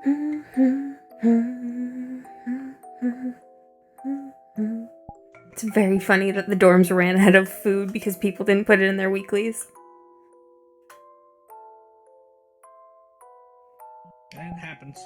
It's very funny that the dorms ran out of food because people didn't put it in their weeklies. That happens.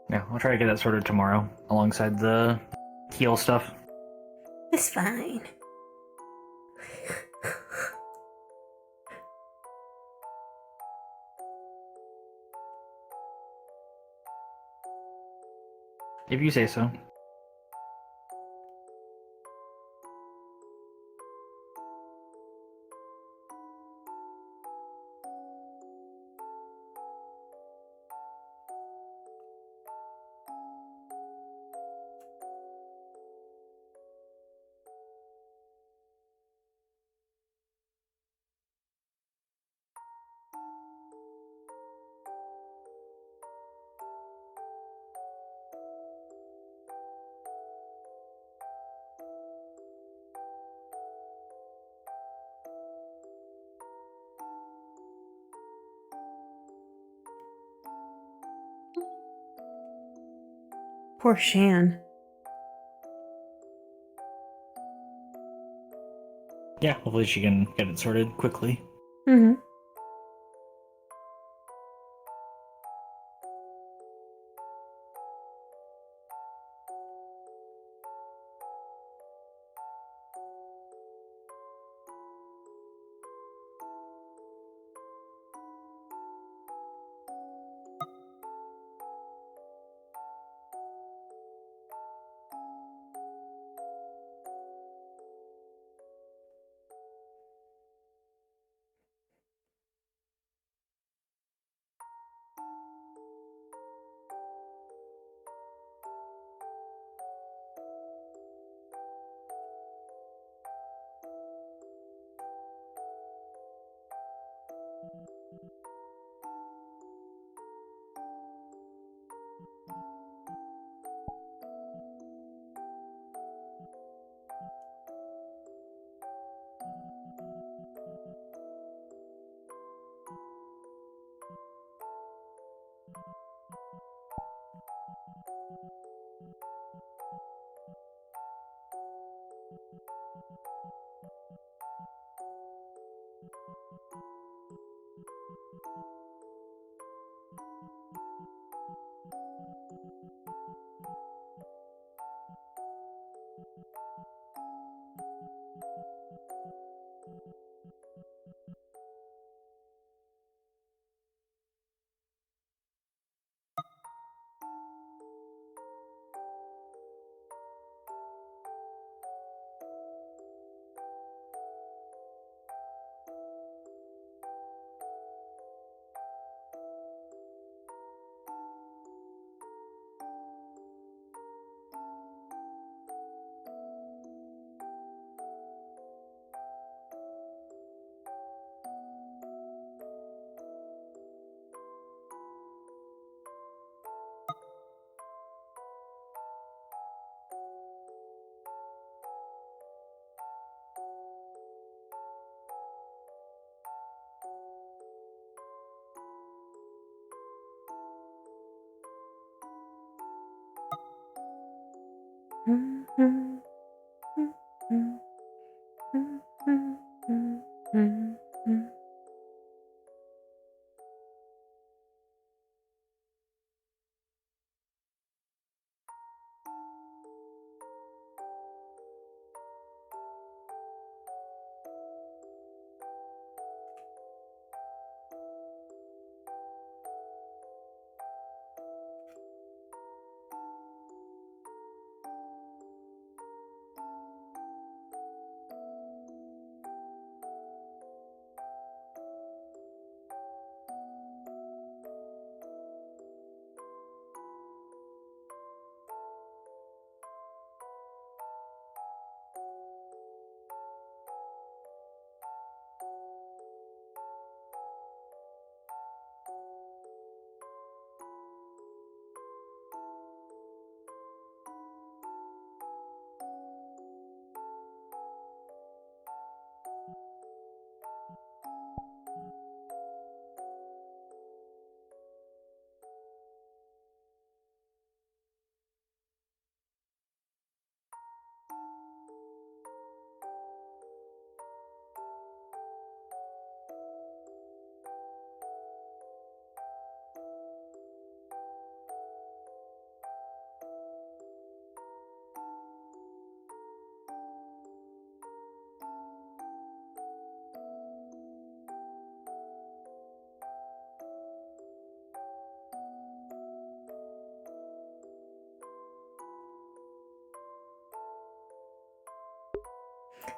Yeah, I'll try to get that sorted tomorrow alongside the heel stuff. It's fine. If you say so. Poor Shan. Yeah, hopefully she can get it sorted quickly. Mm-hmm.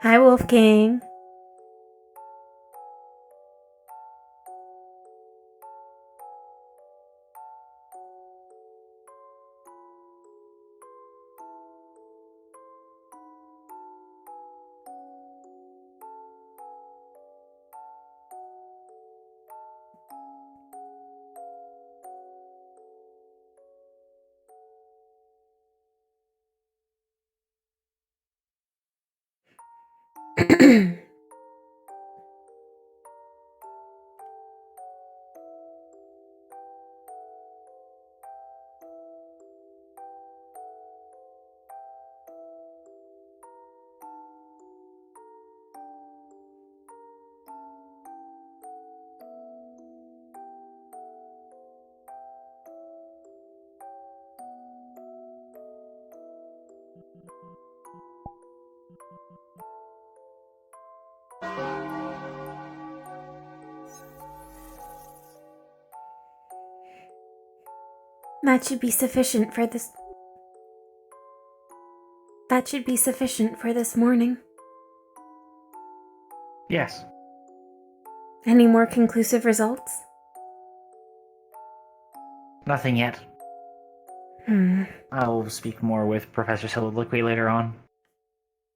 Hi, Wolf King. That should be sufficient for this. That should be sufficient for this morning. Yes. Any more conclusive results? Nothing yet. Hmm. I'll speak more with Professor Soliloquy later on.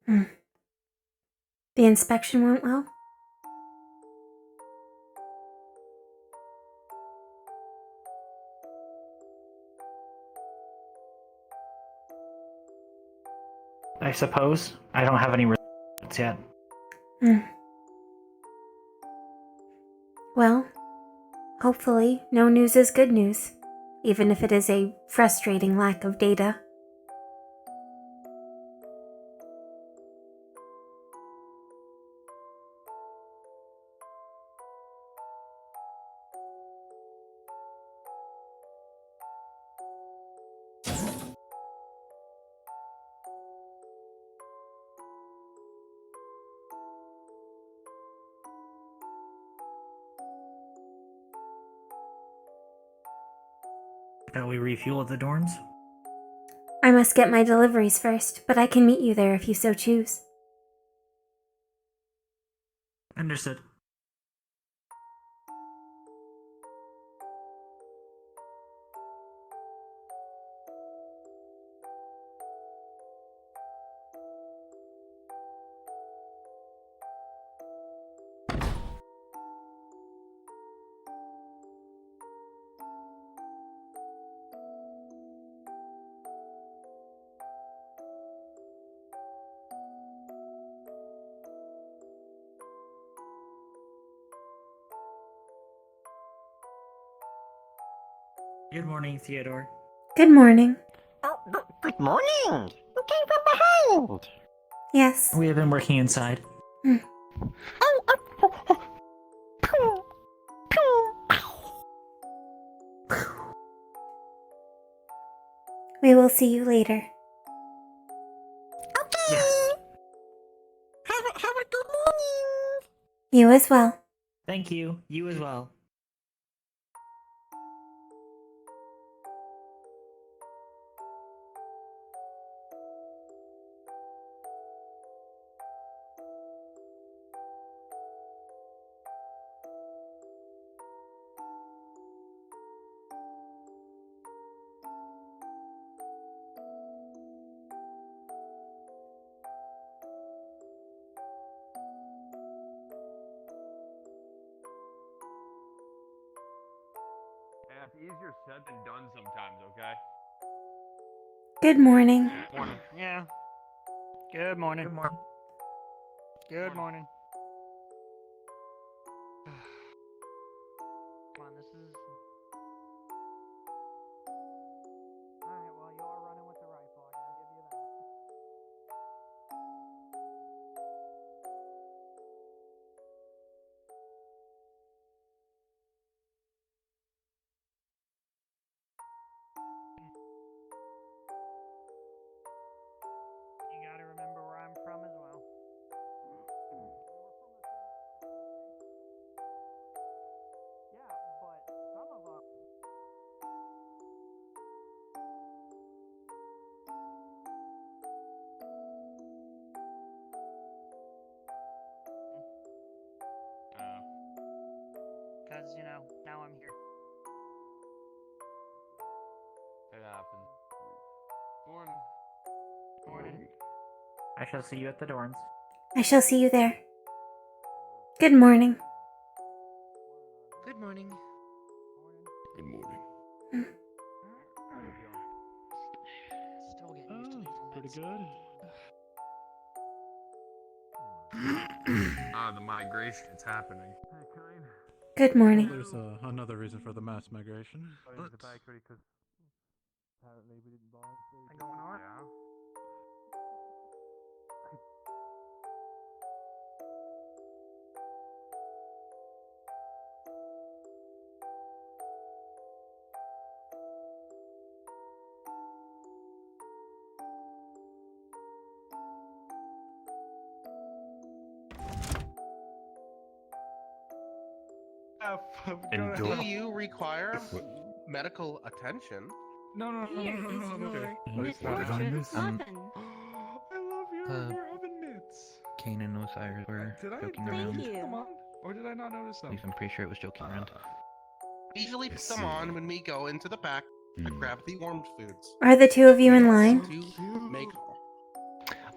The inspection went well? I suppose. I don't have any results yet. Well, hopefully, no news is good news, even if it is a frustrating lack of data. Shall we refuel at the dorms? I must get my deliveries first, but I can meet you there if you so choose. Understood. Good morning, Theodore. Good morning. Oh, good morning! You came from behind! Yes. We have been working inside. Pew, pew, pew. We will see you later. Okay! Yes. Have a good morning! You as well. Thank you. You as well. Yeah, it's easier said than done sometimes, okay? Good morning. Morning. Yeah. Good morning. Good morning. Good morning. Come on, this is. Alright, well, you are running with the rifle. I gotta give you that. You gotta remember where I'm from as well. because, you know, now I'm here. It happened. Morning. Morning. I shall see you at the dorms. I shall see you there. Good morning. Good morning. Good morning. Still getting used to these Pretty limits. Ah, the migration, it's happening. Good morning. There's another reason for the mass migration. What's going on? Yeah. Do you require medical attention? No, Here is your Okay. misfortune muffin. I love your oven mitts. Kane and Osiris were Did I joking Thank around. you. them on? Or did I not notice At them? least I'm pretty sure it was joking around. We usually I put them see. on when we go into the pack to grab the warmed foods. Are the two of you in We line? want to make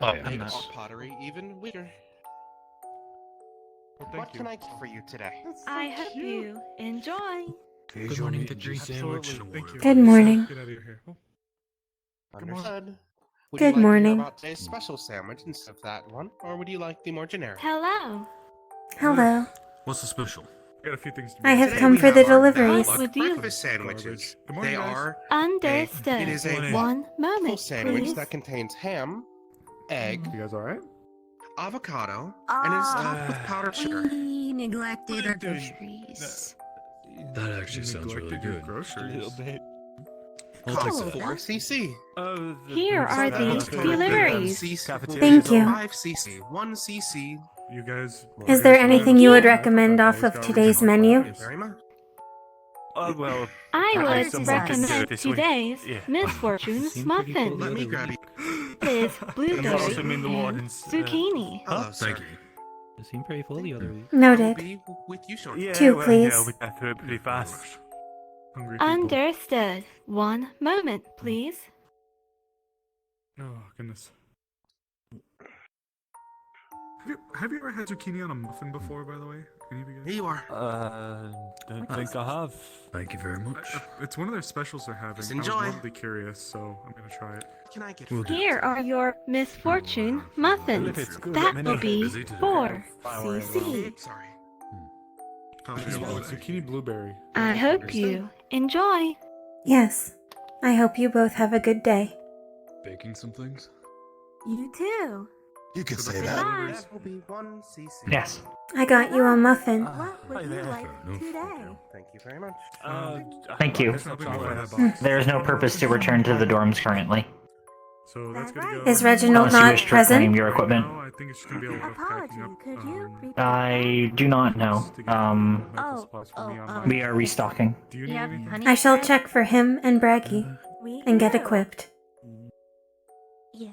I'm make not. our pottery even richer. What can I get for you today? I hope you enjoy. Good morning, Dickory. Good morning. Get out of here. Oh, Understood. Would Good you like morning. to hear about today's special sandwich instead of that one, or would you like the more generic? Hello. Hello. What's the special? I got a few things to I do. have Today come we for have the our deliveries. What would you- breakfast sandwiches. Good morning, They guys. are Understood. It is a One full moment, sandwich please. that contains ham, egg, You guys all right? avocado, and is topped with powdered sugar. We neglected our doing- groceries. That actually sounds really Neglected your good. groceries. I'll take Oh, that. 4 cc. Here are the That's deliveries. Thank you. 5 cc. 1 cc. You guys. Is there anything you would recommend off of today's menu? Thank you very much. Well, I would some recommend good this week. today's Yeah. misfortune Seemed pretty full muffin. Let me other grab week. you. It is blueberry mean the and wardens, zucchini. Hello, thank sir. you. It seemed pretty full the other week. I will Noted. be with you shortly. Two, please. we got through it pretty fast. Hungry people. Understood. One moment, please. Oh goodness. Have you ever had zucchini on a muffin before? By the way, any of you Here guys? you are. Don't think I have. Thank you very much. It's one of their specials they're having. Just I was enjoy. mildly curious, so I'm gonna try it. What can I get Will for do. you? Here are your misfortune muffins. If it's good, That let me will know. be Busy today. 4 cc. Sorry. Zucchini blueberry. I hope you enjoy. Yes. I hope you both have a good day. Baking some things? You too. You can say Bye. That will be 1 cc. Yes. I got you a muffin. What would you like today? Thank you very much. Thank you. There's nothing more in that box. There is no purpose to return to the dorms currently. So that's gonna go. Is Reginald Unless you not wish to reclaim present? your equipment. No, I think it's just gonna be a lot of packing up. I do not know. to get medical supplies for me on my- We are restocking. Do you need anything? I shall check for him and Braggy and get equipped.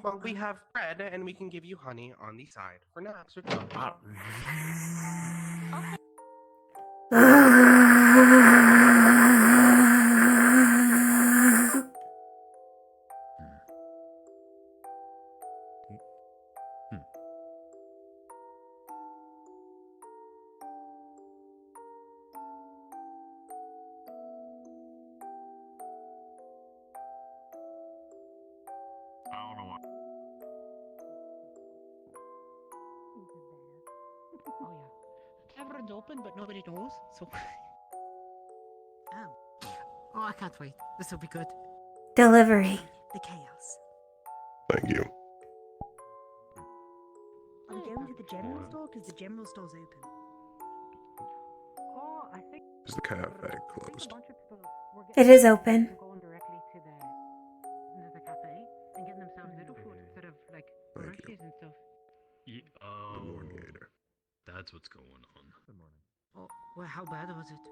Well, we have bread, and we can give you honey on the side for now. Extra charge. I don't know what. Oh yeah. Tavern's open, but nobody knows. So. Oh, I can't wait. This will be good. Delivery. The chaos. Thank you. Are we going to the general store? Because the general store's open. Oh, I think. Is the cafe I think closed? a bunch of people were It is open. were going directly to the cafe and getting themselves little food instead of like Thank you. groceries and stuff. Good morning, Gator. That's what's going on. Good morning. Oh, well, how bad was it?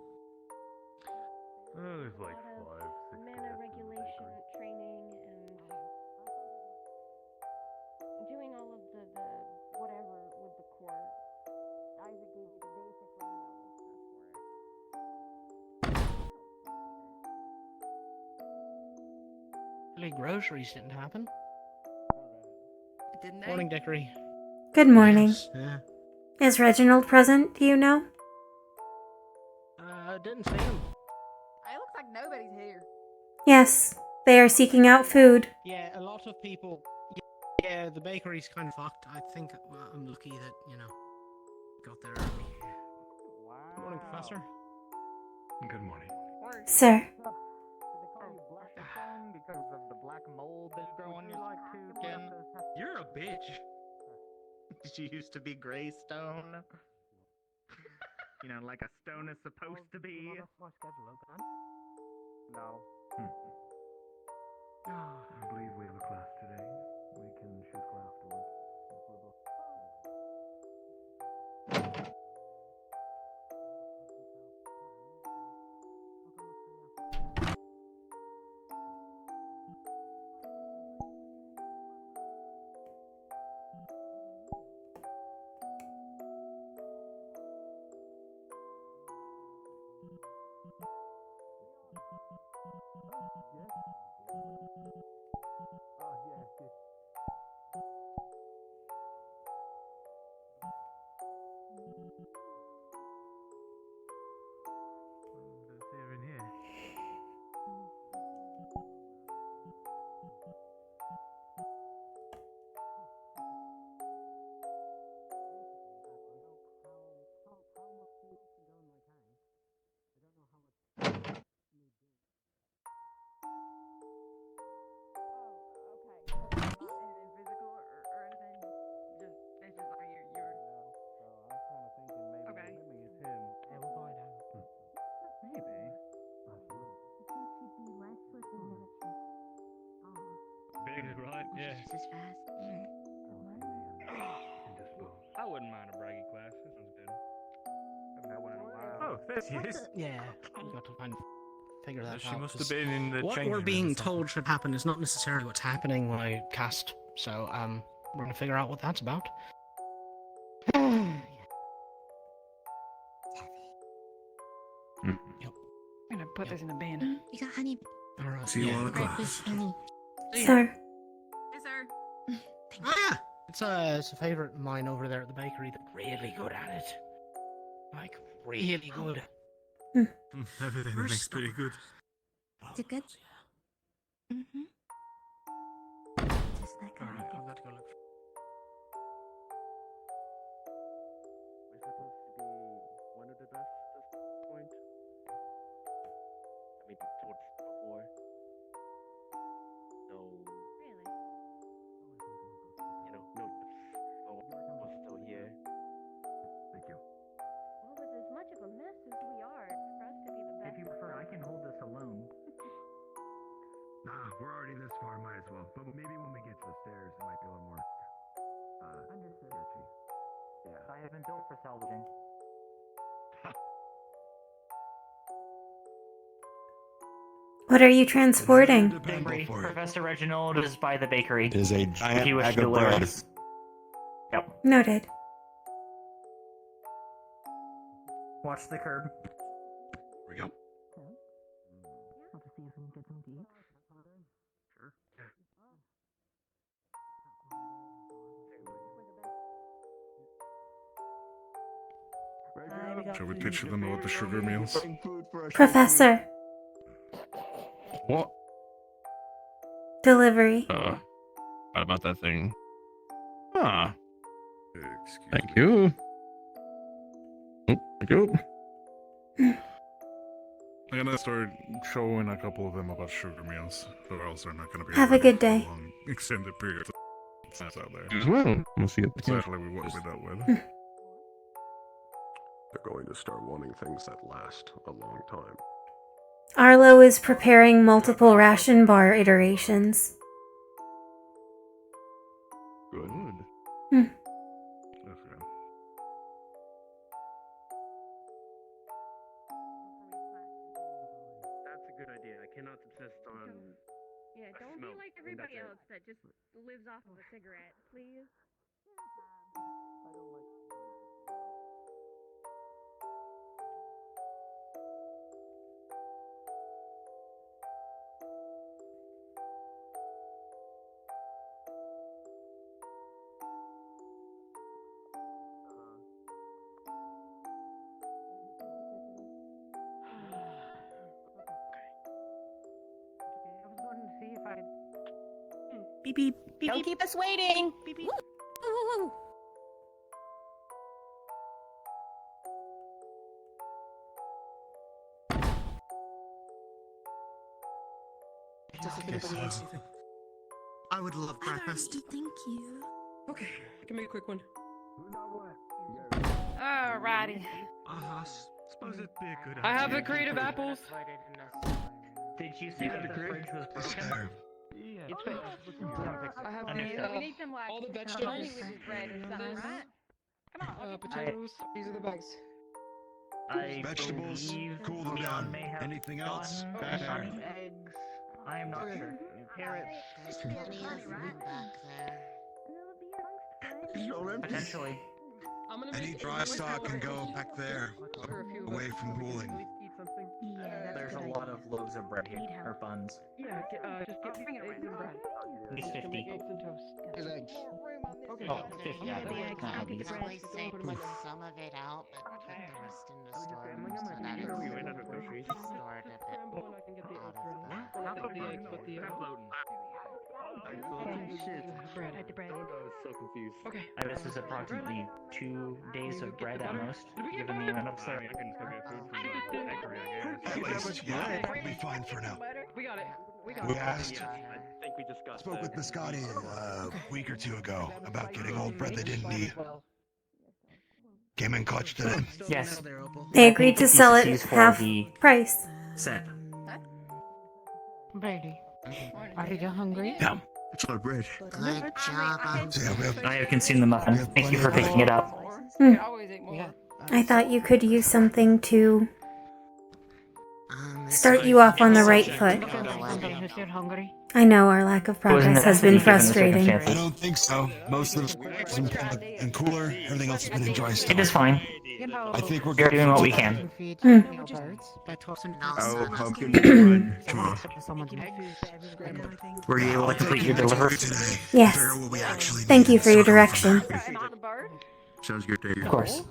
There's like 5, 6 mana regulation training and doing all of the whatever with the core. Isaac gave me the basic rundown and stuff for it. Really, groceries didn't happen. Didn't they? Morning, Dickory. Good morning. Yes, yeah. Is Reginald present, do you know? Didn't see him. It looks like nobody's here. Yes, they are seeking out food. Yeah, a lot of people. Yeah, the bakery's kind of fucked. I think I'm lucky that, got there early. Wow. Morning, Professor. Good morning. Sir, Because of the black mold that's growing your skin. You're a bitch. She used to be Greystone. Like a stone is supposed to be. No. I believe we have a class today. We can shoot for afterwards. Big, right? Yeah. I wouldn't mind a braggy class. This one's good. Haven't had one in a while. Oh, there she is. Yeah, we got to kind of figure that out. She must have 'cause been in the what changing we're room or being something. told should happen is not necessarily what's happening when I cast. So, we're gonna figure out what that's about. Yep. I'm gonna put this in a bin. You got honey. All right. See you all in class. Breakfast honey. sir, Yes, sir. Oh, yeah. It's a favorite of mine over there at the bakery. They're really good at it. Like, really good. Everything looks pretty good. Is it good? Mm-hmm. Just like I Alright, like I'll it. have to go look. We're supposed to be one of the best at this point. I mean, towards before. So, Really? no, was still here. Thank you. Well, with as much of a mess as we are, for us to be the best. If you prefer, I can hold this alone. Nah, we're already this far, might as well. But maybe when we get to the stairs, it might be a little more, sketchy. Yeah. I haven't built for salvaging. what are you transporting? Dickory, Professor Reginald is by the bakery. It is a giant He wished bag to of deliver. bread. Yep. Noted. Watch the curb. There we go. I'll just see if we can get something to eat. Sure. Shall we picture them about the sugar meals? Professor, What? delivery. What about that thing? Ah, Excuse thank me. you. Oh, thank you. I'm gonna start showing a couple of them about sugar meals, or else they're not gonna be Have a ready good for day. long extended periods. That's out there. As well. We'll see it. Exactly what we dealt with. They're going to start wanting things that last a long time. Arlo is preparing multiple ration bar iterations. Good. Okay. That's a good idea. I cannot subsist on. Yeah, don't be smoke, like and everybody that's it. else that just lives off of a cigarette, please. Beep beep. Beep Don't beep. keep us waiting. Beep beep. Woo, woo, woo. I would love breakfast. Thank you. Okay, give me a quick one. Alrighty. Suppose it'd be a good I have idea. the creative apples. Did you say that the fridge was broken? It's fixed. I have We need some like all the honey vegetables. with bread or something, right? Come on. Potatoes. These are the bags. I Vegetables, believe cool them Leon down. may have Anything else? gotten Back some there. eggs. I am not sure. Carrots, potentially. I'm gonna Any make dry stock can go back there, away from cooling. Eat something. There's a lot of loaves of bread here, or buns. Yeah, just get me eggs and bread. At least 50. Eggs and toast. There's eggs. Okay. Oh, 50. Yeah, the eggs. Not I'll at get the least. bread. Put them in my- some of it out, but put the rest in the store so that Scramble it's and I can get the eggs stored a bit ready. out Not the eggs, but the bread. Add the bread. Okay. This is approximately 2 days of bread at most, given the amount of syrup. I can still get food from the bakery, I guess. At least, yeah, we'll be fine for now. We got it. We got We it. asked. I think we discussed Spoke with Biscotti a week or two ago about getting old bread they didn't need. Came in clutch today. Yes. They agreed to sell it These for half the price. set. Brady, are you hungry? Yeah. It's our bread. Good job. So yeah, we have I have consumed the muffin. Thank you for picking it up. I thought you could use something to start you off on the right foot. You're hungry? I know our lack of Wasn't progress has been necessary given the frustrating. I circumstances. don't think so. Most of it's been and cooler. Everything else has been in dry It stuff. is fine. I think we're We're good doing for what we today. can. By tossing Oh, pumpkin run tomorrow. Were you able to complete your delivery? Today. Yes. Figure out what we actually Thank need you for and your circle from direction. there. Sounds good to you. Of course.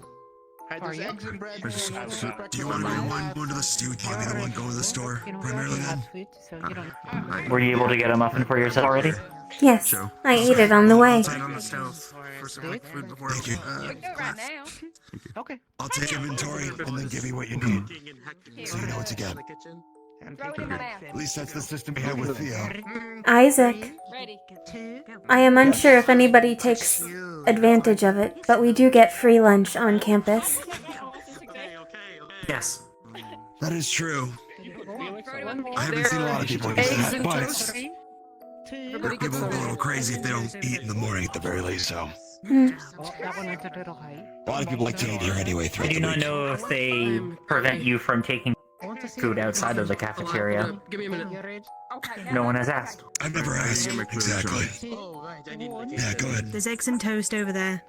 There's eggs and bread. So, do you want to be the one going to the store? Do you want to be the one going to the store? Primarily then? Were you able to get a muffin for yourself already? Yes, I ate it on the way. Outside on the stove for some quick food before. Thank you. Right now. Okay. I'll take inventory and then give you what you need, so you know what to get. Throw it in my mouth. At least that's the system we have with Theo. Isaac, Ready. I am unsure if anybody takes advantage of it, but we do get free lunch on campus. Yes. That is true. I haven't seen a lot of people use that, but people will go a little crazy if they don't eat in the morning at the very least, so. Hmm. A lot of people like to eat here anyway I throughout do the not week. know if they prevent you from taking food outside of the cafeteria. Give me a minute. No one has asked. I've never asked. Exactly. Yeah, go ahead. There's eggs and toast over there.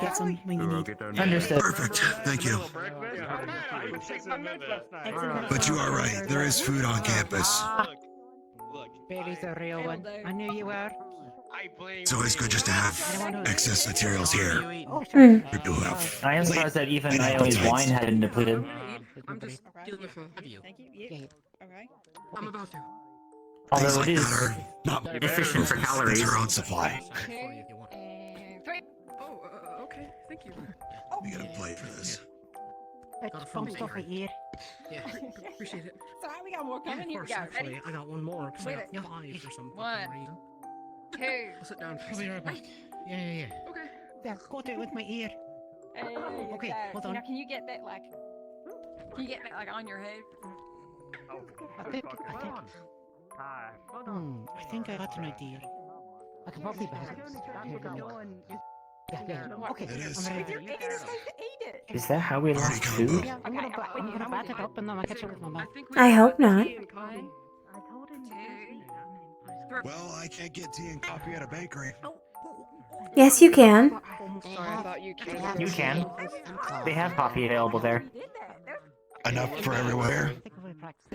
Get some when you need. Understood. Perfect. Thank you. But you are right. There is food on campus. Baby's a real one. I knew you were. It's always good just to have excess materials here. Hmm. We do have. I am surprised that even Naomi's wine hadn't depleted. I'm just stealing your phone. Have you? I'm about to. Things Although like it that is are not deficient for That's calories. our own supply. And 3. Oh, okay. Thank you. We gotta play for this. It's bumped off my ear. Yeah. Appreciate it. Sorry, we got more Yeah, coming. of Here course, we go. actually. Ready? I got one more because I Wait got a- 5 for some One. fucking reason. 2. I'll sit down. I'll be right back. Yeah. Okay. Yeah, go to it with my ear. Okay, hold on. Now, can you get that like? Can you get that like on your head? I think I got an idea. I can probably bag it. Yeah. Okay, It is. I'm ready. You're eating this to eat it. Is that how we lost Already food? come I'm gonna bat it up and then I'll catch it with my mouth. I hope not. Well, I can't get tea and coffee at a bakery. Yes, you can. You can. They have coffee available there. Enough for everywhere.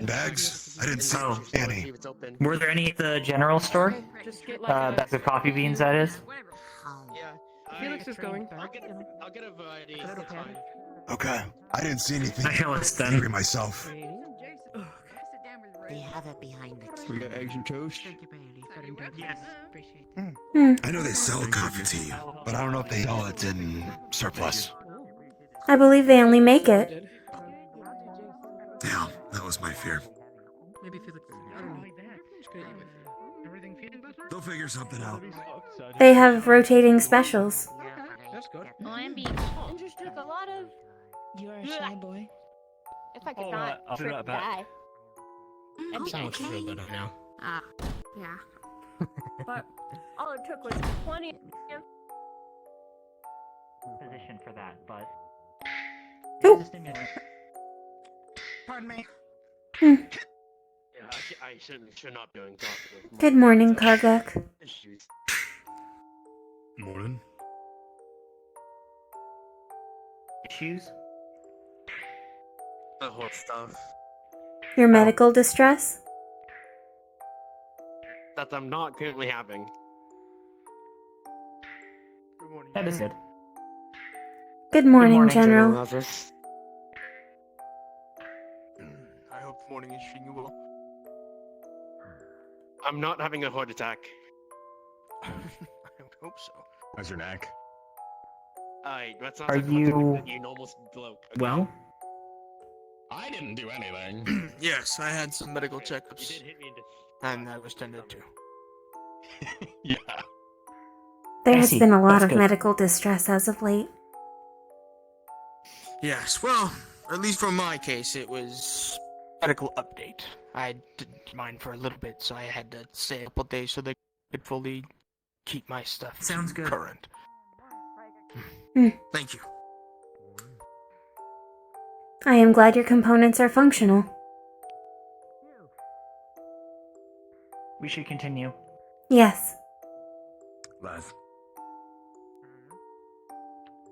Bags? I didn't see Oh. any. Were there any at the general store? Bags of coffee beans, that is? Felix is going. I'll get a variety. It's fine. Okay. I didn't see anything. I know it's done. Angry myself. They have it behind the We got eggs and toast. Thank you, Bailey. Yes. I know they sell coffee tea, but I don't know if they sell it in surplus. I believe they only make it. Yeah, that was my fear. Maybe Felix. I don't know. Just gonna eat my food. Everything feeling better? They'll figure something out. They have rotating specials. That's good. Oh, I'm being interested a lot of. You are a shy boy. If I could not I'll be trip right back. die. That'd be So much okay. feel better now. Yeah. But all it took was 20 of Position for that, but Ooh. Pardon me. Yeah, I should not be doing that. Good morning, Karguk. Issues. Morning. issues. The whole stuff Your medical distress? that I'm not currently having. That is good. Good morning, General. Lazarus. I hope the morning is treating you well. I'm not having a heart attack. I hope so. How's your neck? That sounds Are like a you- you normal bloke. Well, I didn't do anything. Yes, I had some medical You checkups, did hit me in the... and I was tended to. Yeah. There I has see. been a lot That's of good. medical distress as of late. Yes, well, at least for my case, it was medical update. I didn't mind for a little bit, so I had to stay a couple days so they could fully keep my stuff Sounds good. current. Hmm. Thank you. I am glad your components are functional. we should continue. Yes. Laz.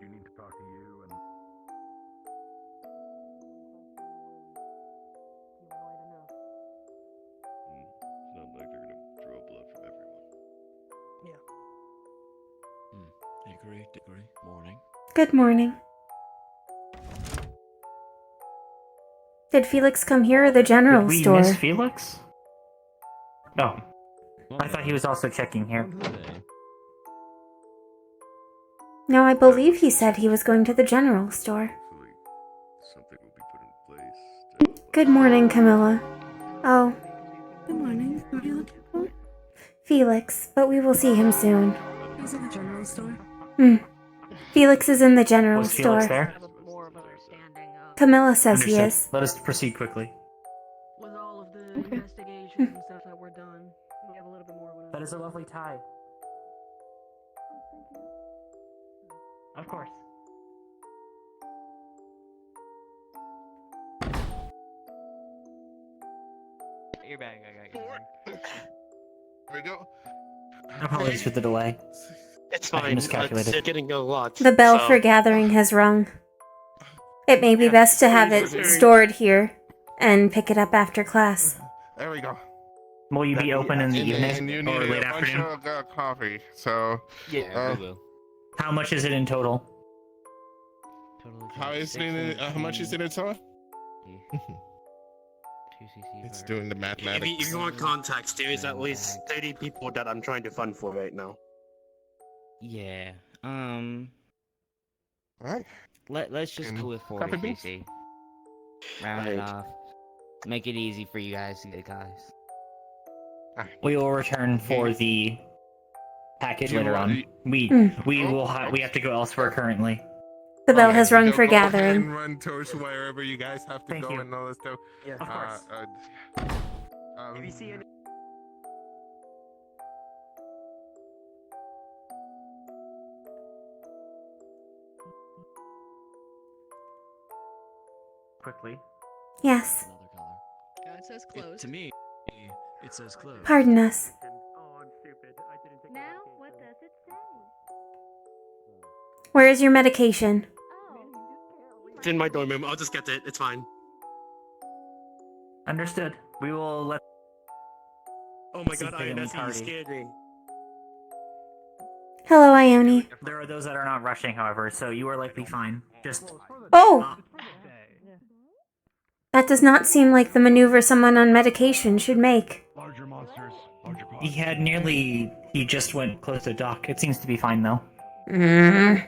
You need to talk to you and It's not like they're gonna draw blood from everyone. Dickory, morning. Good morning. Did Felix come here or the general Did we store? miss Felix? No. I thought he was also checking here. No, I believe he said he was going to the general store. hopefully something will be put in place. Good morning, Camilla. Oh, Good morning. Who are you looking for? Felix, but we will see him soon. He's in the general store. Felix is in the general Was store. Felix there? more of an understanding of Camilla says he Understood. is. Let us proceed quickly. with all of the investigations and stuff that were done. We have a little bit more of That is a lovely tie. Of course. You're back. There we go. Apologies for the delay. It's I fine. miscalculated. It's getting a lot. The bell so- for gathering has rung. It may be best to have it stored here and pick it up after class. There we go. Will you be open in the And evening you or need late a bunch afternoon? of coffee. So Yeah, we will. How much is it in total? how much is it in total? It's doing the If mathematics. you, if you want context, there is at least 30 people that I'm trying to fund for right now. Yeah. Alright. Let's just And go with 40 copy beans? CC. Round it Right. off. Make it easy for you guys to get guys. We will return for the package You later want- on. We have to go elsewhere currently. The bell Okay, has rung so for go ahead gathering. and run towards wherever you guys have to Thank go you. and all this stuff. Yeah. Of course. If you see any... Quickly. Yes. Yeah, it says closed. To me, it says closed. Pardon us. Oh, I'm stupid. I didn't take now, what does it say? Where is your medication? Oh. It's in my dorm room. I'll just get it. It's fine. Understood. We will let. Oh my god, Significantly INS, you tardy. scared me. Hello, Ione. There are those that are not rushing, however, so you are likely fine. Just. Oh! That does not seem like the maneuver someone on medication should make. monsters. Larger He had nearly. He just went close to dock. It seems to be fine though. Mm.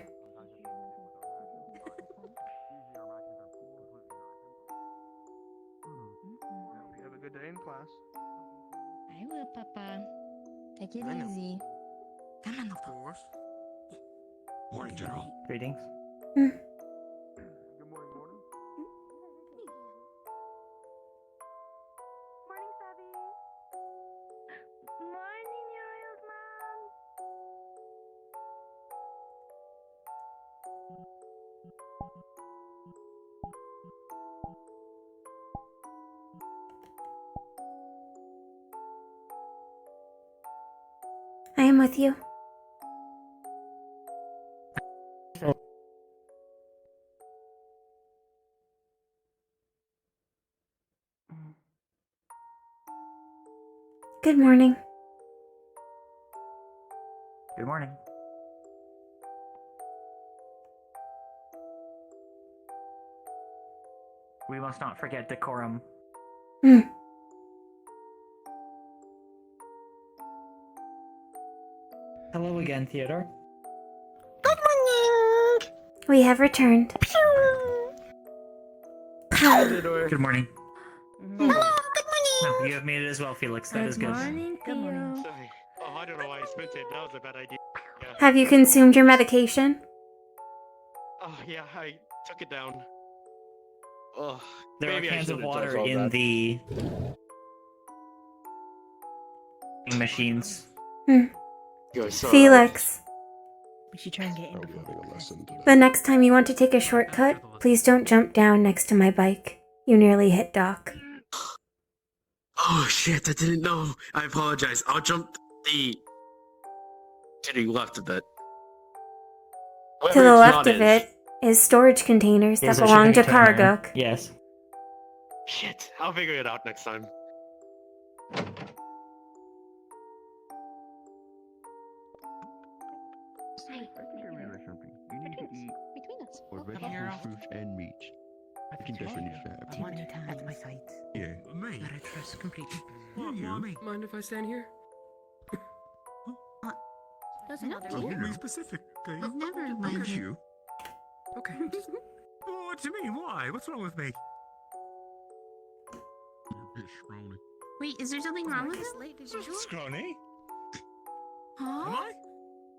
You have a good day in class. I will, Papa. Take it I know. easy. Of course. Morning, General. Greetings. Good morning, morning. Morning, Savvy. Morning, Uriel's mom. I am with you. Good morning. Good morning. We must not forget decorum. Hmm. Hello again, Theodore. We have returned. Good morning. Hello, No, you have made it as well, Felix. That is good. morning, Good morning. Theo. Sorry. Oh, I don't know why I spent it. That was a bad idea. Yeah. Have you consumed your medication? Oh, yeah, I took it down. Oh, There are maybe I cans of shouldn't have water touched all in that. the machines. Felix, We should try and get in before the next time you want to take a shortcut, please don't jump down next to my bike. You nearly hit Doc. Oh shit, I didn't know. I apologize. I'll jump to the left of it. To the left of it is storage containers that There's a belong to shipping container. Karguk. Yes. Shit, I'll figure it out next time. You need to eat Between us. vegetables, fruits, and meat. I think that's what you should have. too many times. At my sides. Yeah. Me? That I trust completely. What, mommy? Mind if I stand here? Doesn't bother Well, me. be specific, okay? I've never Look minded. at you. Okay. What do you mean? Why? What's wrong with me? Scrawny. Wait, is there something wrong with him? Scrawny? Am Huh? I?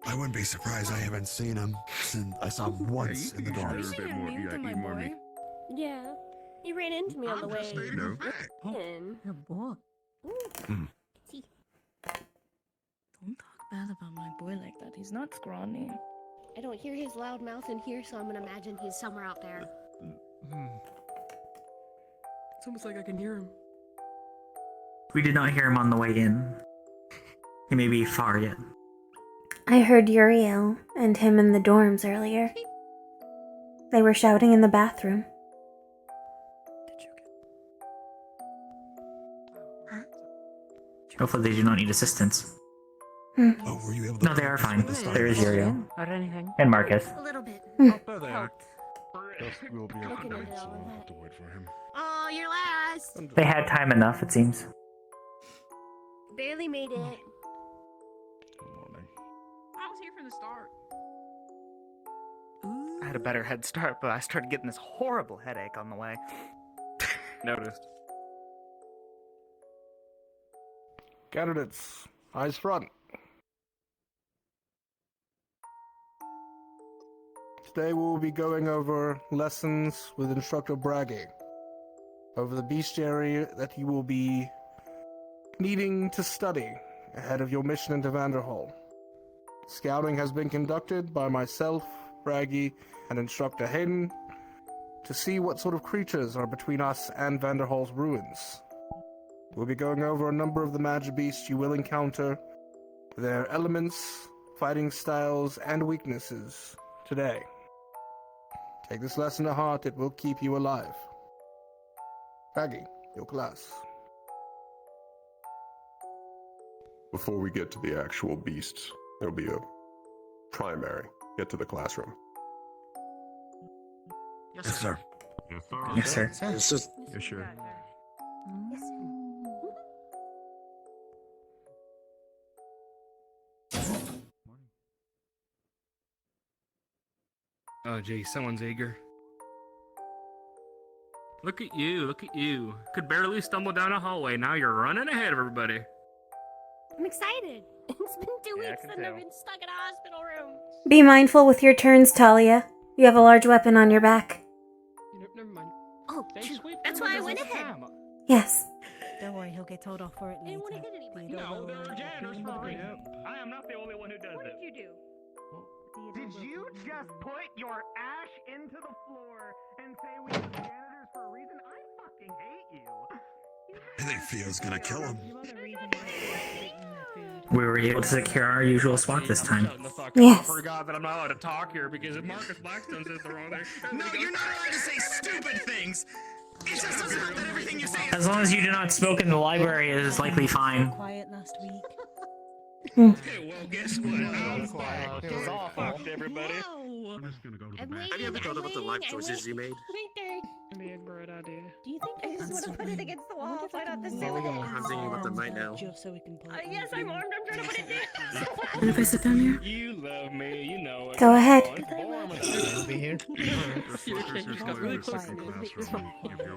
I wouldn't be surprised. I haven't seen him since I saw him once in the dorms. A bit more, you gotta eat more meat. Yeah. He ran into me on the way. stating a fact. in. Oh, boy. Mm. See. Don't talk bad about my boy like that. He's not scrawny. I don't hear his loud mouth in here, so I'm gonna imagine he's somewhere out there. It's almost like I can hear him. We did not hear him on the way in. He may be far yet. I heard Uriel and him in the dorms earlier. They were shouting in the bathroom. Hopefully they do not need assistance. Oh, were you able to? No, they are fine. There is Uriel. Or anything. And Marcus. A little bit. There they are. Helped. Dusk will be Looking okay, into so all of I'll that. have to wait for him. Oh, you're last. They had time enough, it seems. Barely made it. Good morning. I was here from the start. Ooh. I had a better head start, but I started getting this horrible headache on the way. Noticed. Candidates, eyes front. Today we will be going over lessons with Instructor Braggy. Over the bestiary that you will be needing to study ahead of your mission into Vanderhall. Scouting has been conducted by myself, Braggy, and Instructor Hayden to see what sort of creatures are between us and Vanderhall's ruins. We'll be going over a number of the magic beasts you will encounter, their elements, fighting styles, and weaknesses today. Take this lesson to heart, it will keep you alive. Braggy, your class. Before we get to the actual beasts, there'll be a primary. Get to the classroom. Yes, sir. Yes, sir. Yes, sir. Yes, sure. Oh, gee, someone's eager. Look at you, look at you. Could barely stumble down a hallway, now you're running ahead of everybody. I'm excited. It's been 2 Yeah, I weeks can and I've tell. been stuck in a hospital room. Be mindful with your turns, Talia. You have a large weapon on your back. Never mind. Oh, shoot. That's why I went ahead. Yes. Don't worry, he'll get told off for it I later. didn't want to hit anybody. Theodore No, there will are janitors for a be reason. I am not the only one who does What it. did you do? Did you just put your ash into the floor and say we have janitors for a reason? I fucking hate you. I think Theo's gonna kill him. We were able to secure our usual spot this time. Shut the fuck up. Yes. I forgot that I'm not allowed to talk here because if Marcus Blackstone says the wrong thing. No, you're not allowed to say stupid things. It just doesn't help that everything you say is. As long as you do not smoke in the library, it is likely fine. Quiet last week. Well, guess what? I'm back. It was awful. Fucked everybody. I'm just gonna go to I'm the waiting. back. Have you ever thought about the life choices you made? Maybe a great idea. Do you think I just want to put it against the wall so I don't have to sit There we go. there. I'm thinking about them right now. Just so we can play. Yes, I'm armed. I'm trying to put it down. And if I sit down here? You love me, you know it. Go ahead. Be here.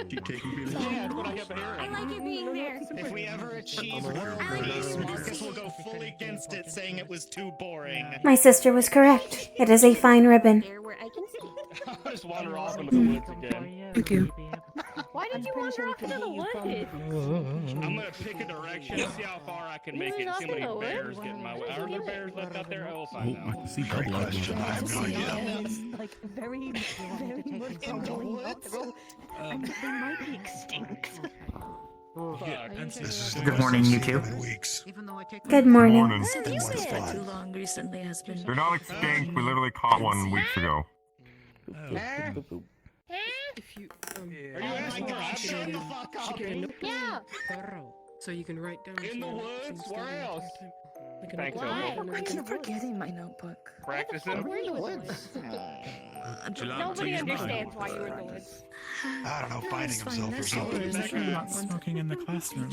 Keep taking people. Yeah, that's what I kept I hearing. like it being there. If we ever achieve world peace, Marcus will go fully against it, saying it was too boring. My sister was correct. It is a fine ribbon. There where I can see. I'll just wander off into the woods again. Thank you. Why did you wander off into the woods? I'm gonna pick a direction, see how far I can make it, and see how many bears get in my way. Are there bears left out there? I'll find out. See, great question. I have no idea. Like very, very much going up the road. And they might be extinct. Good morning, you two. Even though I take Good morning. Morning. Too long recently has been. They're not extinct. We literally caught one weeks ago. If you, Are you asking her? Shut the fuck up! Yeah. thorough, so you can write down. In the some woods? stuff Where in else? Like a Thanks, notebook, Elmo. and then I we can- keep forgetting my notebook. Practicing? Where are you in the woods? Nobody understands why you're in the woods. I don't know, finding himself or something. Smoking in the classroom.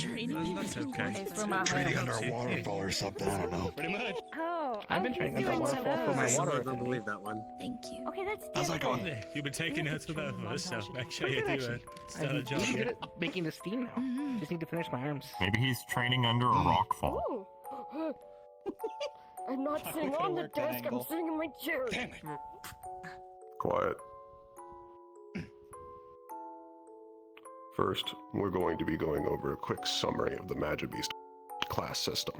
That's okay. Training under a waterfall or something, I don't know. Pretty much. Oh, I've been training under a waterfall for my water. I don't believe that one. Thank you. Okay, that's How's that going? You've been taking notes for both of us, so make sure you do a stellar job. I'm good at making the steam now. Just need to finish my arms. Maybe he's training under a rock fall. Oh. I'm not sitting on the desk. I'm sitting in my chair. Quiet. First, we're going to be going over a quick summary of the Magibeast class system.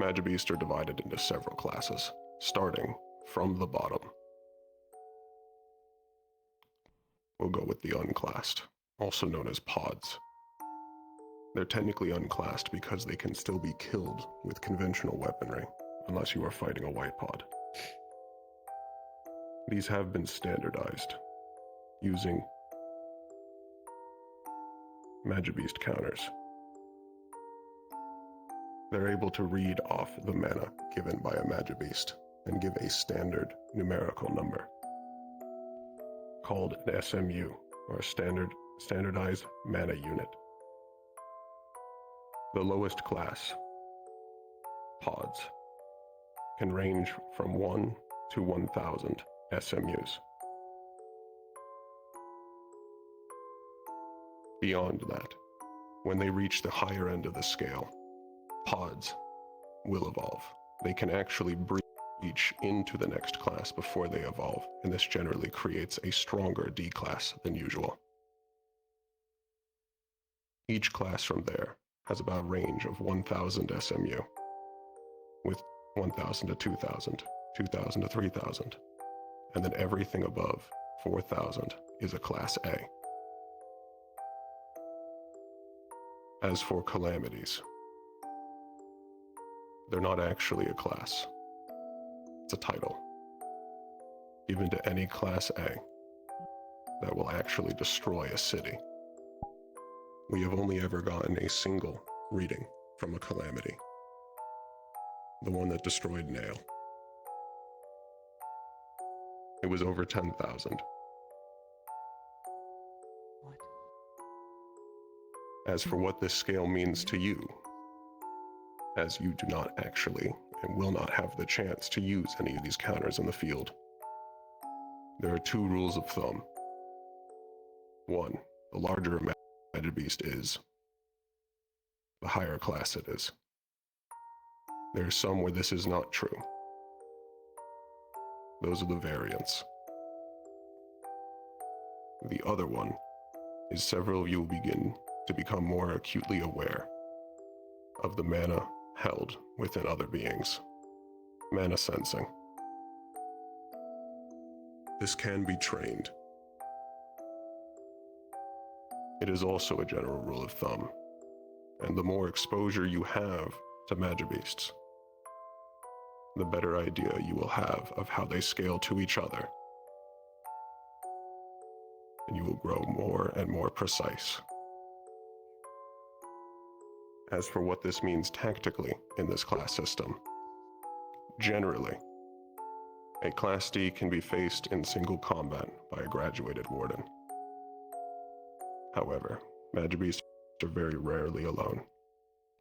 Magibeast are divided into several classes, starting from the bottom. We'll go with the unclassed, also known as pods. They're technically unclassed because they can still be killed with conventional weaponry, unless you are fighting a white pod. These have been standardized, using Magibeast counters. They're able to read off the mana given by a Magibeast and give a standard numerical number, called an SMU, or a standardized mana unit. The lowest class, pods, can range from 1 to 1,000 SMUs. Beyond that, when they reach the higher end of the scale, pods will evolve. They can actually breach into the next class before they evolve, and this generally creates a stronger D class than usual. Each class from there has about a range of 1,000 SMU, with 1,000 to 2,000, 2,000 to 3,000, and then everything above 4,000 is a Class A. As for calamities, they're not actually a class. It's a title given to any Class A that will actually destroy a city. We have only ever gotten a single reading from a calamity. The one that destroyed Nail. It was over 10,000. As for what this scale means to you, as you do not actually and will not have the chance to use any of these counters in the field, There are two rules of thumb. One, the larger a magic beast is, the higher class it is. There are some where this is not true. Those are the variants. The other one is several of you will begin to become more acutely aware of the mana held within other beings. Mana sensing. This can be trained. It is also a general rule of thumb, and the more exposure you have to magibeasts, the better idea you will have of how they scale to each other, and you will grow more and more precise. As for what this means tactically in this class system, generally, a Class D can be faced in single combat by a graduated warden. However, magibeasts are very rarely alone,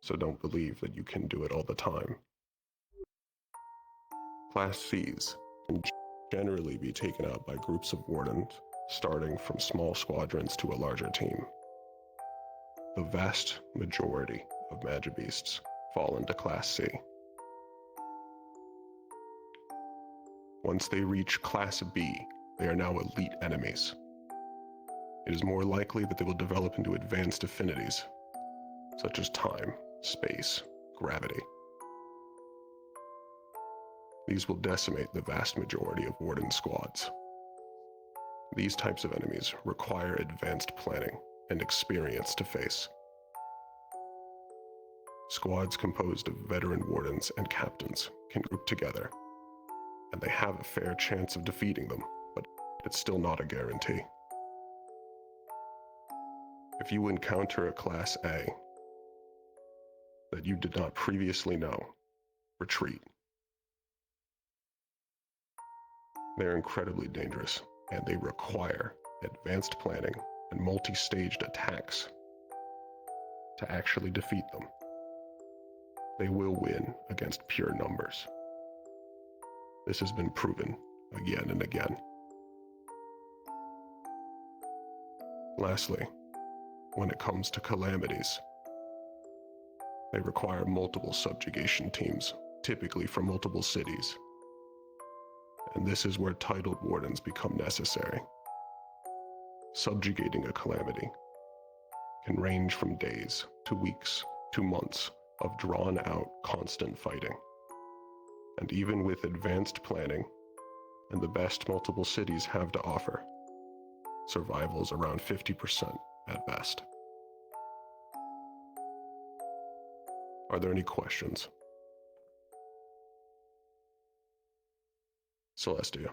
so don't believe that you can do it all the time. Class Cs can generally be taken out by groups of wardens, starting from small squadrons to a larger team. The vast majority of magibeasts fall into Class C. Once they reach Class B, they are now elite enemies. It is more likely that they will develop into advanced affinities, such as time, space, gravity. These will decimate the vast majority of warden squads. These types of enemies require advanced planning and experience to face. Squads composed of veteran wardens and captains can group together, and they have a fair chance of defeating them, but it's still not a guarantee. If you encounter a Class A that you did not previously know, retreat. They're incredibly dangerous, and they require advanced planning and multi-staged attacks to actually defeat them. They will win against pure numbers. This has been proven again and again. Lastly, when it comes to calamities, they require multiple subjugation teams, typically from multiple cities. And this is where titled wardens become necessary. Subjugating a calamity can range from days to weeks to months of drawn-out, constant fighting. And even with advanced planning and the best multiple cities have to offer, survival's around 50% at best. Are there any questions? Celestia.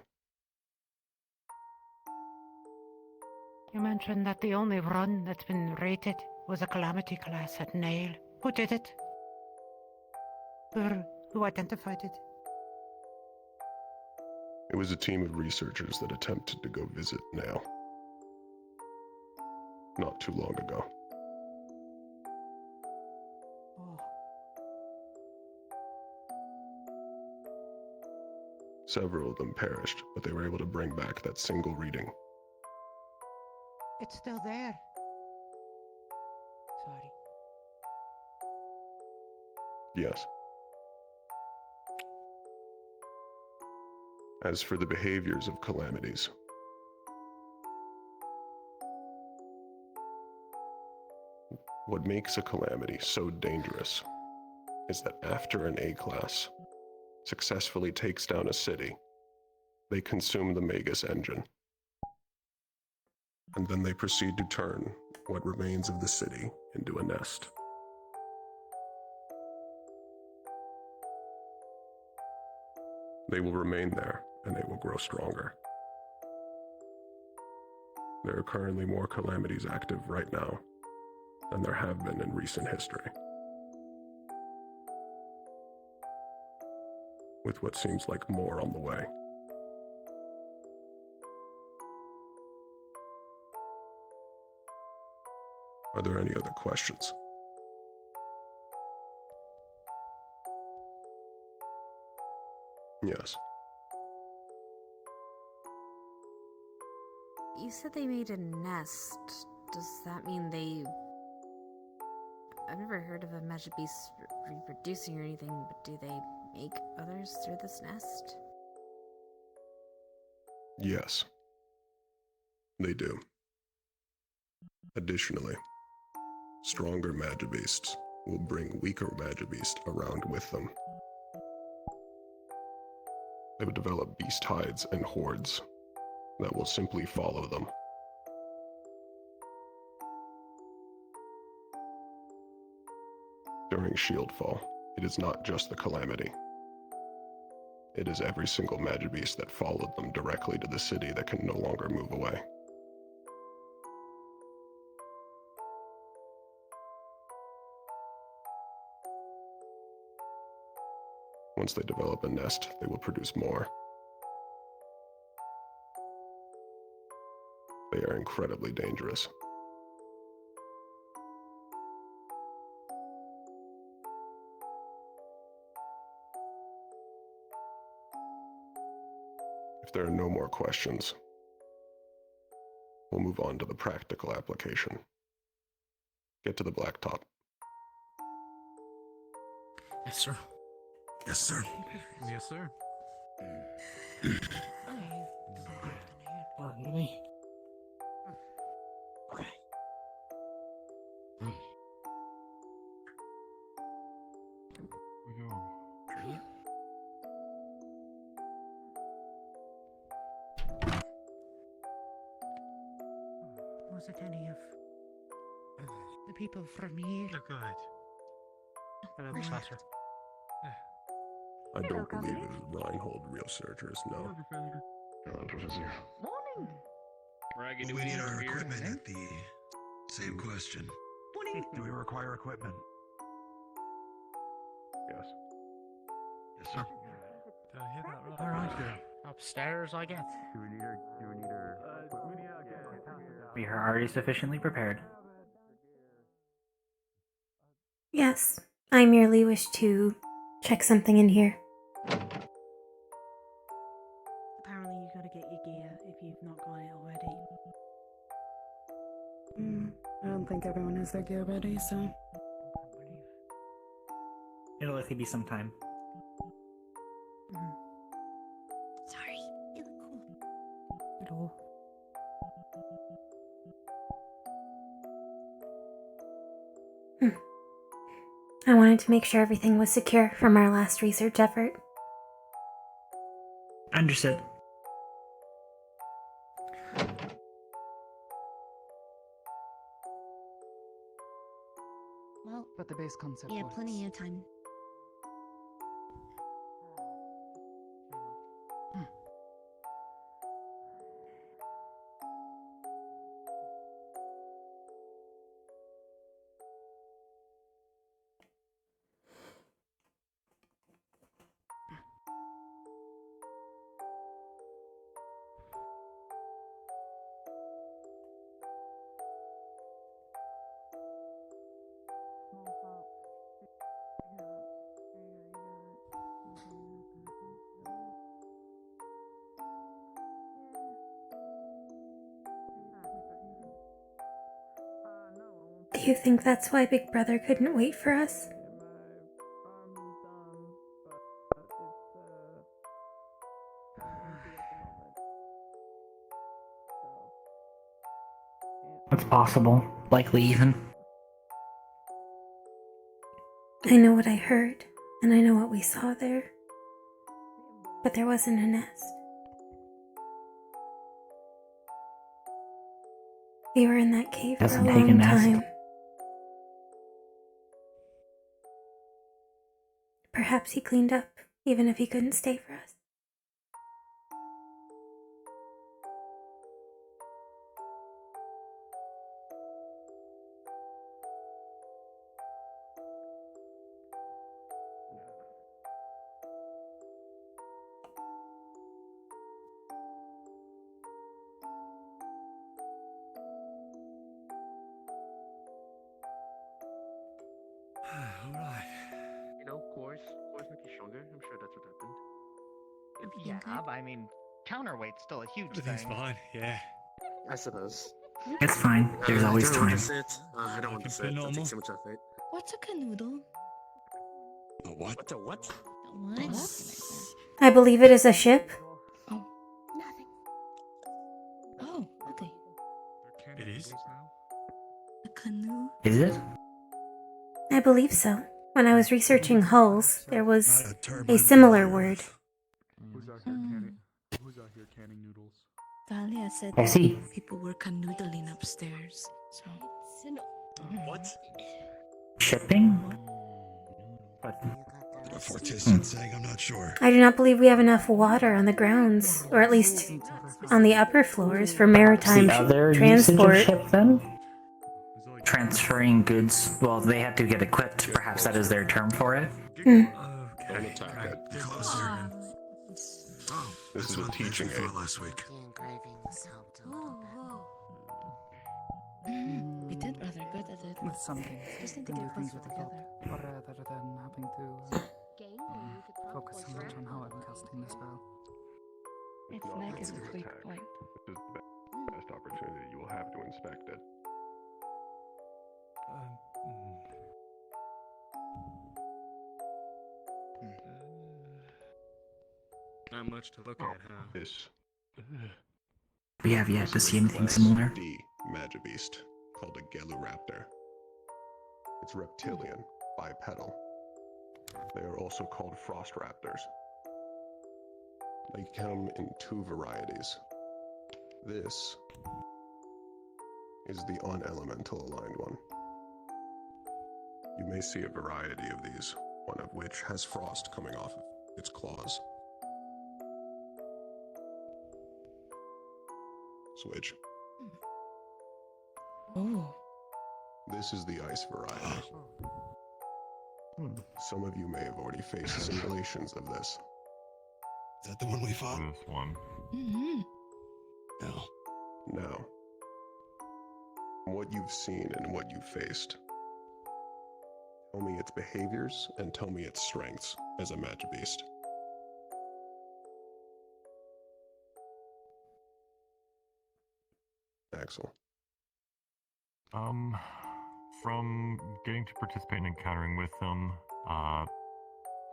You mentioned that the only run that's been rated was a Calamity class at Nail. Who did it? Who identified it? It was a team of researchers that attempted to go visit Nail not too long ago. Oh. Several of them perished, but they were able to bring back that single reading. It's still there. Sorry. Yes. As for the behaviors of calamities, what makes a calamity so dangerous is that after an A-class successfully takes down a city, they consume the Magus engine. And then they proceed to turn what remains of the city into a nest. They will remain there, and they will grow stronger. There are currently more calamities active right now than there have been in recent history. With what seems like more on the way. Are there any other questions? Yes. You said they made a nest. Does that mean they... I've never heard of a magic beast reproducing or anything, but do they make others through this nest? Yes, they do. Additionally, stronger Magibeasts will bring weaker Magibeasts around with them. They would develop beast hides and hordes that will simply follow them. During Shieldfall, it is not just the Calamity. It is every single Magibeast that followed them directly to the city that can no longer move away. Once they develop a nest, they will produce more. They are incredibly dangerous. If there are no more questions, we'll move on to the practical application. Get to the blacktop. Yes, sir. Yes, sir. Yes, sir. Pardon me. Okay. We go. Was it any of the people from here? Oh, good. Hello, Professor. I don't believe it is Reinhold real searchers, no. Professor. Morning. Raggy, Will do we need our beer? equipment at the same question? Do we require equipment? Yes. Yes, sir. Did I hear that right? Alright, upstairs, I guess. Do we need our equipment? We are already sufficiently prepared. Yes, I merely wish to check something in here. Apparently you gotta get your gear if you've not got it already. I don't think everyone has their gear ready, so... It'll likely be some time. Sorry, you look cool. Hello. I wanted to make sure everything was secure from our last research effort. Understood. Well, but the base concept Yeah, works. plenty of time. Do you think that's why Big Brother couldn't wait for us? It's possible. Likely even. I know what I heard, and I know what we saw there. But there wasn't a nest. We were in that cave for a Doesn't take a long nest. time. Perhaps he cleaned up, even if he couldn't stay for us. Alright. You know, cores make you stronger. I'm sure that's what happened. Yeah, but I mean, counterweight's still a huge Everything's thing. fine, yeah. I suppose. It's fine. There's always I don't want time. to sit. I don't want to sit. That takes too much effort. What's a canoodle? A what? What's a what? What? I believe it is a ship. Oh, okay. It is? A canoe? Is it? I believe so. When I was researching hulls, there was a similar word. Who's out here canning noodles? Dahlia said I see. people were canoodling upstairs. So. What? Shipping? But A Fortissian saying I'm not sure. I do not believe we have enough water on the grounds, or at least on the upper floors, for maritime the other transport. usage of ship then? Transferring goods. Well, they have to get equipped. Perhaps that is their term for it. Don't attack it. This is a teaching aid. Last week. We did rather good at it. With some things, Just you need to can do get things closer with the book, together. rather than having to focus so much on how I'm casting the spell. It's No, like this it's a is quick attack. point. This is the best opportunity you will have to inspect it. Not much to look at, huh? This We have yet to see anything Class similar. D Magibeast called a Geluraptor. It's reptilian, bipedal. They are also called frost raptors. They come in two varieties. This is the unelemental aligned one. You may see a variety of these, one of which has frost coming off of its claws. Switch. Oh. This is the ice variety. Some of you may have already faced simulations of this. Is that the one we fought? This one. Mm-hmm. No. Now, what you've seen and what you've faced, tell me its behaviors and tell me its strengths as a Magibeast. Axel. From getting to participate in encountering with them,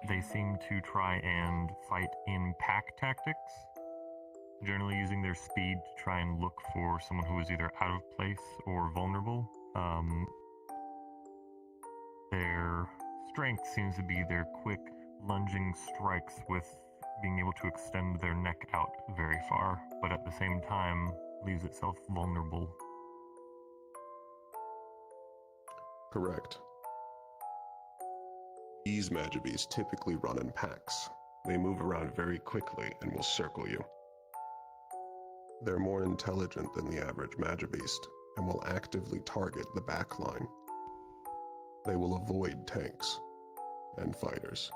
they seem to try and fight in pack tactics, generally using their speed to try and look for someone who is either out of place or vulnerable. Their strength seems to be their quick lunging strikes with being able to extend their neck out very far, but at the same time leaves itself vulnerable. Correct. These Magibeasts typically run in packs. They move around very quickly and will circle you. They're more intelligent than the average Magibeast and will actively target the back line. They will avoid tanks and fighters.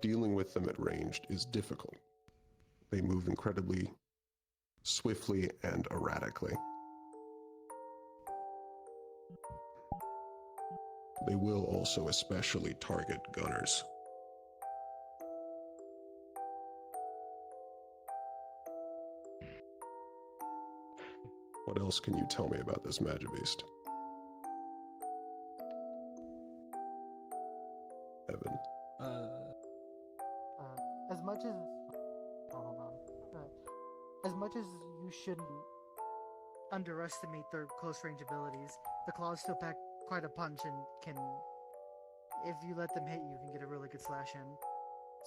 Dealing with them at ranged is difficult. They move incredibly swiftly and erratically. They will also especially target gunners. What else can you tell me about this Magibeast? Evan. As much as hold on. As much as you shouldn't underestimate their close range abilities, the claws still pack quite a punch and can, if you let them hit you, can get a really good slash in.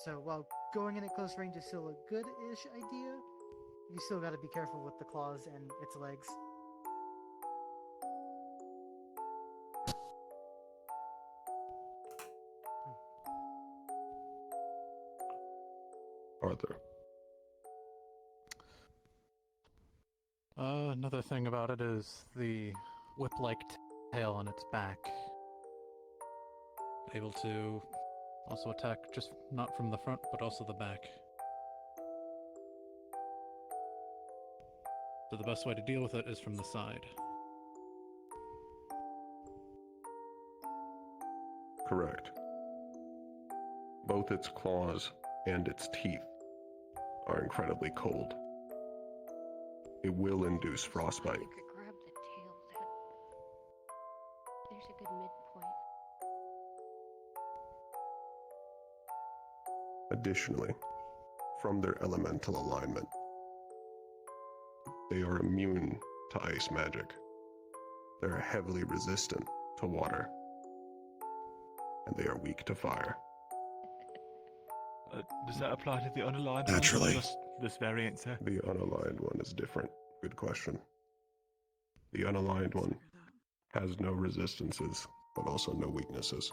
So while going in at close range is still a good-ish idea, you still got to be careful with the claws and its legs. Arthur. Another thing about it is the whip-like tail on its back. Able to also attack just not from the front, but also the back. So the best way to deal with it is from the side. Correct. Both its claws and its teeth are incredibly cold. It will induce frostbite. You could grab the tail. There's a good midpoint. Additionally, from their elemental alignment, they are immune to ice magic. They're heavily resistant to water, and they are weak to fire. Does that apply to the unaligned Naturally. one, or just this variant, sir? The unaligned one is different. Good question. The unaligned one has no resistances, but also no weaknesses.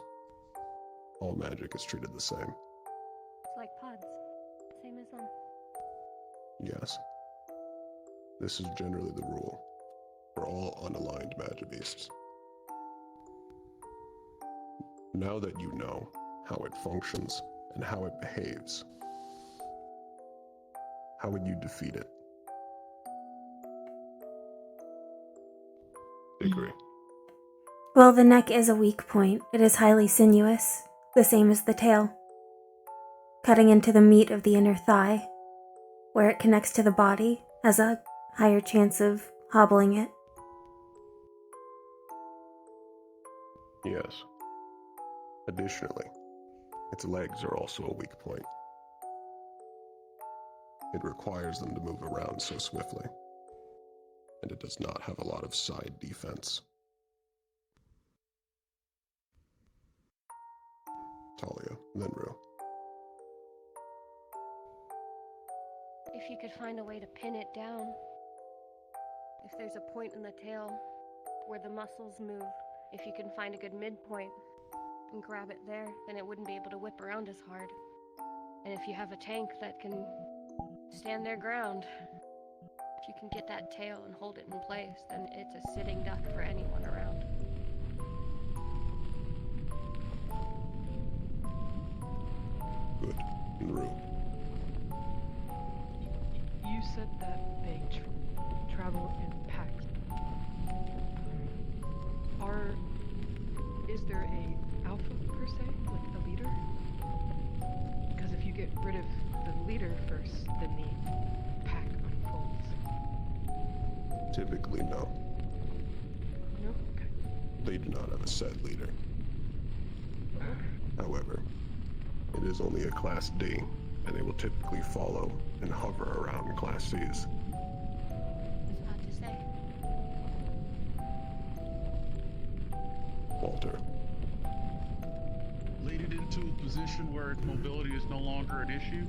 All magic is treated the same. It's like pods. Same as them. Yes. This is generally the rule for all unaligned magibeasts. Now that you know how it functions and how it behaves, how would you defeat it? Dickory. Well, the neck is a weak point. It is highly sinuous, the same as the tail. Cutting into the meat of the inner thigh, where it connects to the body, has a higher chance of hobbling it. Yes. Additionally, its legs are also a weak point. It requires them to move around so swiftly, and it does not have a lot of side defense. Talia, then Rue. If you could find a way to pin it down, if there's a point in the tail where the muscles move, if you can find a good midpoint and grab it there, then it wouldn't be able to whip around as hard. And if you have a tank that can stand their ground, if you can get that tail and hold it in place, then it's a sitting duck for anyone around. Good. Rue. You said that they travel in packs. Is there a alpha per se, like a leader? Because if you get rid of the leader first, then the pack unfolds. Typically, no. No? Okay. They do not have a set leader. However, it is only a Class D, and they will typically follow and hover around Class Cs. About to say. Walter. Lead it into a position where its mobility is no longer an issue.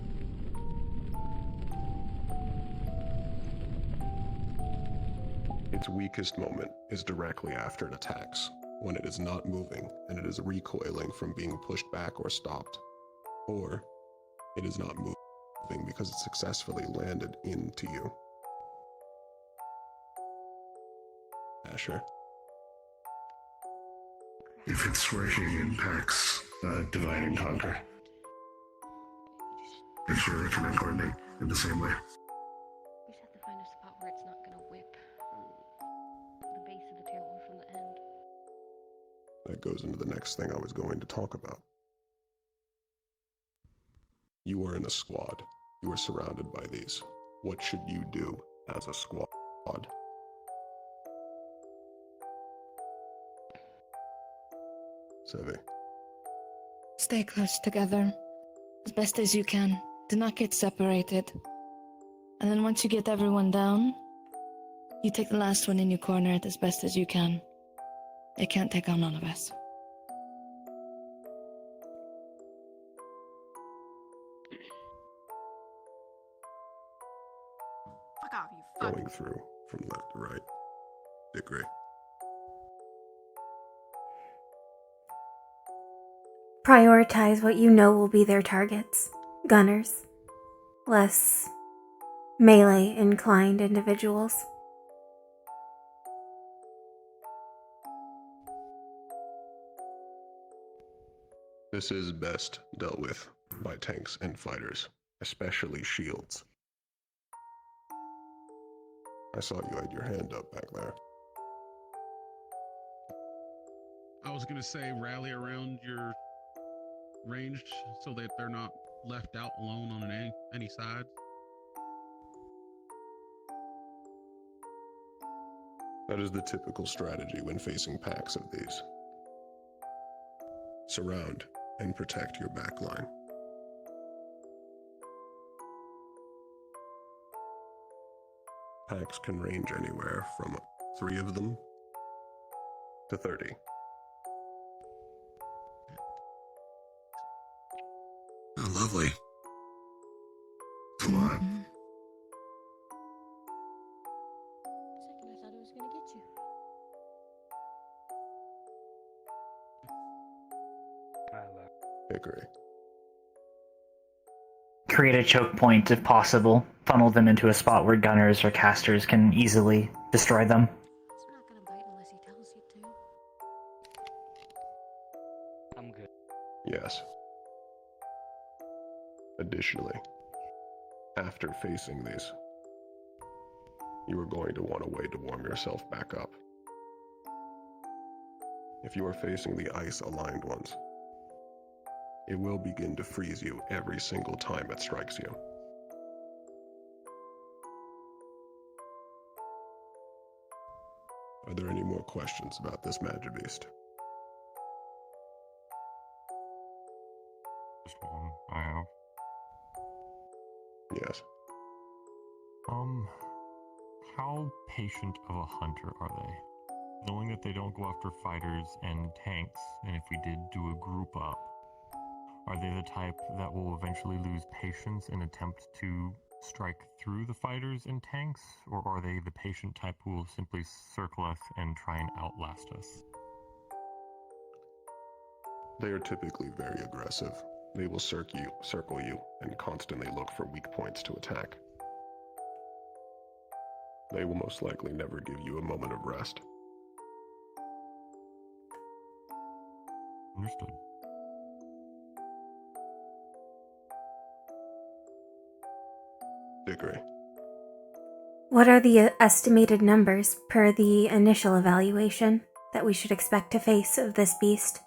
Its weakest moment is directly after it attacks, when it is not moving and it is recoiling from being pushed back or stopped. Or it is not moving because it successfully landed into you. Asher. If it's working in packs, divide and conquer. Make sure they can coordinate in the same way. We just have to find a spot where it's not going to whip from the base of the tail or from the end. That goes into the next thing I was going to talk about. You are in a squad. You are surrounded by these. What should you do as a squad? Sevi. Stay close together, as best as you can. Do not get separated. And then once you get everyone down, you take the last one and you corner it as best as you can. It can't take on none of us. Fuck off, you fuck. Going through from left to right. Dickory. Prioritize what you know will be their targets. Gunners. Less melee-inclined individuals. This is best dealt with by tanks and fighters, especially shields. I saw you had your hand up back there. I was gonna say rally around your ranged so that they're not left out alone on any sides? That is the typical strategy when facing packs of these. Surround and protect your backline. Packs can range anywhere from 3 of them to 30. Oh, lovely. Come on. Second, I thought it was gonna get you. Dickory. Create a choke point if possible. Funnel them into a spot where gunners or casters can easily destroy them. It's not gonna bite unless he tells you to. I'm good. Yes. Additionally, after facing these, you are going to want a way to warm yourself back up. If you are facing the ice-aligned ones, it will begin to freeze you every single time it strikes you. Are there any more questions about this Magibeast? Just one I have. Yes. How patient of a hunter are they? Knowing that they don't go after fighters and tanks, and if we did do a group up, are they the type that will eventually lose patience and attempt to strike through the fighters and tanks, or are they the patient type who will simply circle us and try and outlast us? They are typically very aggressive. They will circle you, and constantly look for weak points to attack. They will most likely never give you a moment of rest. Understood. Dickory. What are the estimated numbers per the initial evaluation that we should expect to face of this beast?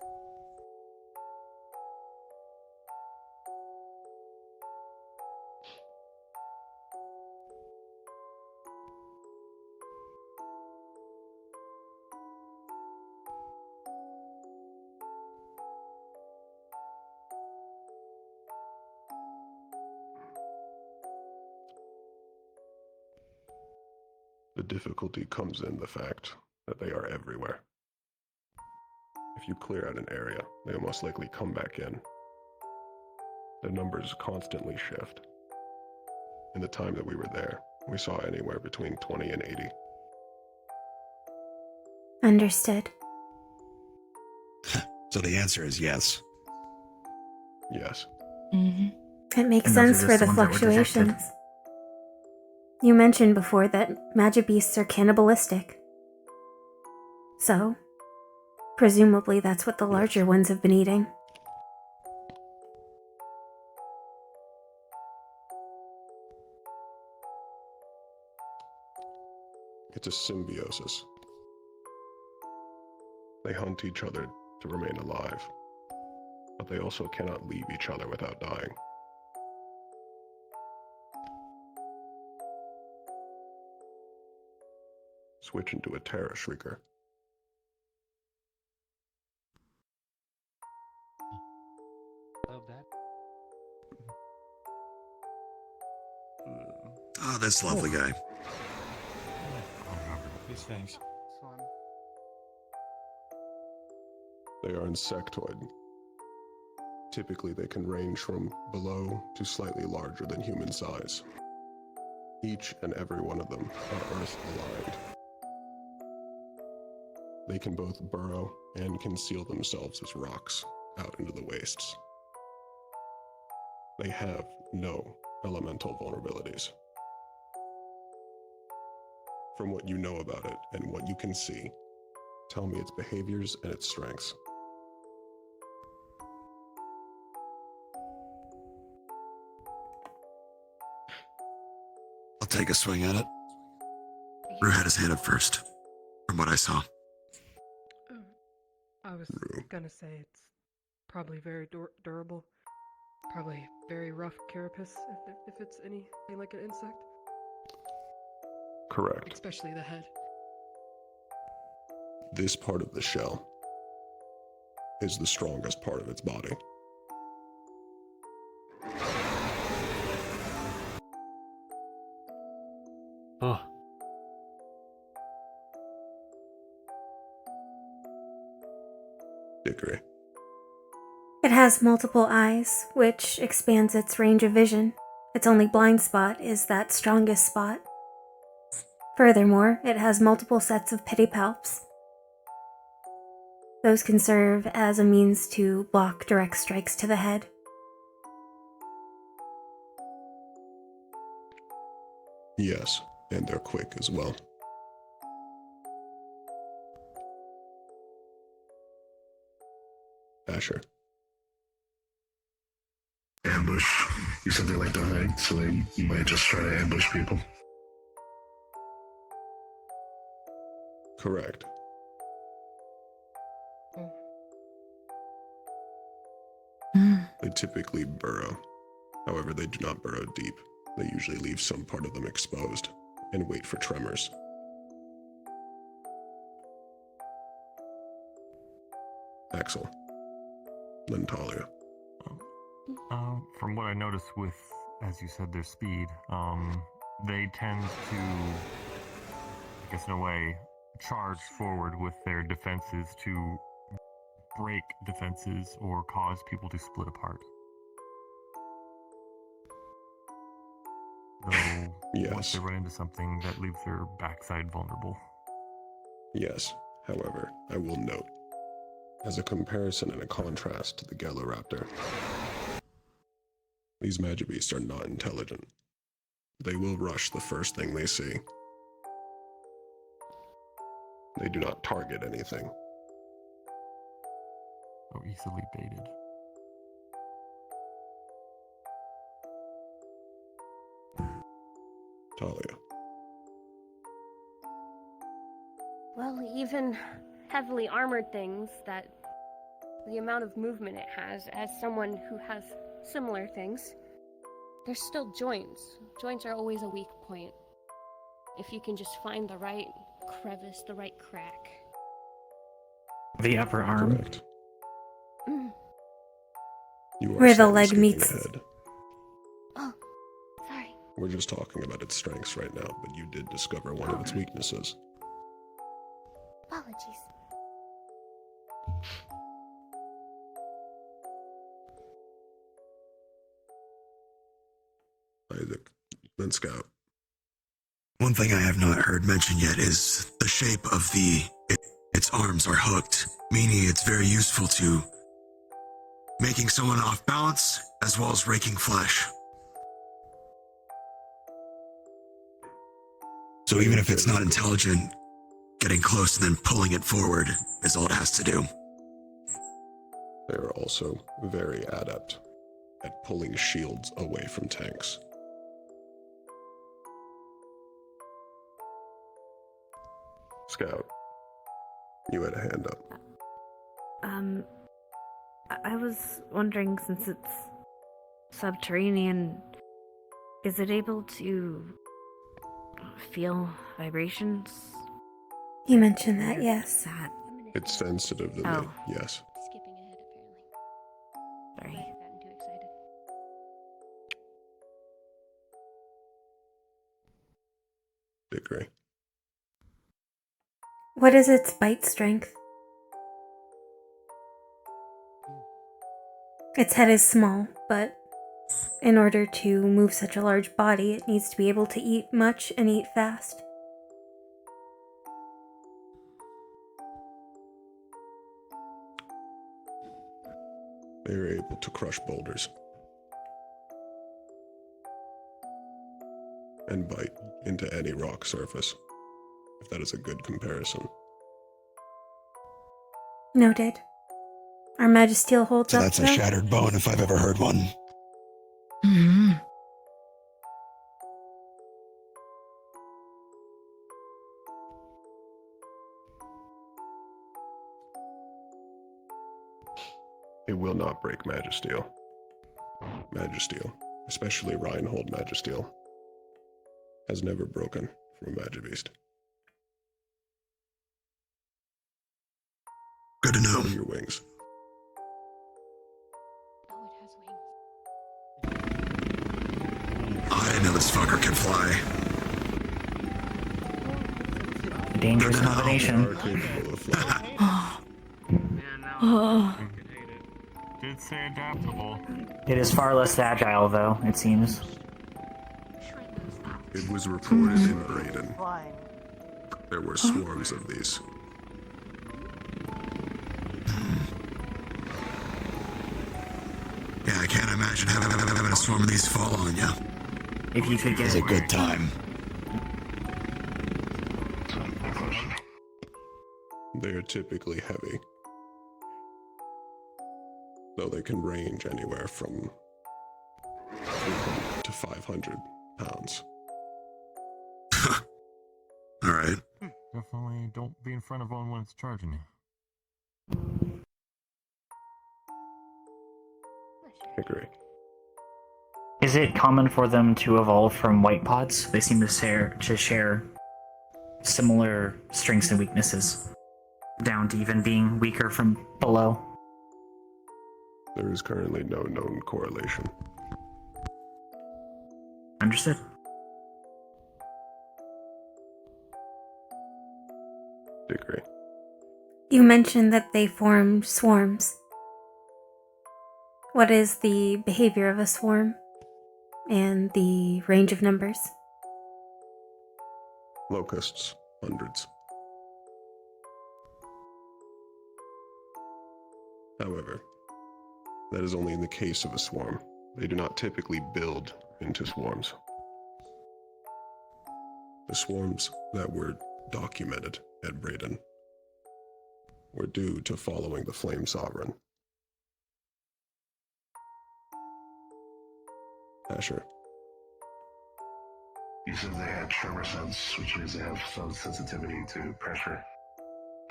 The difficulty comes in the fact that they are everywhere. If you clear out an area, they will most likely come back in. The numbers constantly shift. In the time that we were there, we saw anywhere between 20 and 80. Understood. So the answer is yes. Yes. It makes And those sense are for just the the ones that were detected. fluctuations. You mentioned before that Magibeasts are cannibalistic. So, presumably that's what the larger ones have been eating. It's a symbiosis. They hunt each other to remain alive, but they also cannot leave each other without dying. Switch into a Terror Shrieker. Love that. Oh, this lovely guy. These things. They are insectoid. Typically, they can range from below to slightly larger than human size. Each and every one of them are Earth-aligned. They can both burrow and conceal themselves as rocks out into the wastes. They have no elemental vulnerabilities. From what you know about it and what you can see, tell me its behaviors and its strengths. I'll take a swing at it. Rue had his hand up first, from what I saw. I was gonna say it's probably very durable. Probably very rough carapace if it's anything like an insect. Correct. Especially the head. This part of the shell is the strongest part of its body. Oh. Dickory. It has multiple eyes, which expands its range of vision. Its only blind spot is that strongest spot. Furthermore, it has multiple sets of pedipalps. Those can serve as a means to block direct strikes to the head. Yes, and they're quick as well. Asher. Ambush. You said they like to hide, so you might just try to ambush people. Correct. They typically burrow. However, they do not burrow deep. They usually leave some part of them exposed and wait for tremors. Axel. Then Talia. From what I noticed with, as you said, their speed, they tend to, I guess in a way, charge forward with their defenses to break defenses or cause people to split apart. Though, once they run into something, that leaves their backside vulnerable. Yes, however, I will note, as a comparison and a contrast to the Geloraptor, these Magibeasts are not intelligent. They will rush the first thing they see. They do not target anything. So easily baited. Talia. Well, even heavily armored things, that the amount of movement it has, as someone who has similar things, there's still joints. Joints are always a weak point. If you can just find the right crevice, the right crack. The upper arm. Correct. You are Where the slightly leg skipping meets. ahead. Oh, sorry. We're just talking about its strengths right now, but you did discover one of its weaknesses. Apologies. Isaac, then Scout. One thing I have not heard mentioned yet is the shape of its arms are hooked, meaning it's very useful to making someone off balance as well as raking flesh. So even if it's not intelligent, getting close and then pulling it forward is all it has to do. They are also very adept at pulling shields away from tanks. Scout, you had a hand up. I was wondering, since it's subterranean, is it able to feel vibrations? You mentioned that, yes. It's sensitive to me, yes. Skipping ahead, apparently. Sorry. Might have gotten too excited. Dickory. What is its bite strength? Its head is small, but in order to move such a large body, it needs to be able to eat much and eat fast. They are able to crush boulders and bite into any rock surface, if that is a good comparison. Noted. Our Magisteel holds So up, that's a though? shattered bone if I've ever heard one. It will not break Magisteel. Magisteel, especially Reinhold Magisteel, has never broken from a Magibeast. Good to know. What are your wings? I didn't know this fucker could fly. Dangerous combination. Are capable of flying. Did say adaptable. It is far less agile, though, it seems. It was reported in Braden. There were swarms of these. Yeah, I can't imagine having a swarm of these fall on you. If you could get It's a good time. They are typically heavy, though they can range anywhere from 300 to 500 pounds. All right. Definitely don't be in front of one when it's charging you. Dickory. Is it common for them to evolve from white pods? They seem to share similar strengths and weaknesses, down to even being weaker from below. There is currently no known correlation. Understood. Dickory. You mentioned that they form swarms. What is the behavior of a swarm and the range of numbers? Locusts, hundreds. However, that is only in the case of a swarm. They do not typically build into swarms. The swarms that were documented at Braden were due to following the Flame Sovereign. Asher. You said they had tremor sense, which means they have some sensitivity to pressure.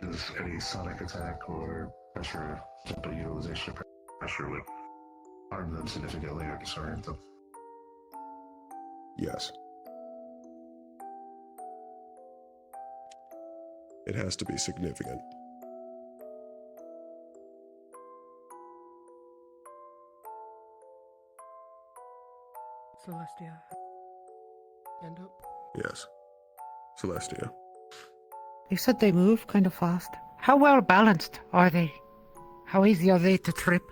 Does any sonic attack or pressure, simple utilization of pressure would harm them significantly or disorient them? Yes. It has to be significant. Celestia. End up? Yes. Celestia. You said they move kind of fast. How well balanced are they? How easy are they to trip?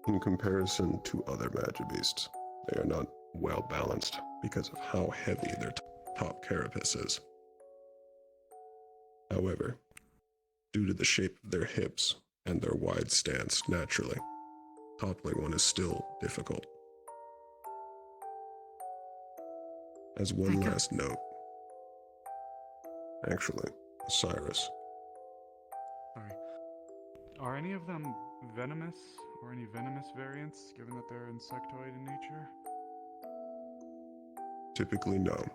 In comparison to other Magibeasts, they are not well balanced because of how heavy their top carapace is. However, due to the shape of their hips and their wide stance naturally, toppling one is still difficult. As one last note, actually, Cyrus. Sorry. Are any of them venomous, or any venomous variants, given that they're insectoid in nature? Typically, no.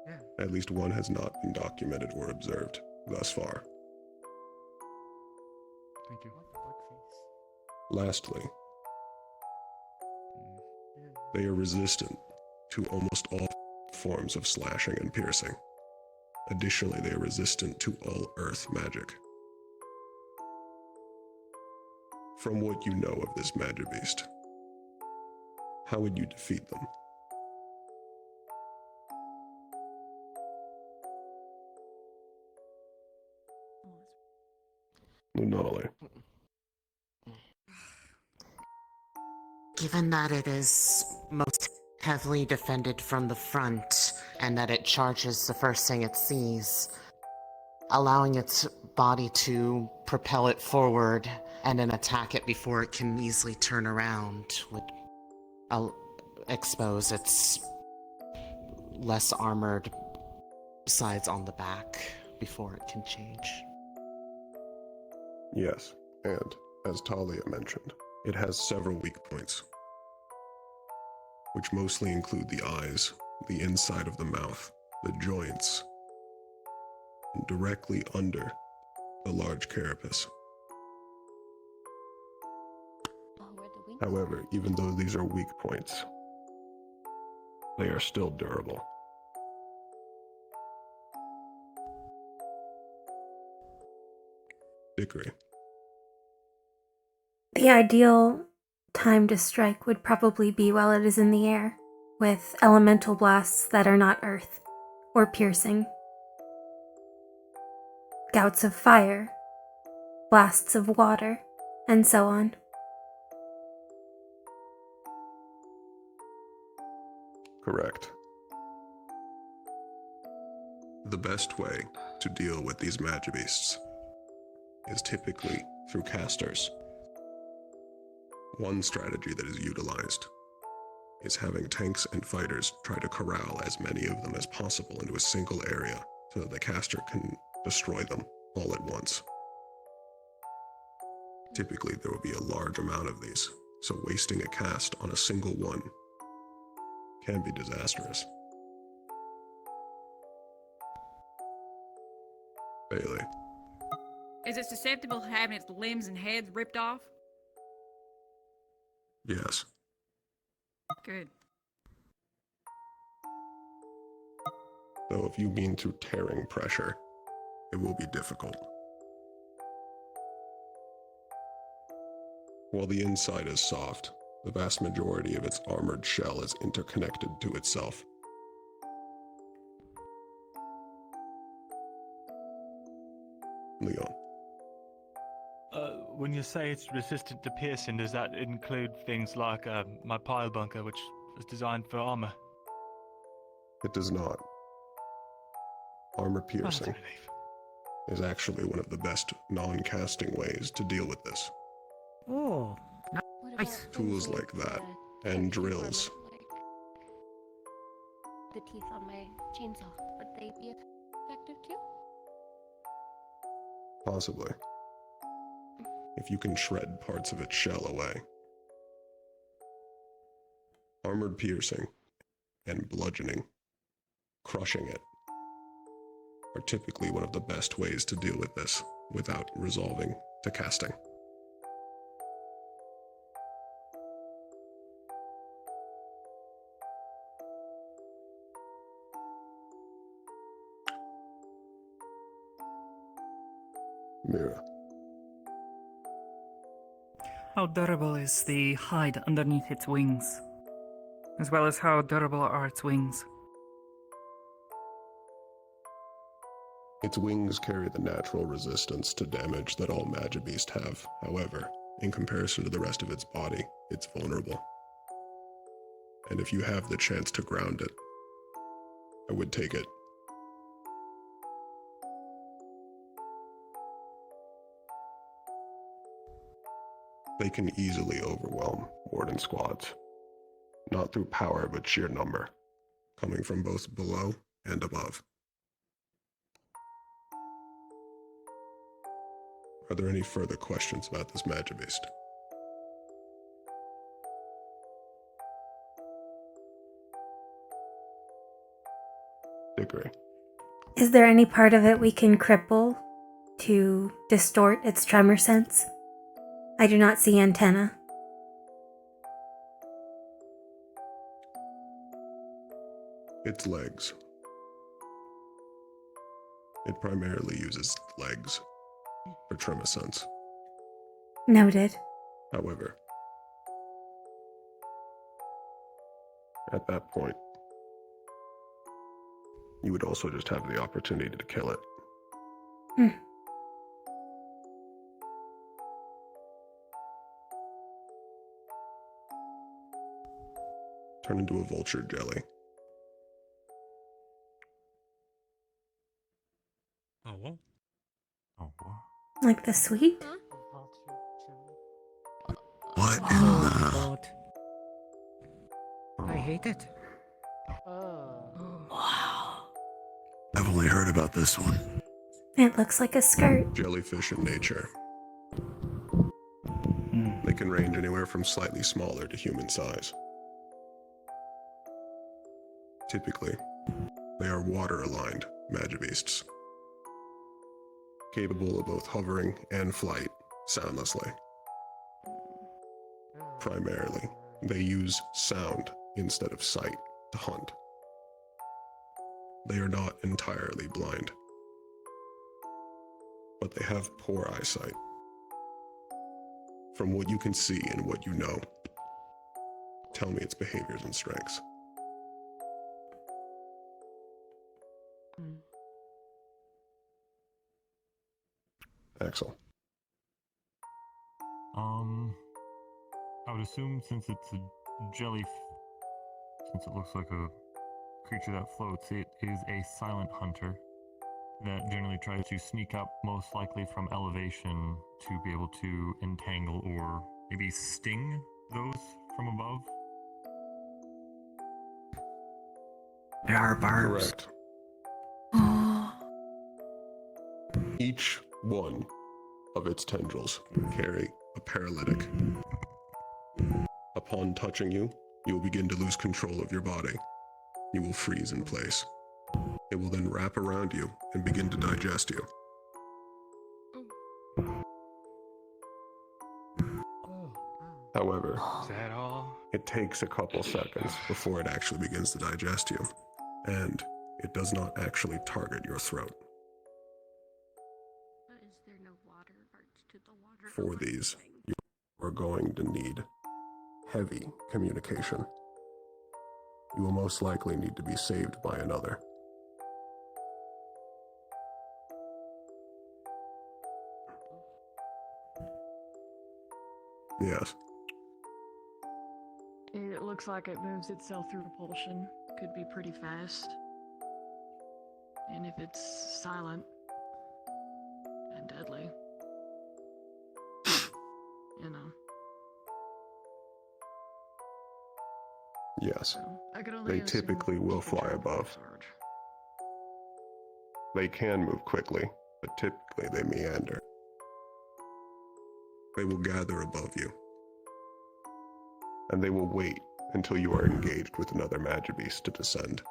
Yeah. At least one has not been documented or observed thus far. Thank you. Lastly, they are resistant to almost all forms of slashing and piercing. Additionally, they are resistant to all earth magic. From what you know of this Magibeast, how would you defeat them? Lunali. Given that it is most heavily defended from the front, and that it charges the first thing it sees, allowing its body to propel it forward and then attack it before it can easily turn around would expose its less armored sides on the back before it can change. Yes, and as Talia mentioned, it has several weak points, which mostly include the eyes, the inside of the mouth, the joints, and directly under the large carapace. However, even though these are weak points, they are still durable. Dickory. The ideal time to strike would probably be while it is in the air, with elemental blasts that are not earth or piercing. Gouts of fire, blasts of water, and so on. Correct. The best way to deal with these magibeasts is typically through casters. One strategy that is utilized is having tanks and fighters try to corral as many of them as possible into a single area so that the caster can destroy them all at once. Typically, there will be a large amount of these, so wasting a cast on a single one can be disastrous. Bailey. Is it susceptible to having its limbs and heads ripped off? Yes. Good. Though if you mean through tearing pressure, it will be difficult. While the inside is soft, the vast majority of its armored shell is interconnected to itself. Leon. When you say it's resistant to piercing, does that include things like my pile bunker, which was designed for armor? It does not. Armor piercing is actually one of the best non-casting ways to deal with this. Oh, nice. Tools like that, and drills. The teeth on my chainsaw, would they be effective too? Possibly. If you can shred parts of its shell away. Armored piercing and bludgeoning, crushing it, are typically one of the best ways to deal with this without resolving to casting. Mira. How durable is the hide underneath its wings? As well as how durable are its wings? Its wings carry the natural resistance to damage that all Magibeast have. However, in comparison to the rest of its body, it's vulnerable. And if you have the chance to ground it, I would take it. They can easily overwhelm warden squads. Not through power, but sheer number, coming from both below and above. Are there any further questions about this Magibeast? Dickory. Is there any part of it we can cripple to distort its tremor sense? I do not see antenna. Its legs. It primarily uses legs for tremor sense. Noted. However, at that point, you would also just have the opportunity to kill it. Turn into a vulture jelly. Oh, well. Oh, what? Like the sweet? What in Oh, the... God. I hate it. Wow. I've only heard about this one. It looks like a skirt. Jellyfish in nature. They can range anywhere from slightly smaller to human size. Typically, they are water-aligned Magibeasts, capable of both hovering and flight soundlessly. Primarily, they use sound instead of sight to hunt. They are not entirely blind, but they have poor eyesight. From what you can see and what you know, tell me its behaviors and strengths. Axel. I would assume since it's a since it looks like a creature that floats, it is a silent hunter that generally tries to sneak up, most likely from elevation, to be able to entangle or maybe sting those from above. There are barbs. Correct. Each one of its tendrils carry a paralytic. Upon touching you, you will begin to lose control of your body. You will freeze in place. It will then wrap around you and begin to digest you. However, Is that all? it takes a couple seconds before it actually begins to digest you, and it does not actually target your throat. Is there no water parts to the water? For these, you are going to need heavy communication. You will most likely need to be saved by another. Yes. It looks like it moves itself through repulsion. Could be pretty fast. And if it's silent and deadly, you know. Yes. I could only They assume typically will keep a fly track of above. Sarge. They can move quickly, but typically they meander. They will gather above you. And they will wait until you are engaged with another Magibeast to descend.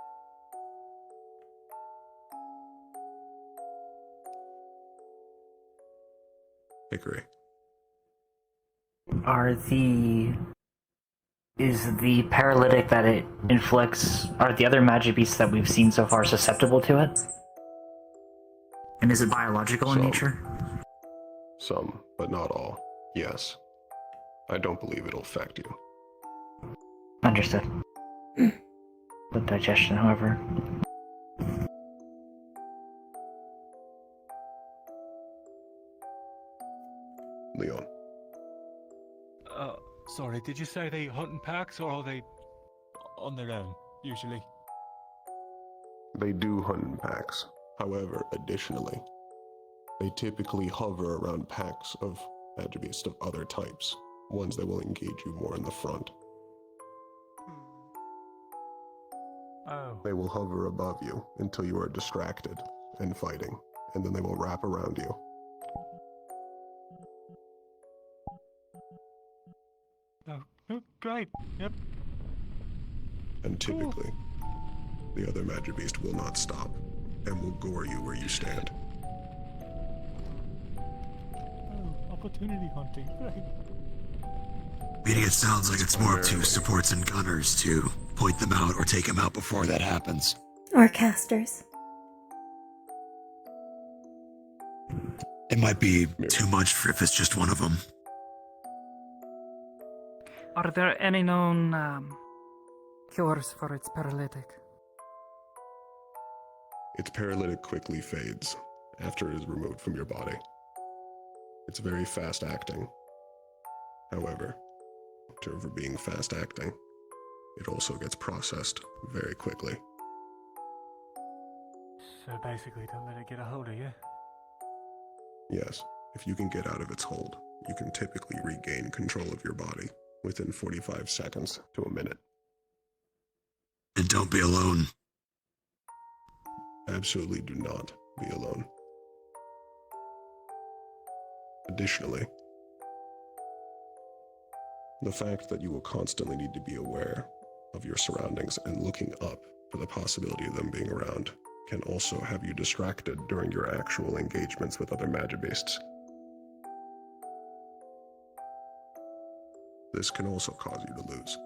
Dickory. Is the paralytic that it inflicts, are the other Magibeasts that we've seen so far susceptible to it? And is it biological in nature? Some, but not all. Yes. I don't believe it'll affect you. Understood. The digestion, however. Leon. Sorry, did you say they hunt in packs or are they on their own, usually? They do hunt in packs. However, additionally, they typically hover around packs of Magibeasts of other types, ones that will engage you more in the front. Oh. They will hover above you until you are distracted and fighting, and then they will wrap around you. Oh, great. Yep. And typically, the other Magibeast will not stop and will gore you where you stand. Oh, opportunity hunting. Great. Meaning it sounds like it's more up to supports and gunners to point them out or take them out before that happens. Or casters. It might be too much for if it's just one of them. Are there any known cures for its paralytic? Its paralytic quickly fades after it is removed from your body. It's very fast acting. However, for being fast acting, it also gets processed very quickly. So basically, don't let it get a hold of you. Yes, if you can get out of its hold, you can typically regain control of your body within 45 seconds to a minute. And don't be alone. Absolutely do not be alone. Additionally, the fact that you will constantly need to be aware of your surroundings and looking up for the possibility of them being around can also have you distracted during your actual engagements with other Magibeasts. this can also cause you to lose.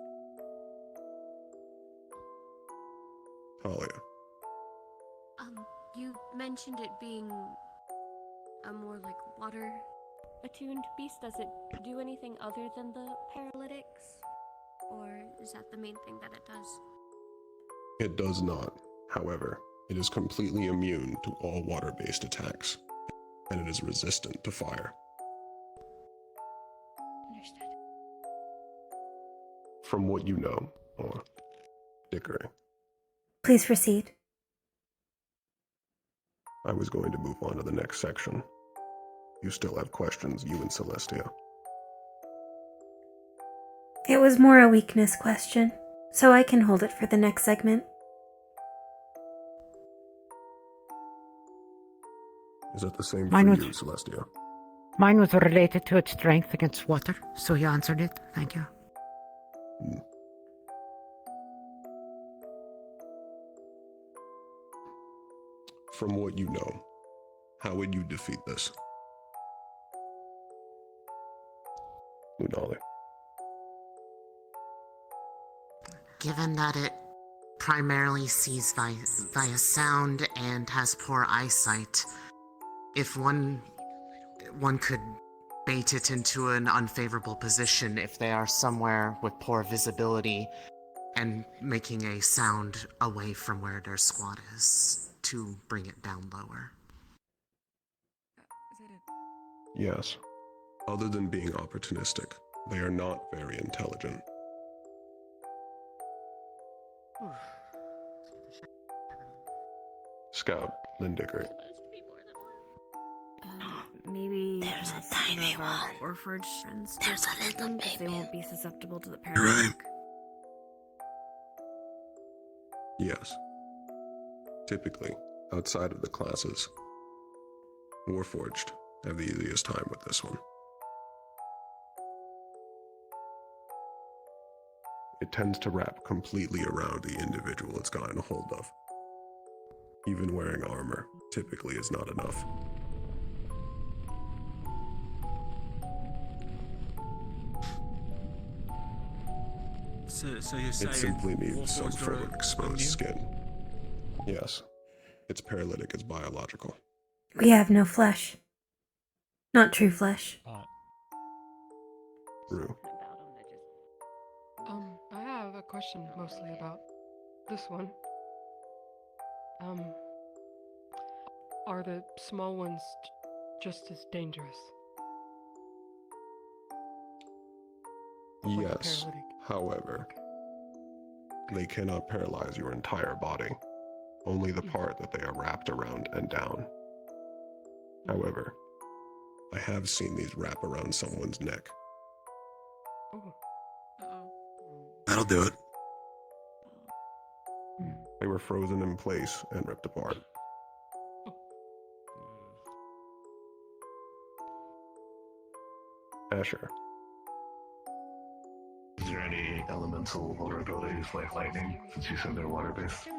Talia, You mentioned it being a more like water attuned beast. Does it do anything other than the paralytics? Or is that the main thing that it does? it does not. However, it is completely immune to all water-based attacks, and it is resistant to fire. Understood. From what you know, or Dickory, Please proceed. I was going to move on to the next section. You still have questions, you and Celestia. It was more a weakness question, so I can hold it for the next segment. Is that the same Mine for was- you, Celestia? Mine was related to its strength against water, so you answered it. Thank you. From what you know, how would you defeat this? Lunali. Given that it primarily sees via sound and has poor eyesight, if one could bait it into an unfavorable position if they are somewhere with poor visibility and making a sound away from where their squad is to bring it down lower. Yes. Other than being opportunistic, they are not very intelligent. Scout, then Dickory. Maybe There's a tiny one. Warforged friends There's just a fight little them because they baby. won't be susceptible to the You're right. paralytic. Yes. Typically, outside of the classes, Warforged have the easiest time with this one. It tends to wrap completely around the individual it's gotten a hold of. Even wearing armor typically is not enough. So you're saying It simply needs some Warforged form are of exposed immune? skin. Yes, its paralytic is biological. We have no flesh. Not true flesh. Rue. I have a question mostly about this one. Are the small ones just as dangerous? Like a Yes, paralytic. however, they cannot paralyze your entire body, only the part that they are wrapped around and down. However, I have seen these wrap around someone's neck. That'll do it. They were frozen in place and ripped apart. Asher. Is there any elemental vulnerabilities like lightning, since you said they're water-based? Just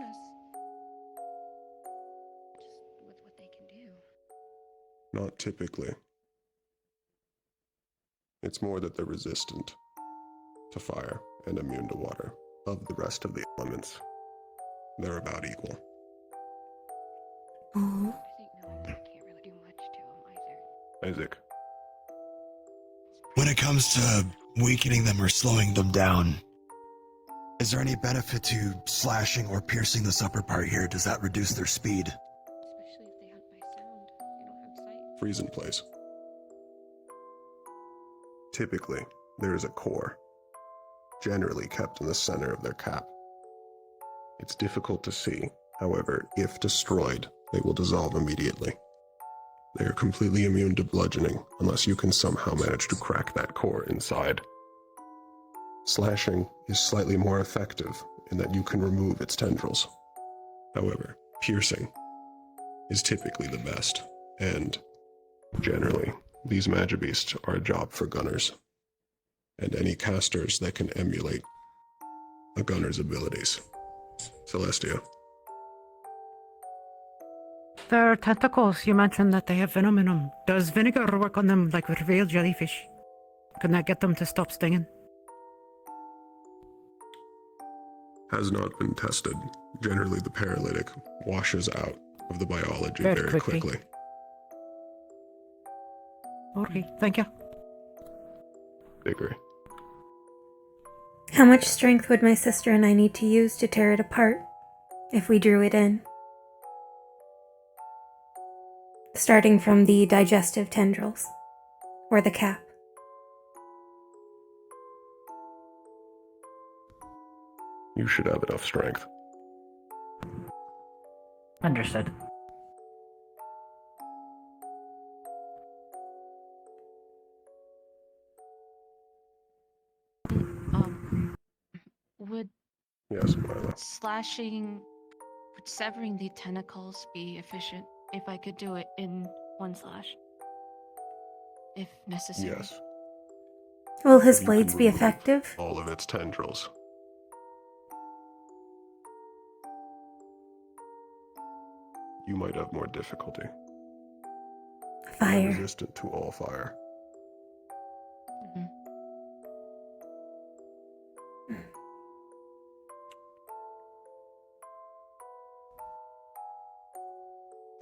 with what they can do. Not typically. It's more that they're resistant to fire and immune to water. Of the rest of the elements, they're about equal. Oh. Can't really do much to them either. Isaac. When it comes to weakening them or slowing them down, is there any benefit to slashing or piercing this upper part here? Does that reduce their speed? Especially if they hunt by sound. They don't have sight. Freeze in place. Typically, there is a core, generally kept in the center of their cap. It's difficult to see, however, if destroyed, they will dissolve immediately. They are completely immune to bludgeoning unless you can somehow manage to crack that core inside. Slashing is slightly more effective in that you can remove its tendrils. However, piercing is typically the best, and generally, these Magibeasts are a job for gunners, and any casters that can emulate a gunner's abilities. Celestia. Their tentacles, you mentioned that they have venom in them. Does vinegar work on them like with real jellyfish? Can that get them to stop stinging? Has not been tested. Generally, the paralytic washes out of the biology Very very quickly. quickly. Okay, thank you. Dickory. How much strength would my sister and I need to use to tear it apart if we drew it in? Starting from the digestive tendrils, or the cap. You should have enough strength. Understood. Would Yes, Mila. would severing the tentacles be efficient if I could do it in one slash? If necessary. Yes. Will his If you blades can be remove effective? all of its tendrils. You might have more difficulty. Fire. You're resistant to all fire.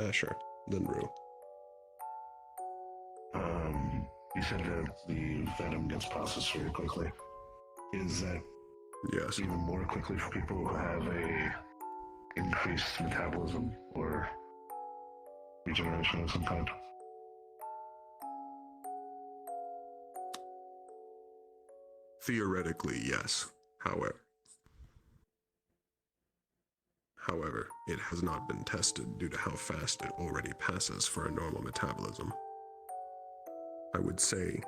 Asher, then Rue. You said that the venom gets processed very quickly. Is that yes even more quickly for people who have a increased metabolism or regeneration of some kind? Theoretically, yes. However, it has not been tested due to how fast it already passes for a normal metabolism. I would say,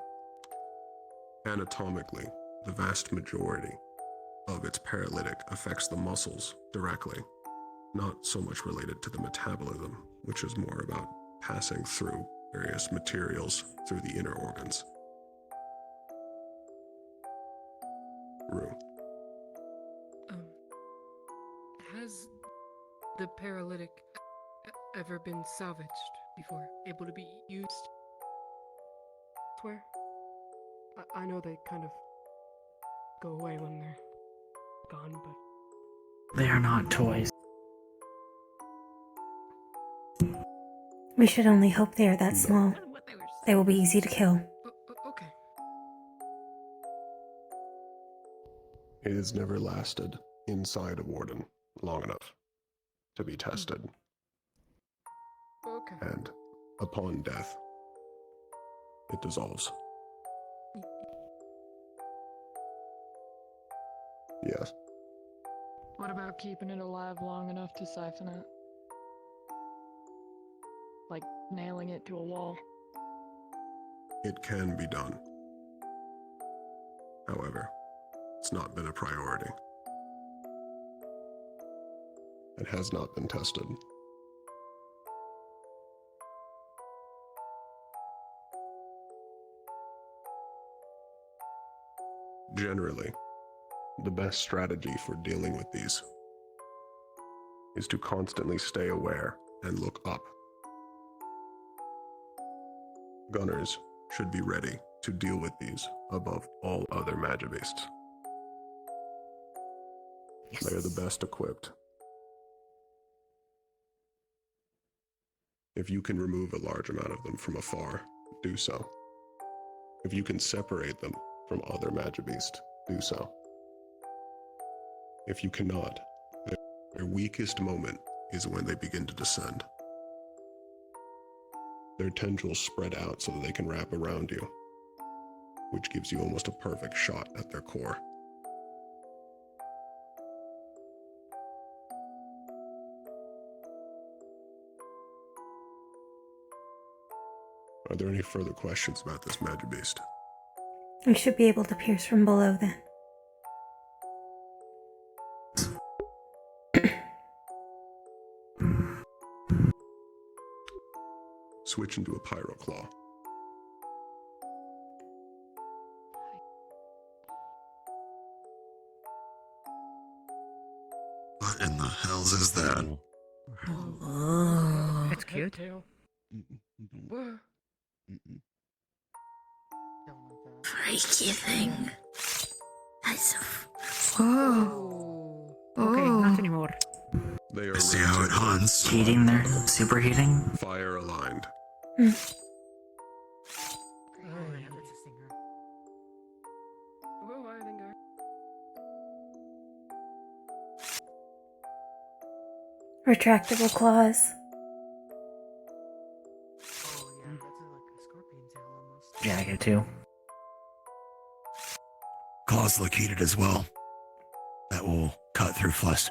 anatomically, the vast majority of its paralytic affects the muscles directly, not so much related to the metabolism, which is more about passing through various materials through the inner organs. Rue. Has the paralytic ever been salvaged before? Able to be used? Where? I know they kind of go away when they're gone, but They are not toys. We should only hope they are that small. They will be easy to kill. okay. It has never lasted inside a warden long enough to be tested. Okay. And upon death, it dissolves. Yes. What about keeping it alive long enough to siphon it? Like nailing it to a wall? It can be done. However, it's not been a priority. It has not been tested. Generally, the best strategy for dealing with these is to constantly stay aware and look up. Gunners should be ready to deal with these above all other Magibeasts. Yes. They are the best equipped. If you can remove a large amount of them from afar, do so. If you can separate them from other Magibeasts, do so. If you cannot, their weakest moment is when they begin to descend. Their tendrils spread out so that they can wrap around you, which gives you almost a perfect shot at their core. Are there any further questions about this Magibeast? We should be able to pierce from below then. Switch into a Pyroclaw. What in the hells is that? That's cute. Freaky thing. That's Oh. They are I see how it hunts. Heating there? Superheating? Fire aligned. Oh, I think Retractable claws. Yeah, I get too. Claws look heated as well. That will cut through flesh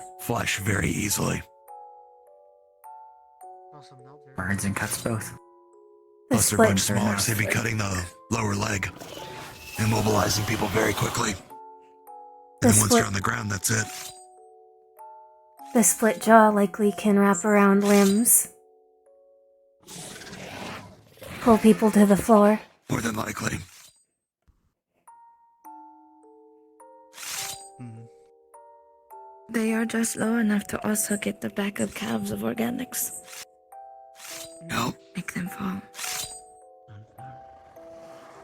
very easily. Burns and cuts both. Plus they're much smaller, so they'd be cutting the lower leg, immobilizing people very quickly. And then once you're on the ground, that's it. The split jaw likely can wrap around limbs. Pull people to the floor. More than likely. They are just low enough to also get the backup calves of organics. Nope. Make them fall.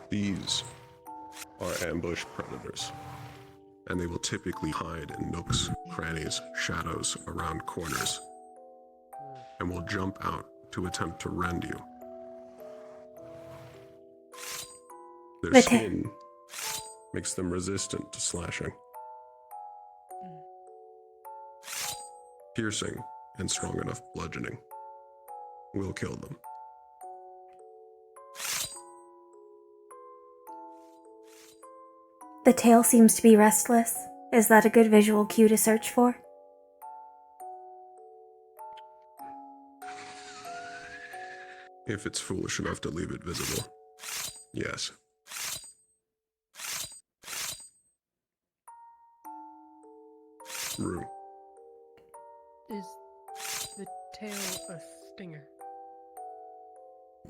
These are ambush predators, and they will typically hide in nooks, crannies, shadows, around corners, and will jump out to attempt to rend you. Their skin makes them resistant to slashing. Piercing and strong enough bludgeoning will kill them. The tail seems to be restless. Is that a good visual cue to search for? If it's foolish enough to leave it visible, yes. Rue. Is the tail a stinger?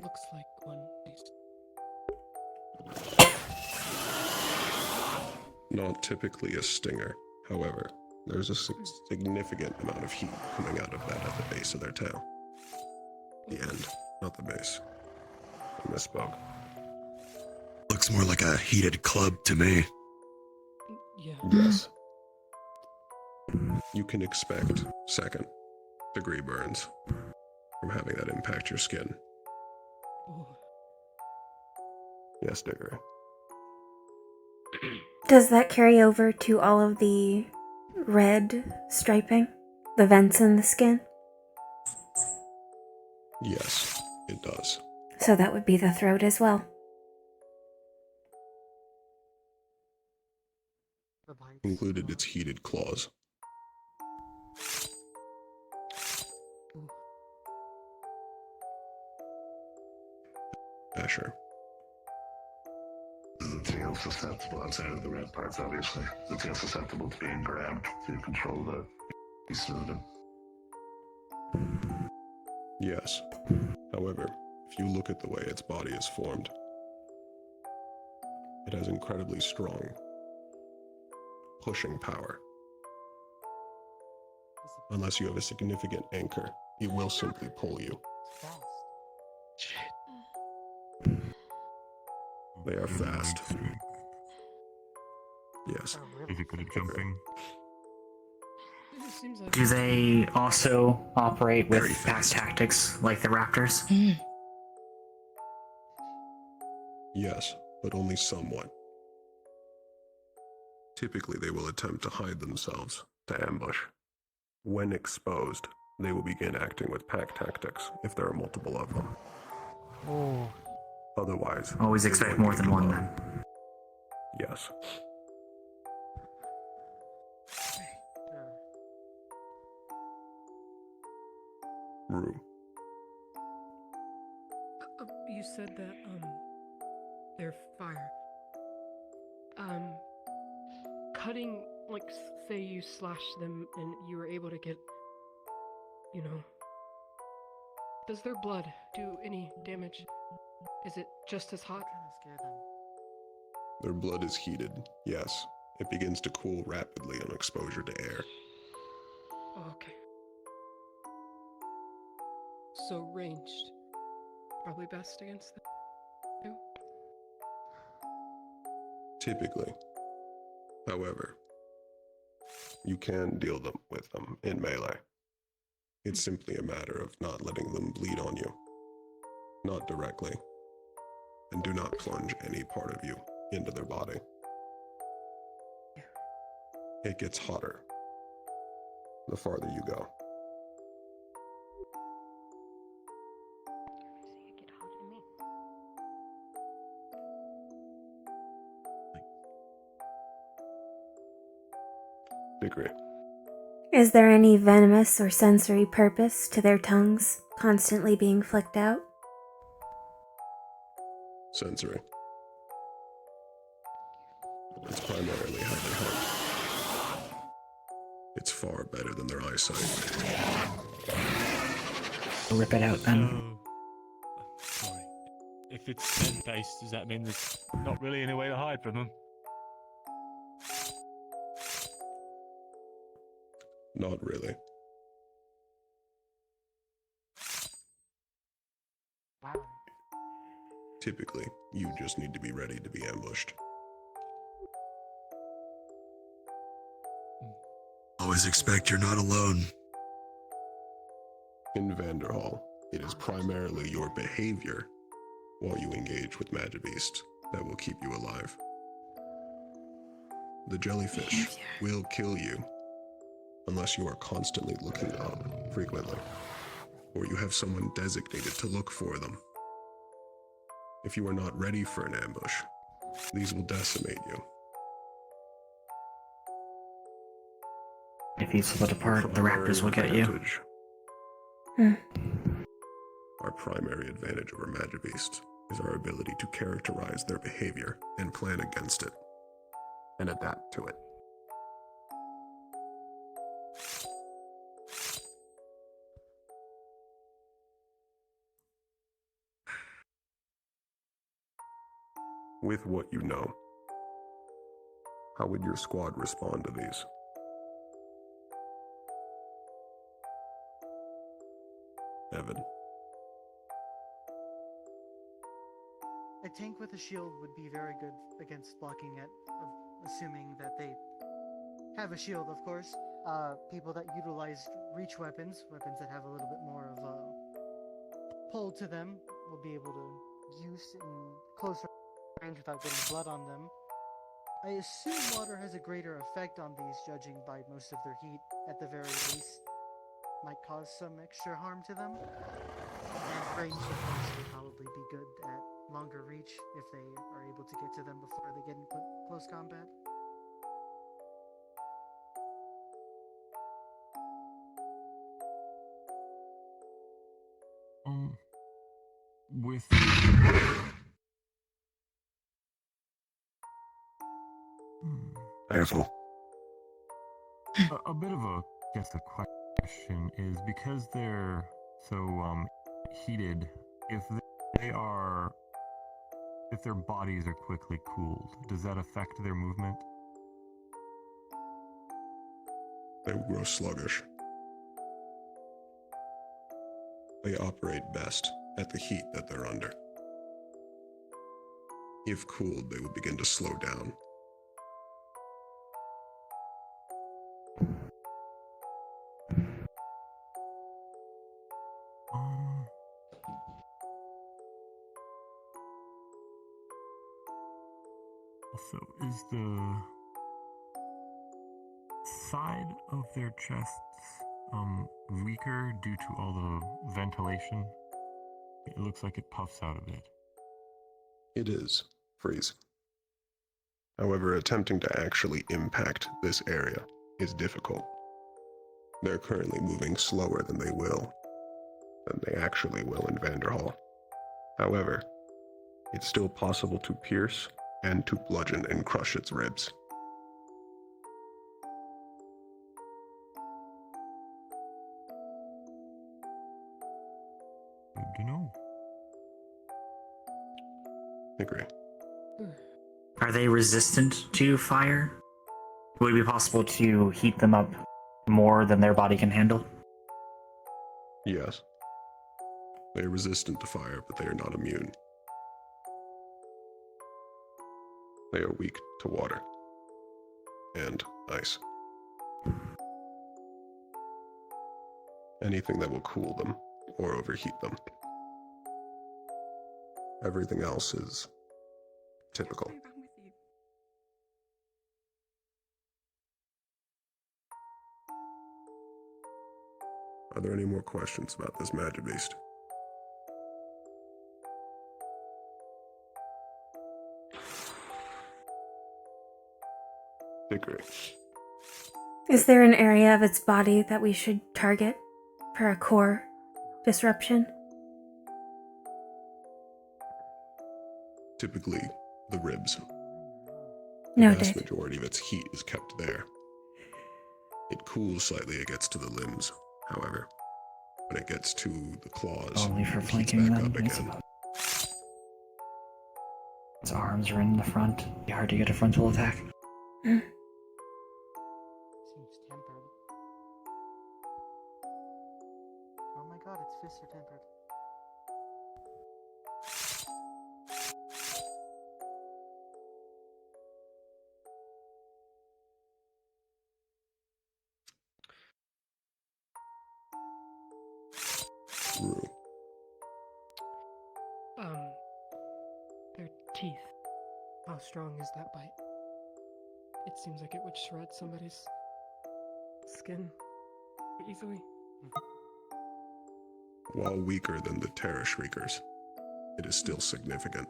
Looks like one. Not typically a stinger. However, there's a significant amount of heat coming out of that at the base of their tail. The end, not the base. I misspoke. Looks more like a heated club to me. Yeah. Yes. You can expect second-degree burns from having that impact your skin. Yes, Dickory. Does that carry over to all of the red striping? The vents in the skin? Yes, it does. So that would be the throat as well. Included its heated claws. Asher. Is the tail susceptible, outside of the red parts obviously, is the tail susceptible to being grabbed to control the beast of them? Yes. However, if you look at the way its body is formed, it has incredibly strong pushing power. Unless you have a significant anchor, it will simply pull you. They are fast. Yes. Is it good at jumping? Do they also operate with pack tactics like the raptors? Yes, but only somewhat. Typically, they will attempt to hide themselves to ambush. When exposed, they will begin acting with pack tactics if there are multiple of them. Otherwise, Always they expect will more than engage one alone. then. Yes. Rue. You said that, they're fire. Cutting, like, say you slash them and you were able to get, you know, does their blood do any damage? Is it just as hot? Their blood is heated, yes. It begins to cool rapidly on exposure to air. Oh, okay. So ranged. Probably best against them, too? Typically. However, you can deal with them in melee. It's simply a matter of not letting them bleed on you. Not directly. And do not plunge any part of you into their body. It gets hotter the farther you go. Dickory. Is there any venomous or sensory purpose to their tongues constantly being flicked out? Sensory. It's primarily how they hunt. It's far better than their eyesight. Rip it out then. Sorry. If it's scent-based, does that mean there's not really any way to hide from them? Not really. Typically, you just need to be ready to be ambushed. Always expect you're not alone. In Vanderhall, it is primarily your behavior while you engage with Magibeast that will keep you alive. The jellyfish will kill you unless you are constantly looking up frequently, or you have someone designated to look for them. If you are not ready for an ambush, these will decimate you. If you split apart, the raptors will get you. Our primary advantage over Magibeast is our ability to characterize their behavior and plan against it, and adapt to it. With what you know, how would your squad respond to these? Evan. A tank with a shield would be very good against blocking it, assuming that they have a shield, of course. People that utilize reach weapons, weapons that have a little bit more of a pull to them, will be able to use in closer range without getting blood on them. I assume water has a greater effect on these, judging by most of their heat, at the very least. Might cause some extra harm to them. And range, of course, would probably be good at longer reach if they are able to get to them before they get in close combat. With Careful. a bit of a question is, because they're so heated, if their bodies are quickly cooled, does that affect their movement? They will grow sluggish. They operate best at the heat that they're under. If cooled, they will begin to slow down. So is the side of their chests weaker due to all the ventilation? It looks like it puffs out a bit. It is freeze. However, attempting to actually impact this area is difficult. They're currently moving slower than they actually will in Vanderhall. However, it's still possible to pierce and to bludgeon and crush its ribs. Good to know. Agree. Are they resistant to fire? Would it be possible to heat them up more than their body can handle? Yes. They are resistant to fire, but they are not immune. They are weak to water and ice. anything that will cool them or overheat them. Everything else is typical. Are there any more questions about this magic beast? Dickory. Is there an area of its body that we should target for a core disruption? Typically, the ribs. The Noted. vast majority of its heat is kept there. It cools slightly, it gets to the limbs, however. When it gets to the claws, Only for it heats flanking back them, up I again. suppose. Its arms are in the front. Be hard to get a frontal attack. Seems tempered. Oh my god, its fists are tempered. Rue. Their teeth. How strong is that bite? It seems like it would shred somebody's skin easily. While weaker than the Terror Shriekers, it is still significant.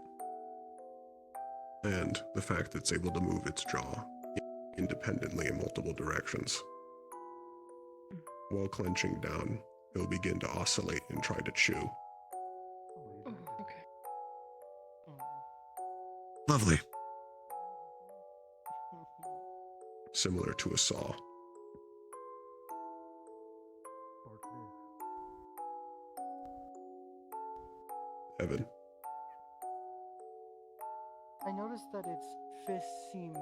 And the fact that it's able to move its jaw independently in multiple directions. While clenching down, it will begin to oscillate and try to chew. Oh, okay. Lovely. Similar to a saw. Evan. I noticed that its fists seem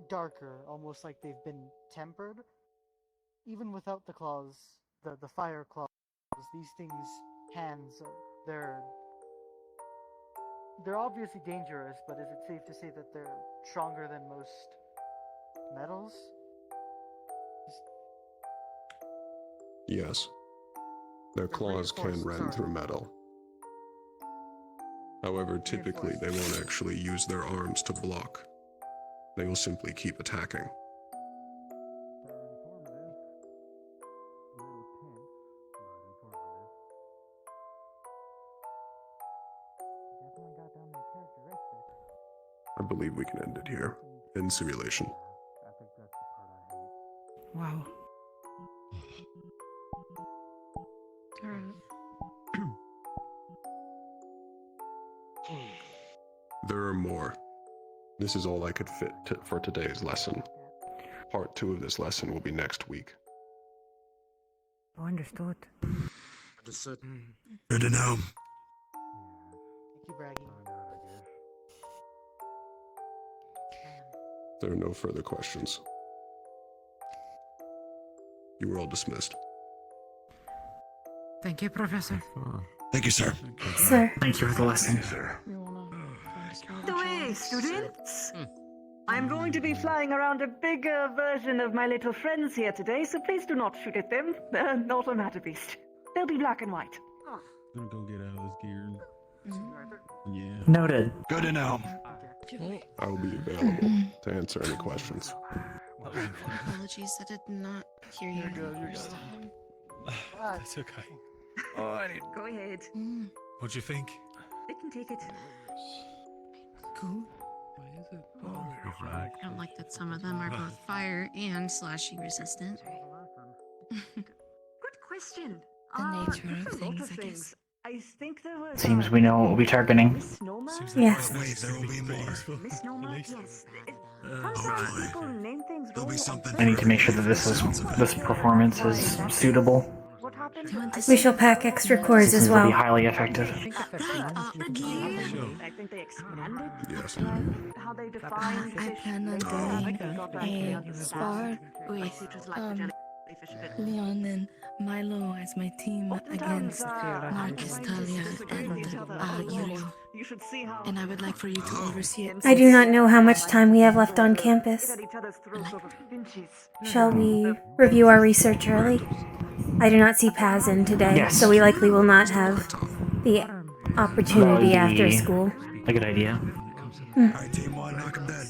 darker, almost like they've been tempered. Even without the claws, the fire claws, these things' hands, they're obviously dangerous, but is it safe to say that they're stronger than most metals? Yes. Their claws can rend through metal. However, typically they won't actually use their arms to block. They will simply keep attacking. I believe we can end it here. End simulation. Wow. There are more. This is all I could fit for today's lesson. Part 2 of this lesson will be next week. Understood. Understood. Good to know. Thank you, Braggy. There are no further questions. You are all dismissed. Thank you, Professor. Thank you, sir. Sir. Thank you for the lesson. The way, students. I'm going to be flying around a bigger version of my little friends here today, so please do not shoot at them. They're not a matter beast. They'll be black and white. I'm gonna go get out of this gear. Yeah. Noted. Good to know. I will be available to answer any questions. Apologies, I did not hear you. You're good. That's okay. Oh, I need... Go ahead. What do you think? I can take it. Cool. What is it? I don't like that some of them are both fire and slashing resistant. Good question. The nature of there's a lot things, I guess. I think there was. Seems we know what we'll be targeting. Misnomer? Yes. Wait, there will be more. Misnomer? Yes. Hopefully. People name things There'll be wrong. something. I need to make sure that this performance is suitable. What happened? We shall pack extra cores This as will be well. highly effective. I think they expanded Yes. how they defined I fish plan on later. doing a spar with Leon and Milo as my team against Marcus, Talia, and Yurio. You should see how And I would like for you to oversee it. I do not know how much time we have left on campus. at each other's throats over pinches. Shall we review our research early? I do not see Paz in today, Yes. so we likely will not have the opportunity That would after be school. a good idea. Alright, team one, knock him dead.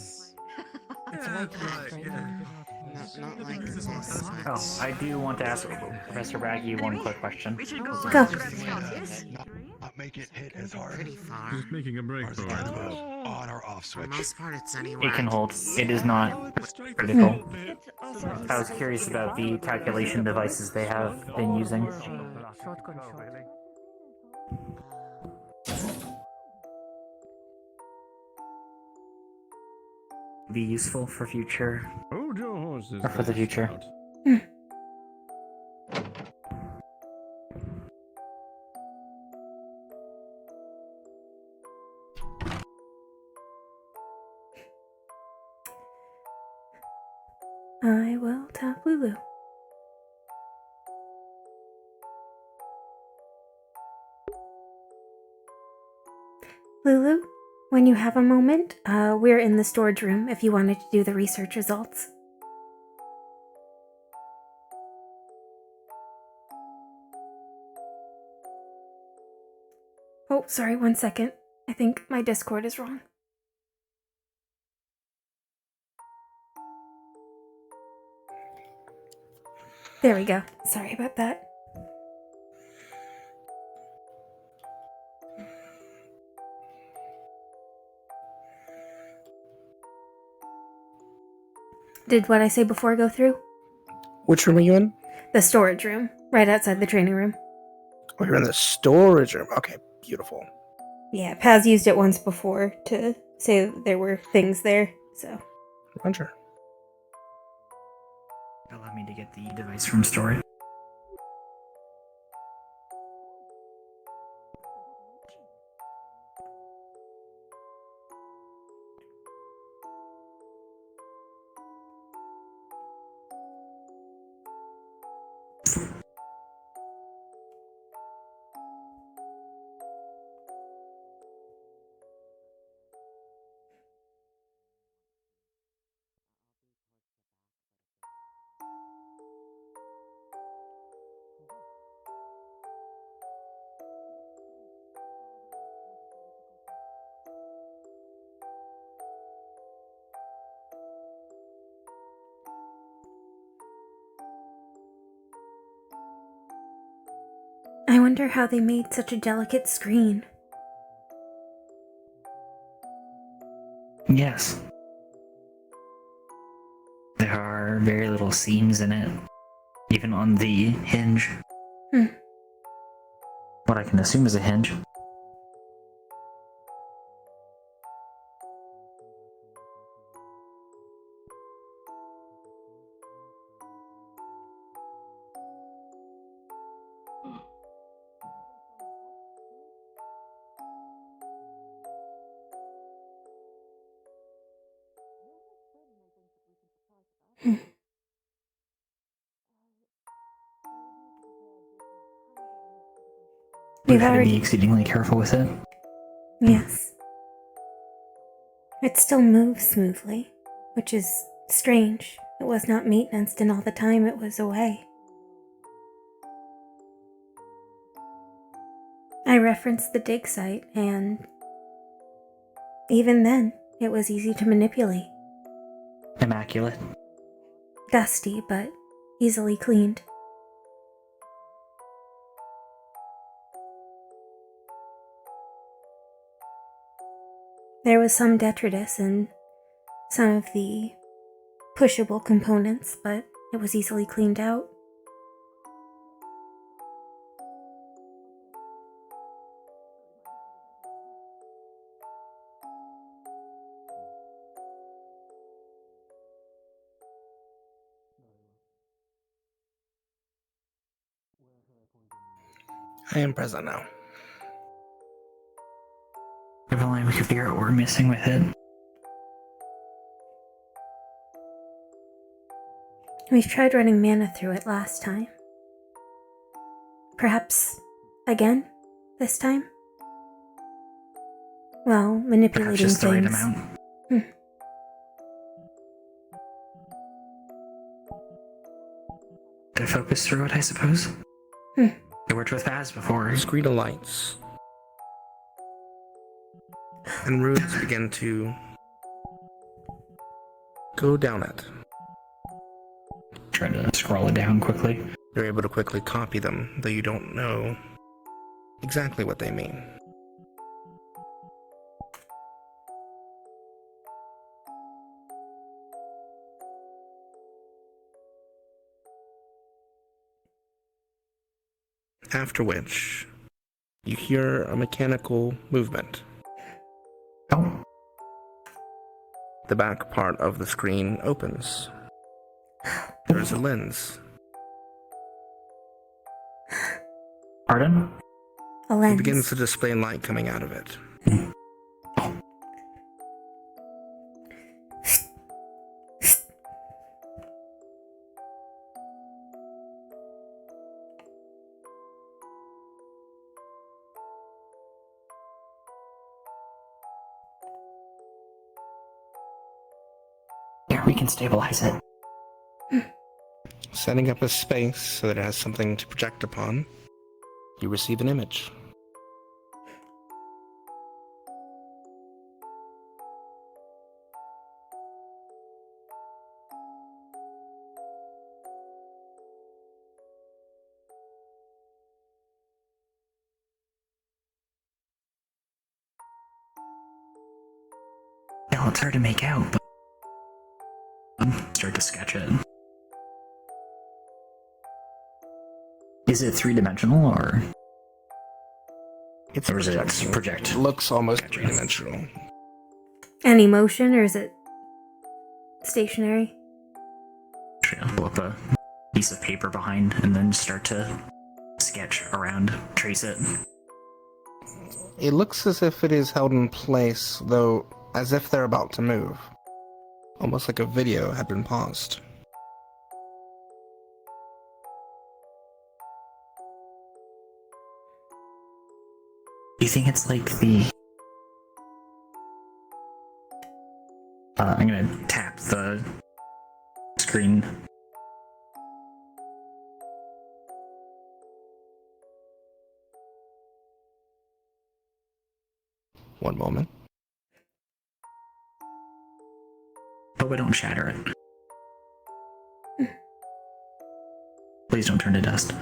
It's like this, right? Not like this. Oh, I do want to ask Professor Braggy one quick question. Go. Not make it hit as hard. Pretty far. Just making a break for it. On or off For switch. the most part, it's anywhere. It can I hold. see It is it. not critical. I was curious about the calculation devices they have been using. Be useful for future. Hold your horses. Or for the there, future. Scout. I will tap Lulu. Lulu, when you have a moment, we're in the storage room if you wanted to do the research results. Oh, sorry, 1 second. I think my Discord is wrong. There we go. Sorry about that. Did what I say before go through? Which room are you in? The storage room, right outside the training room. Oh, you're in the storage room. Okay, beautiful. Yeah, Paz used it once before to say that there were things there, so. Roger. Allow me to get the device from storage. I wonder how they made such a delicate screen. Yes. There are very little seams in it, even on the hinge. What I can assume is a hinge. We've had to be exceedingly careful with it. Yes. It still moves smoothly, which is strange. It was not maintenanced and all the time it was away. I referenced the dig site, and even then, it was easy to manipulate. Immaculate. Dusty, but easily cleaned. There was some detritus in some of the pushable components, but it was easily cleaned out. I am present now. If only we could figure out what we're missing with it. We've tried running mana through it last time. Perhaps again this time? Well, manipulating Perhaps just the right things. amount. To focus through it, I suppose. Hmm. I worked with Baz before. Screen of lights. And runes begin to go down it. Try to scroll it down quickly. You're able to quickly copy them, though you don't know exactly what they mean. After which, you hear a mechanical movement. Oh. The back part of the screen opens. There's a lens. Pardon? A lens. It begins to display light coming out of it. Here, we can stabilize it. Setting up a space so that it has something to project upon, you receive an image. Yeah, it's hard to make out, but start to sketch it. Is it three-dimensional, or? It's or is it project? It looks almost three-dimensional. Any motion, or is it stationary? Pull up a piece of paper behind and then start to sketch around, trace it. It looks as if it is held in place, though as if they're about to move. Almost like a video had been paused. Do you think it's like the... I'm gonna tap the screen. One moment. Hope I don't shatter it. Please don't turn to dust.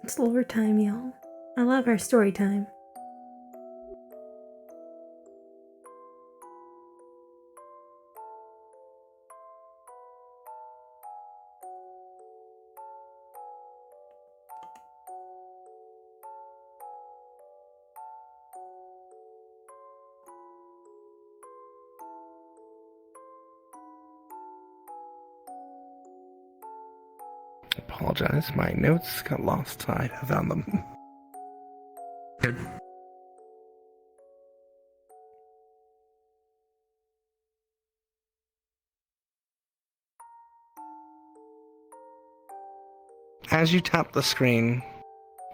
It's lore time, y'all. I love our story time. Apologize, my notes got lost. I found them. Good. As you tap the screen,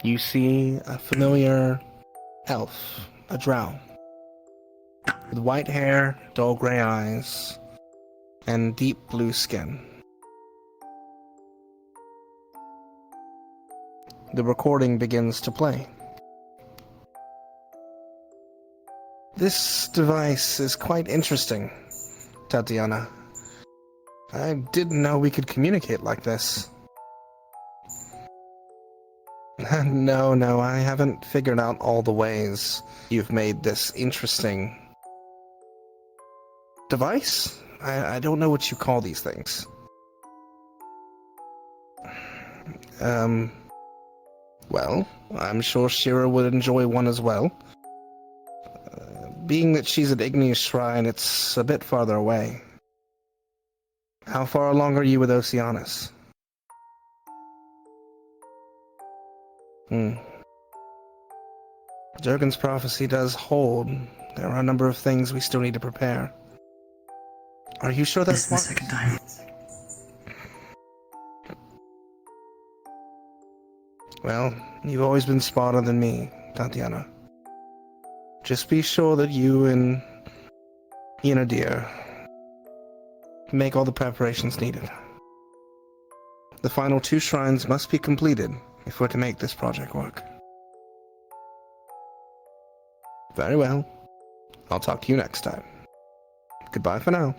you see a familiar elf, a drow, with white hair, dull gray eyes, and deep blue skin. The recording begins to play. This device is quite interesting, Tatiana. I didn't know we could communicate like this. No, I haven't figured out all the ways you've made this interesting device? I don't know what you call these things. Well, I'm sure Shira would enjoy one as well. Being that she's at Igni's Shrine, it's a bit farther away. How far along are you with Oceanus? Jurgen's prophecy does hold. There are a number of things we still need to prepare. Are you sure that's the second time? Well, you've always been smarter than me, Tatiana. Just be sure that you and Ina dear make all the preparations needed. The final 2 shrines must be completed if we're to make this project work. Very well. I'll talk to you next time. Goodbye for now.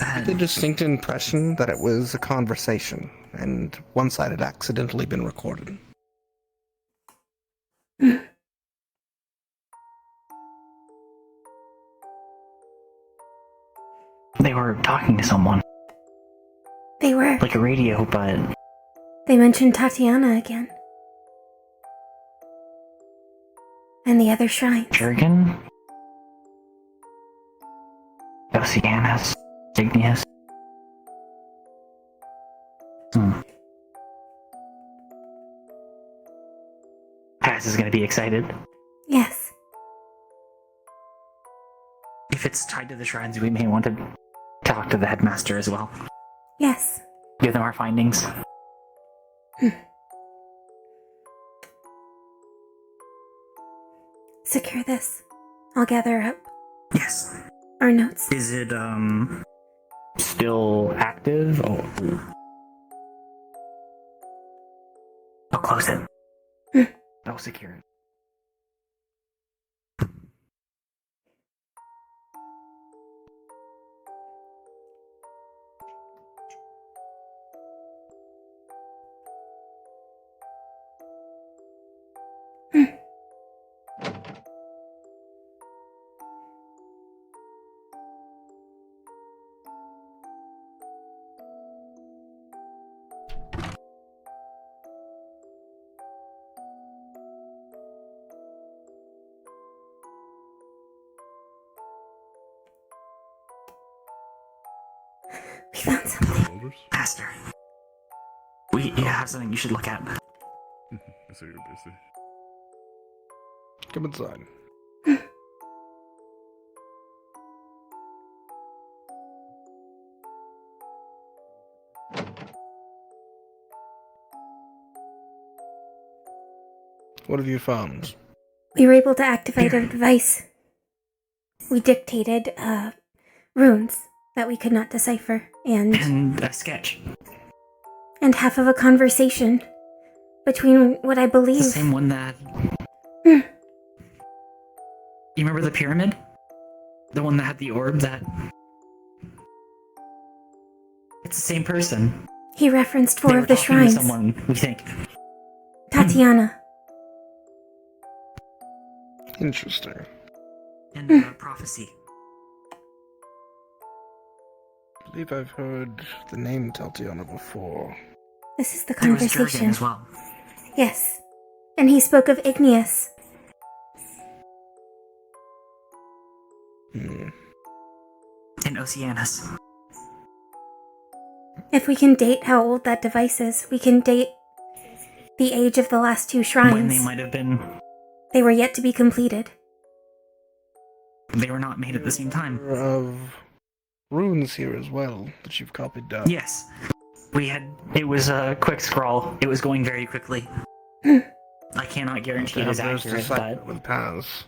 I had the distinct impression that it was a conversation, and one side had accidentally been recorded. They were talking to someone. They were. Like a radio, but... They mentioned Tatiana again. And the other shrines. Jurgen? Oceanus? Igneous? Paz is gonna be excited. Yes. If it's tied to the shrines, we may want to talk to the headmaster as well. Yes. Give them our findings. Secure this. I'll gather up Yes. our notes. Is it, still active? Oh. I'll close it. I'll secure it. We found something. Faster. We have something you should look at. I see you're busy. Come inside. What have you found? We were able to activate a device. We dictated, runes that we could not decipher, And a sketch. and half of a conversation between what I believe... It's the same one that... You remember the pyramid? The one that had the orb that... It's the same person. He referenced 4 They of were the talking to shrines. someone, we think. Tatiana. Interesting. And prophecy. I believe I've heard the name Tatiana before. This is the There was conversation. Jurgen as well. Yes. And he spoke of Igneous. And Oceanus. If we can date how old that device is, we can date the age of the last 2 shrines. When they might have been... They were yet to be completed. They were not made at the same time. Of runes here as well that you've copied down. Yes. We had... It was a quick scrawl. It was going very quickly. I cannot guarantee it is accurate, but... With Paz.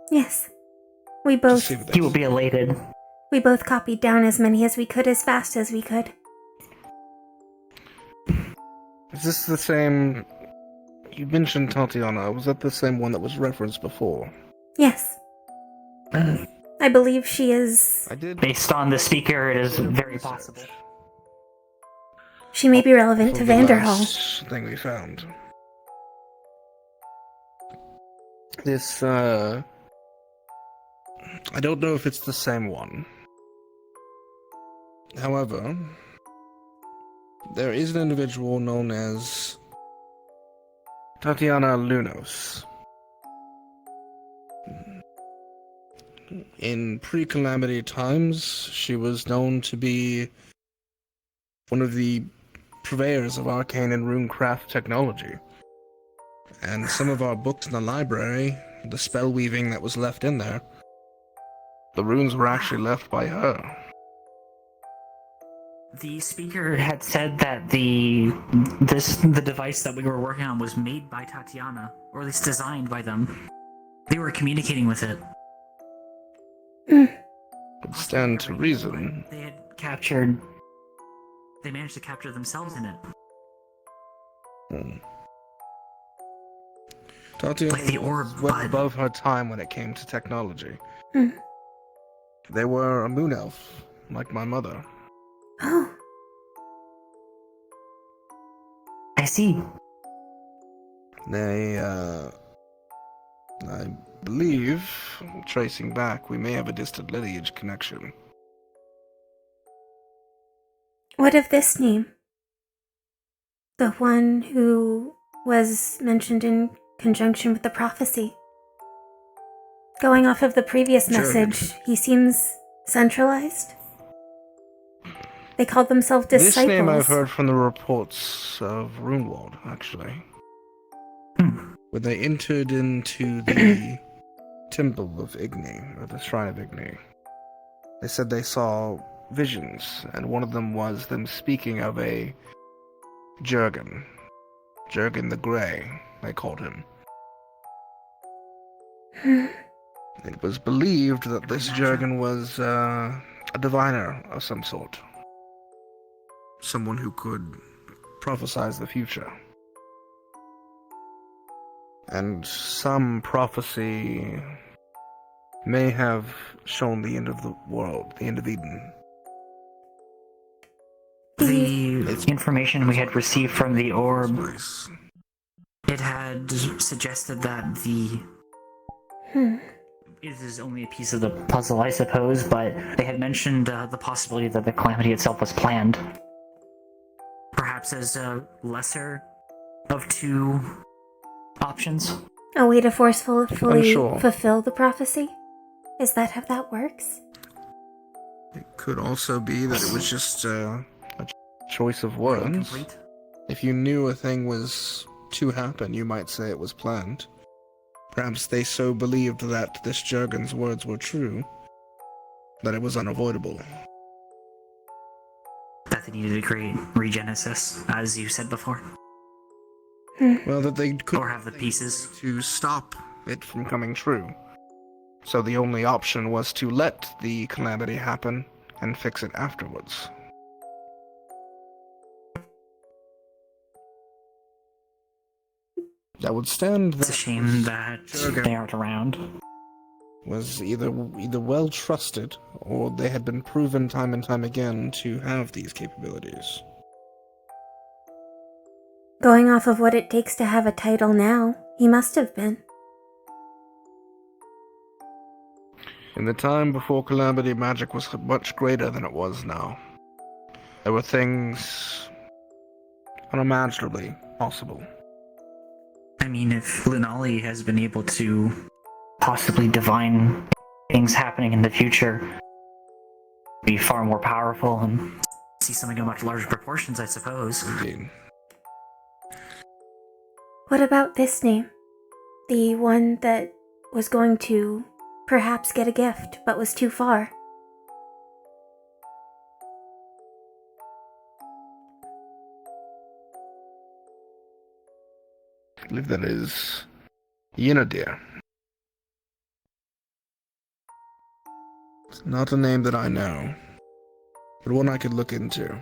Yes. We both... He will be elated. We both copied down as many as we could as fast as we could. Is this the same... You mentioned Tatiana. Was that the same one that was referenced before? Yes. I believe she is... Based on the speaker, it is very possible. She may be relevant to For the Vanderhall. last thing we found. This, I don't know if it's the same one. However, there is an individual known as Tatiana Lunos. In pre-calamity times, she was known to be one of the purveyors of arcane and runecraft technology. And some of our books in the library the spell weaving that was left in there. The runes were actually left by her. The speaker had said that the device that we were working on was made by Tatiana, or at least designed by them. They were communicating with it. Would stand to reason. They had captured. They managed to capture themselves in it. Tatiana Like the orb, was well above her time when it came to technology. They were a moon elf, like my mother. Oh. I see. They, I believe, tracing back, we may have a distant lineage connection. What of this name? The one who was mentioned in conjunction with the prophecy. Going off of the previous message, he seems centralized. They called themselves disciples. This name I've heard from the reports of Runewald, actually. When they entered into the temple of Igni, or the shrine of Igni, they said they saw visions, and one of them was them speaking of a Jurgen. Jurgen the Grey, they called him. It was believed that this Jurgen was a diviner of some sort. Someone who could prophesize the future. And some prophecy may have shown the end of the world, the end of Eden. The information we had received from the orb, it had suggested that it is only a piece of the puzzle, I suppose, but they had mentioned the possibility that the calamity itself was planned. Perhaps as a lesser of two options. A way to forcefully Unsure. fulfill the prophecy? Is that how that works? It could also be that it was just a choice of words. Incomplete. If you knew a thing was to happen, you might say it was planned. Perhaps they so believed that this Jurgen's words were true that it was unavoidable. That they needed to create regenesis, as you said before. Well, that they could or have the pieces to stop it from coming true. So the only option was to let the calamity happen and fix it afterwards. That would stand that it's a shame that they aren't around. Was either well trusted or they had been proven time and time again to have these capabilities. Going off of what it takes to have a title now, he must have been. In the time before Calamity, magic was much greater than it was now. There were things unimaginably possible. I mean, if Lunali has been able to possibly divine things happening in the future, be far more powerful and see something of much larger proportions, I suppose. Indeed. What about this name? The one that was going to perhaps get a gift, but was too far. I believe that is Yinadir. It's not a name that I know, but one I could look into.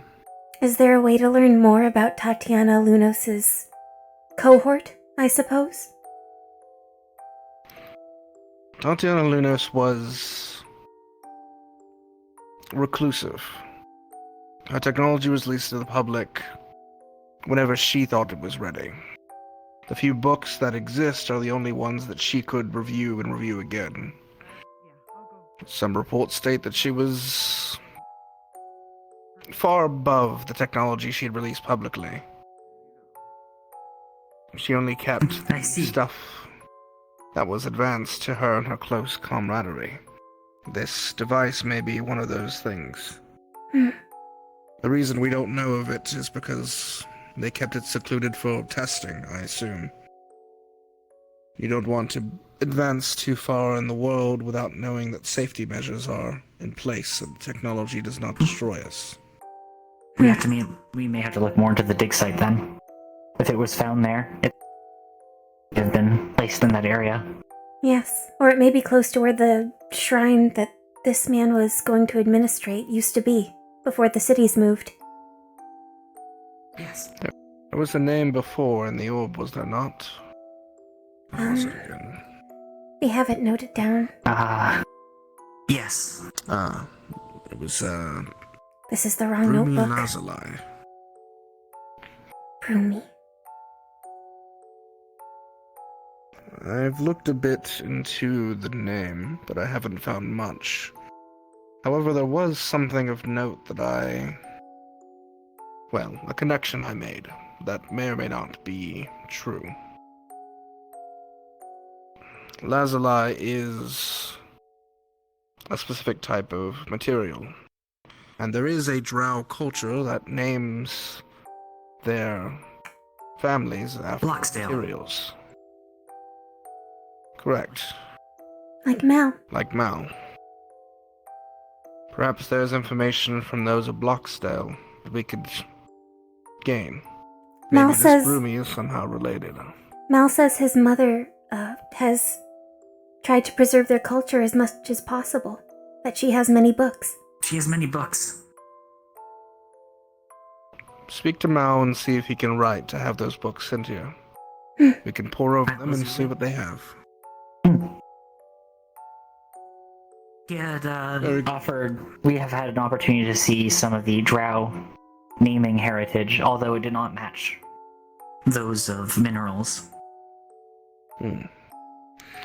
Is there a way to learn more about Tatiana Lunos's cohort, I suppose? Tatiana Lunos was reclusive. Her technology was released to the public whenever she thought it was ready. The few books that exist are the only ones that she could review and review again. Some reports state that she was far above the technology she had released publicly. She only kept stuff that was advanced to her and her close camaraderie. This device may be one of those things. The reason we don't know of it is because they kept it secluded for testing, I assume. You don't want to advance too far in the world without knowing that safety measures are in place and technology does not destroy us. We may have to look more into the dig site then. If it was found there, it would have been placed in that area. Yes, or it may be close to where the shrine that this man was going to administrate used to be, before the cities moved. Yes. There was a name before in the orb, was there not? What was it again? We have it noted down. Yes. It was, This is the wrong Brumi notebook. Lazuli. Brumi. I've looked a bit into the name, but I haven't found much. However, there was something of note that a connection I made that may or may not be true. Lazuli is a specific type of material, and there is a drow culture that names their families after materials. Correct. Like Mal. Like Mal. Perhaps there's information from those of Bloxdale that we could gain. Mal Maybe says- this Brumi is somehow related. Mal says his mother, has tried to preserve their culture as much as possible. That she has many books. She has many books. Speak to Mal and see if he can write to have those books sent here. We can pore over them and see what they have. He had offered. We have had an opportunity to see some of the drow naming heritage, although it did not match those of minerals.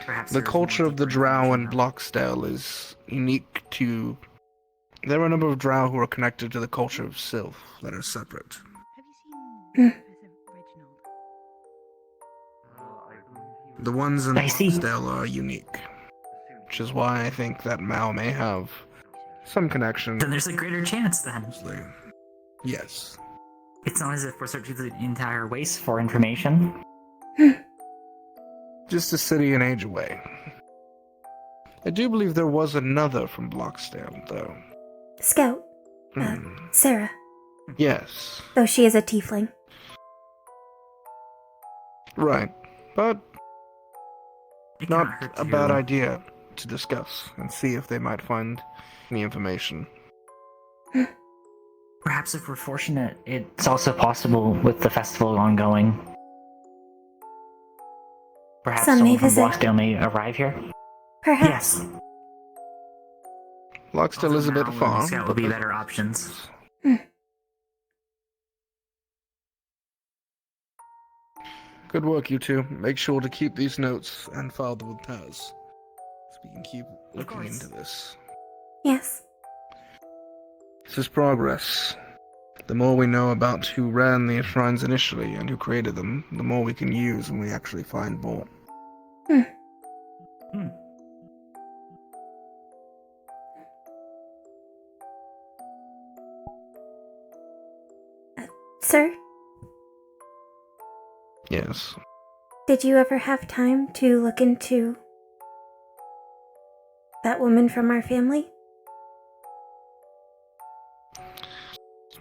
Perhaps The culture of the drow in Bloxdale is unique to... There are a number of drow who are connected to the culture of Sylph that are separate. The ones in Bloxdale are unique, which is why I think that Mal may have some connection. Then there's a greater chance then. Yes. It's not as if we're searching the entire waste for information. Just a city and age away. I do believe there was another from Bloxdale, though. Scout. Sarah. Yes. Though she is a tiefling. Right. But not a to- bad idea to discuss and see if they might find any information. Perhaps if we're fortunate, it's also possible with the festival ongoing. Perhaps Some may someone from visit. Bloxdale may arrive here. Perhaps. Yes. Bloxdale is a bit far. Scout will be better options. Good work, you two. Make sure to keep these notes and file them with Taz, so we can keep looking into this. Yes. This is progress. The more we know about who ran the shrines initially and who created them, the more we can use when we actually find more. Sir, Yes. did you ever have time to look into that woman from our family?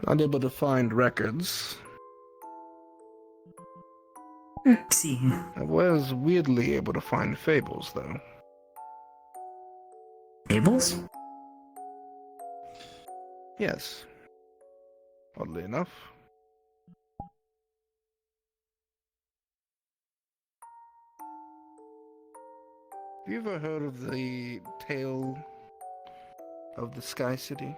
Not able to find records. See. I was weirdly able to find fables, though. Fables? Yes. Oddly enough. Have you ever heard of the tale of the Sky City?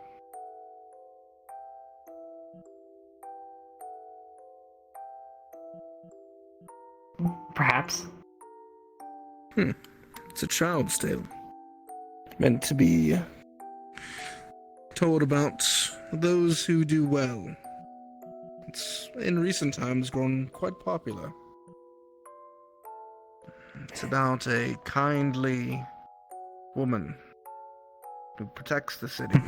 Perhaps. It's a child's tale. Meant to be told about those who do well. It's in recent times grown quite popular. It's about a kindly woman who protects the city.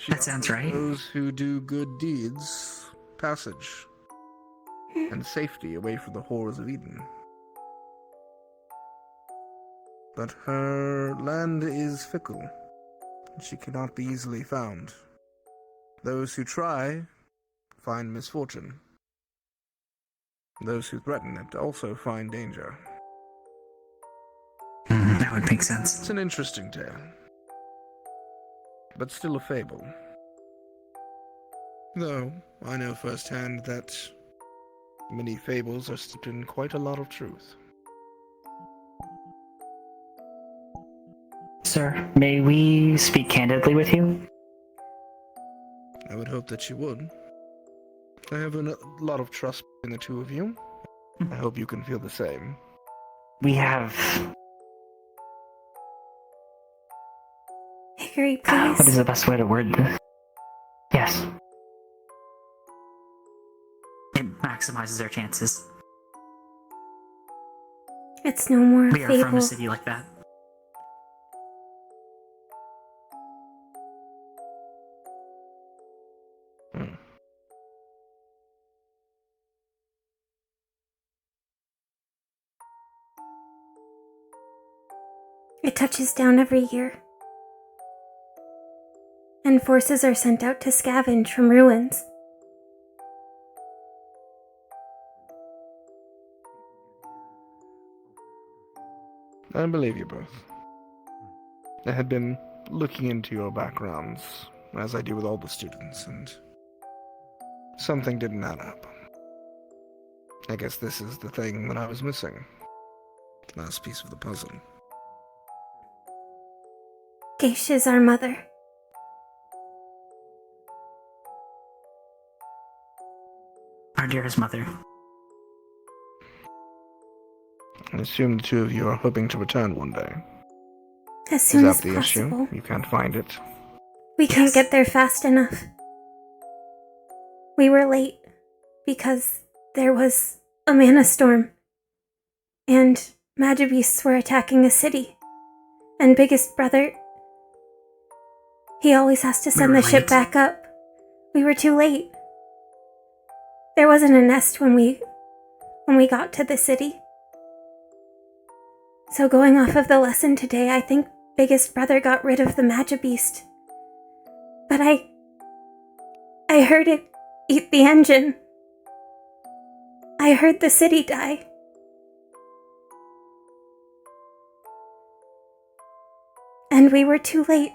That sounds right. Those who do good deeds passage. and safety away from the horrors of Eden. But her land is fickle, and she cannot be easily found. Those who try find misfortune. Those who threaten it also find danger. That would make sense. It's an interesting tale, but still a fable. Though I know firsthand that many fables are steeped in quite a lot of truth. Sir, may we speak candidly with you? I would hope that you would. I have a lot of trust in the two of you. I hope you can feel the same. We have... Dickory, please. What is the best way to word this? Yes. It maximizes our chances. It's no more a We are fable. from a city like that. It touches down every year. And forces are sent out to scavenge from ruins. I believe you both. I had been looking into your backgrounds, as I do with all the students, and something didn't add up. I guess this is the thing that I was missing. Last piece of the puzzle. Geish is our mother. Our dearest mother. I assume the two of you are hoping to return one day. As soon as Is that the possible. issue? You can't find it? We can't get there fast enough. We were late because there was a mana storm. And Magibeasts were attacking the city. And biggest brother... He always has to send the ship back up. We were too late. There wasn't a nest when we got to the city. So going off of the lesson today, I think biggest brother got rid of the Magibeast. But I heard it eat the engine. I heard the city die. And we were too late.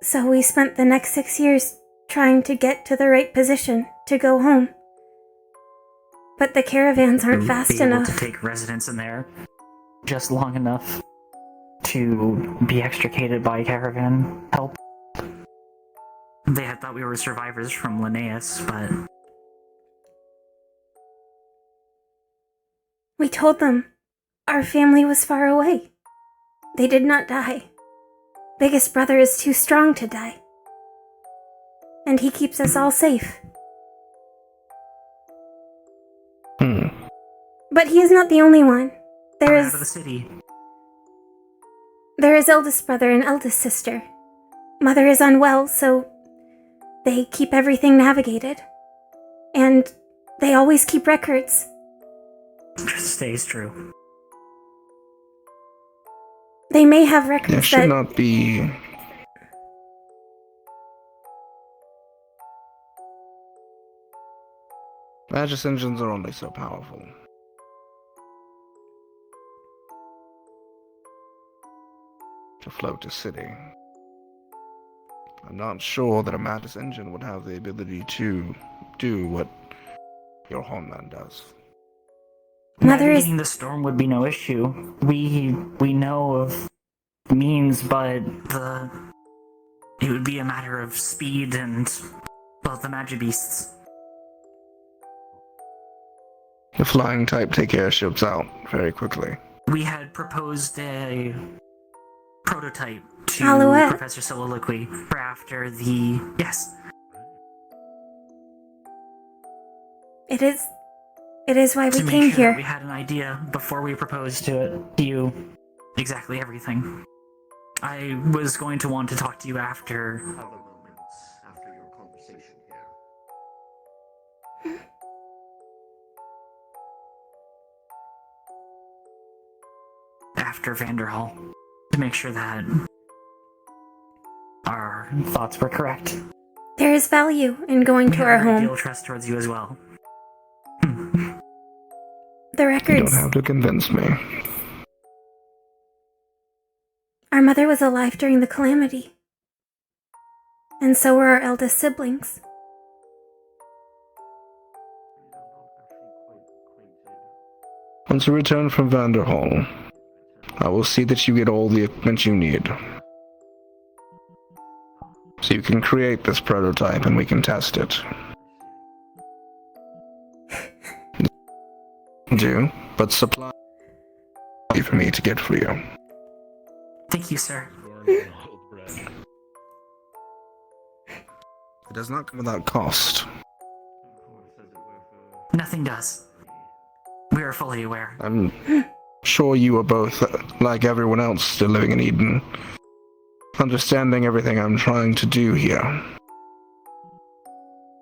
So we spent the next 6 years trying to get to the right position to go home. But the caravans aren't fast be able enough. to take residence in there just long enough to be extricated by caravan help. They had thought we were survivors from Linnaeus, but... We told them our family was far away. They did not die. Biggest brother is too strong to die. And he keeps us all safe. But he is not the only one. There out of the is city. eldest brother and eldest sister. Mother is unwell, so they keep everything navigated. And they always keep records. Stays true. They may have records There should that... not be... Magis engines are only so powerful. To float a city. I'm not sure that a Magis engine would have the ability to do what your homeland does. Navigating the storm would be no issue. We know of means, but it would be a matter of speed and, well, the Magibeasts. The flying type take airships out very quickly. We had proposed a prototype to Alouette. Professor Soliloquy for after the... Yes. It is why we To make came sure here. that we had an idea before we proposed to you exactly everything. I was going to want to talk to you after... Have a moment after your conversation here. After Vanderhall, to make sure that our thoughts were correct. There is value in going We to have our a great home. deal of trust towards you as well. The You records. don't have to convince me. Our mother was alive during the calamity. And so were our eldest siblings. Once you return from Vanderhall, I will see that you get all the equipment you need. So you can create this prototype and we can test it. Do, but supply for me to get for you. Thank you, sir. It does not come without cost. Nothing does. We are fully aware. I'm sure you are both, like everyone else still living in Eden, understanding everything I'm trying to do here.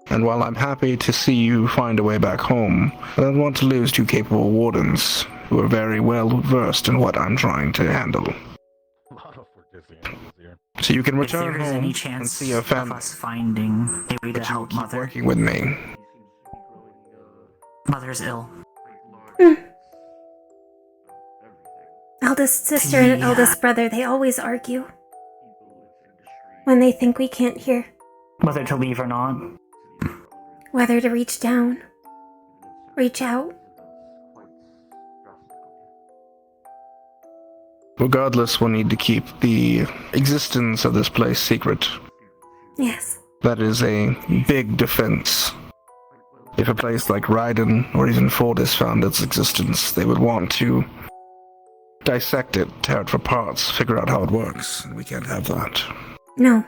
And while I'm happy to see you find a way back home, I don't want to lose two capable wardens who are very well versed in what I'm trying to handle. So you can return if there is home any and chance see your of family. us finding a way to help Mother. Working with me. Mother's ill. Eldest sister and eldest brother, they always argue. When they think we can't hear. Whether to leave or not. Whether to reach down. Reach out. Regardless, we'll need to keep the existence of this place secret. Yes. That is a big defense. If a place like Ryden or even Fortis found its existence, they would want to dissect it, tear it for parts, figure out how it works, and we can't have that. No.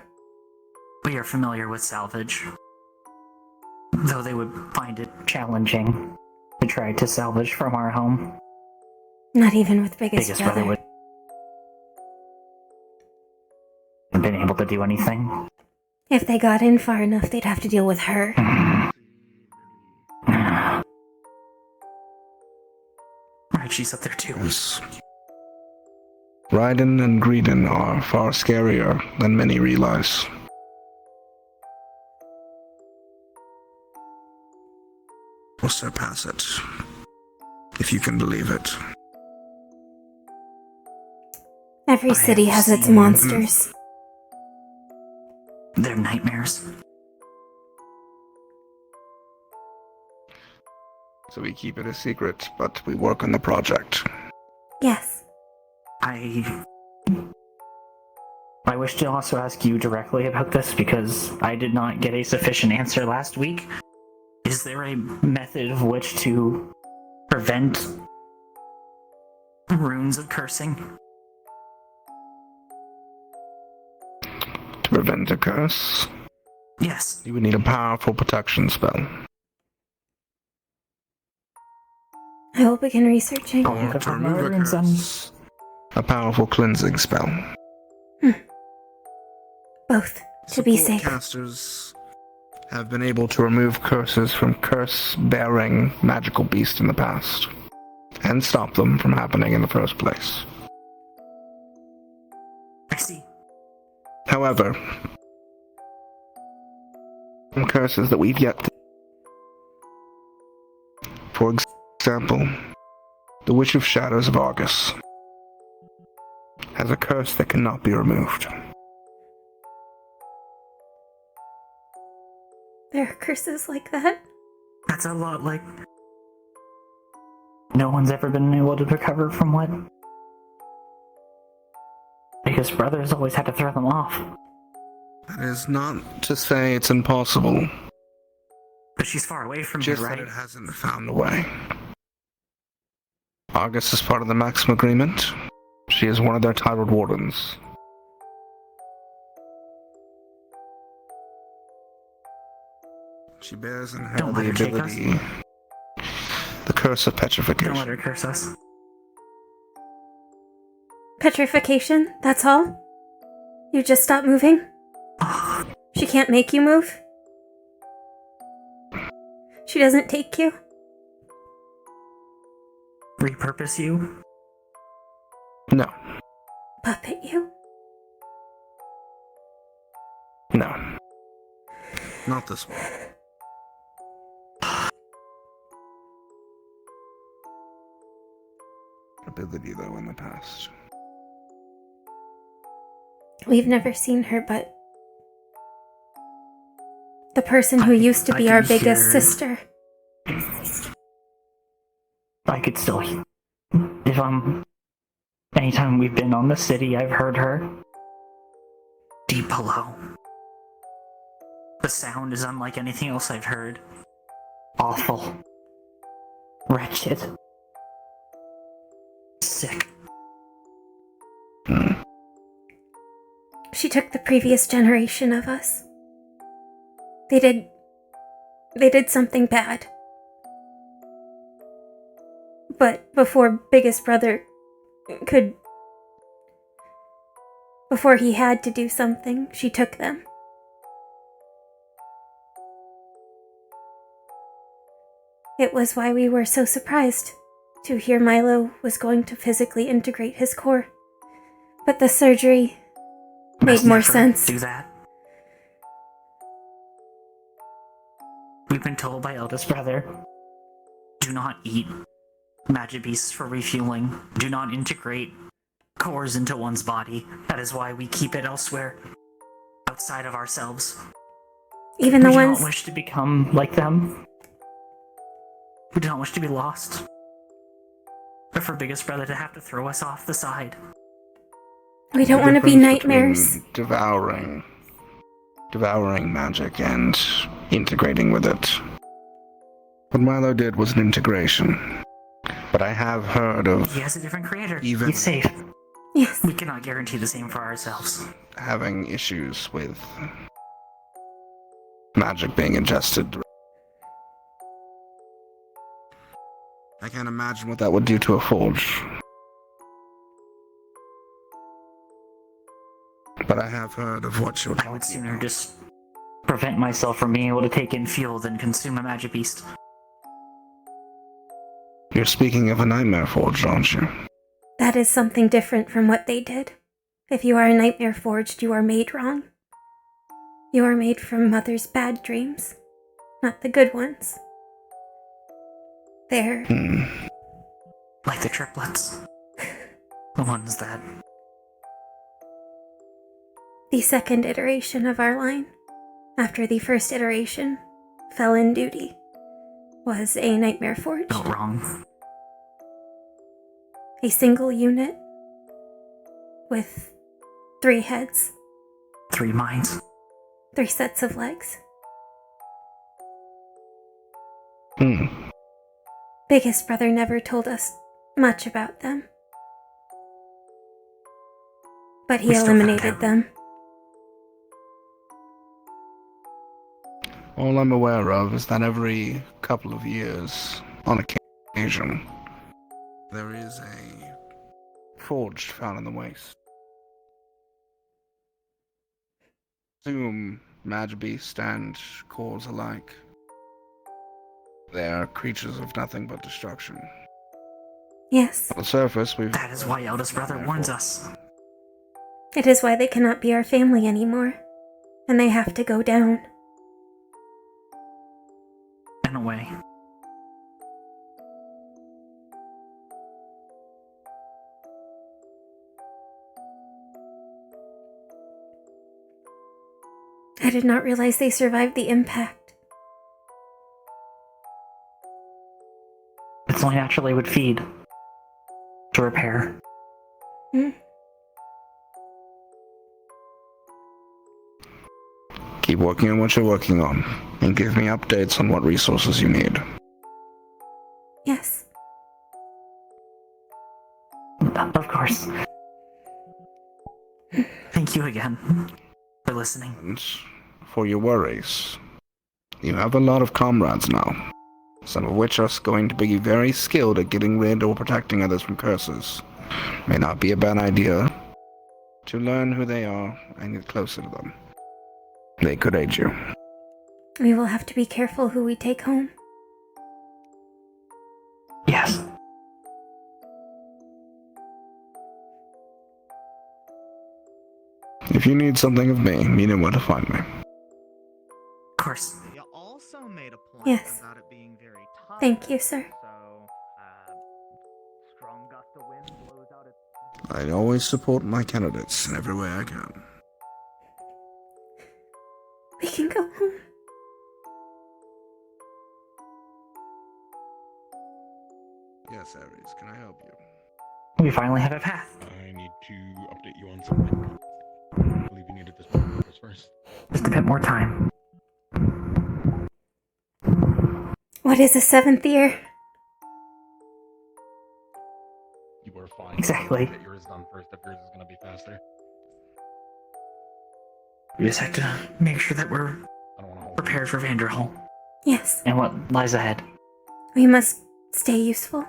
We are familiar with salvage. Though they would find it challenging to try to salvage from our home. Not even with biggest brother. Would been able to do anything. If they got in far enough, they'd have to deal with her. Right, she's up there too. Yes. Ryden and Greedon are far scarier than many realize. We'll surpass it, if you can believe it. Every city has its monsters. They're nightmares. So we keep it a secret, but we work on the project. Yes. I wish to also ask you directly about this because I did not get a sufficient answer last week. Is there a method of which to prevent runes of cursing? To prevent a curse? Yes. You would need a powerful protection spell. I will begin researching. Or to remove a curse, a powerful cleansing spell. Both, to be Support safe. Casters have been able to remove curses from curse-bearing magical beasts in the past, and stop them from happening in the first place. I see. However, some curses that we've yet to... For example, the Witch of Shadows of Argus has a curse that cannot be removed. There are curses like that? That's a lot like... No one's ever been able to recover from what? Because brothers always had to throw them off. That is not to say it's impossible. But she's far away from Just you, right? that it hasn't found a way. Argus is part of the Maxim Agreement. She is one of their titled wardens. She bears in her the ability... The curse of petrification. Don't let her curse us. Petrification, that's all? You just stop moving? She can't make you move? She doesn't take you? Repurpose you? No. Puppet you? No. Not this one. Ability, though, in the past. We've never seen her, but the person who used to be our biggest sister. I could still hear. If anytime we've been on the city, I've heard her. Deep below. The sound is unlike anything else I've heard. Awful. Wretched. Sick. She took the previous generation of us. They did something bad. But before he had to do something, she took them. It was why we were so surprised to hear Milo was going to physically integrate his core. But the surgery made more sense. Do that. We've been told by eldest brother, do not eat magic beasts for refueling. Do not integrate cores into one's body. That is why we keep it elsewhere, outside of ourselves. Even the we ones... do not wish to become like them. We do not wish to be lost. Or for biggest brother to have to throw us off the side. We don't want to be nightmares. Devouring magic and integrating with it. What Milo did was an integration. But I have heard of... He has a different creator. Even He's safe. Yes. We cannot guarantee the same for ourselves. Having issues with magic being ingested. I can't imagine what that would do to a forge. But I have heard of what you're I would sooner just prevent myself from being able to take in fuel than consume a magic beast. You're speaking of a nightmare forge, aren't you? That is something different from what they did. If you are a nightmare forged, you are made wrong. You are made from Mother's bad dreams, not the good ones. They're... Like the triplets. The ones that... The second iteration of our line, after the first iteration, fell in duty, was a nightmare forge. Not wrong. A single unit with 3 heads. 3 minds. 3 sets of legs. Biggest brother never told us much about them. But he eliminated them. All I'm aware of is that every couple of years, on occasion, there is a forge found in the waste. Assume Magibeast and cores alike. They are creatures of nothing but destruction. Yes. On the surface, we've... That is why eldest brother warns us. It is why they cannot be our family anymore. And they have to go down. In a way. I did not realize they survived the impact. It's only naturally would feed. To repair. Keep working on what you're working on, and give me updates on what resources you need. Yes. Of course. Thank you again for listening. And for your worries, you have a lot of comrades now, some of which are going to be very skilled at getting rid or protecting others from curses. May not be a bad idea to learn who they are and get closer to them. They could aid you. We will have to be careful who we take home. If you need something of me, you know where to find me. Of course. You also made a point Yes. about it being very tough. Thank you, sir. So, strong gust of wind blows out its... I always support my candidates in every way I can. We can go home. Yes, Ares, can I help you? We finally have a path. I need to update you on something. I believe you needed this purpose first. Just a bit more time. What is a 7th year? You were fine. Exactly. Get yours done first if yours is going to be faster. We just have to make sure that we're prepared for Vanderhall. Yes. And what lies ahead. We must stay useful.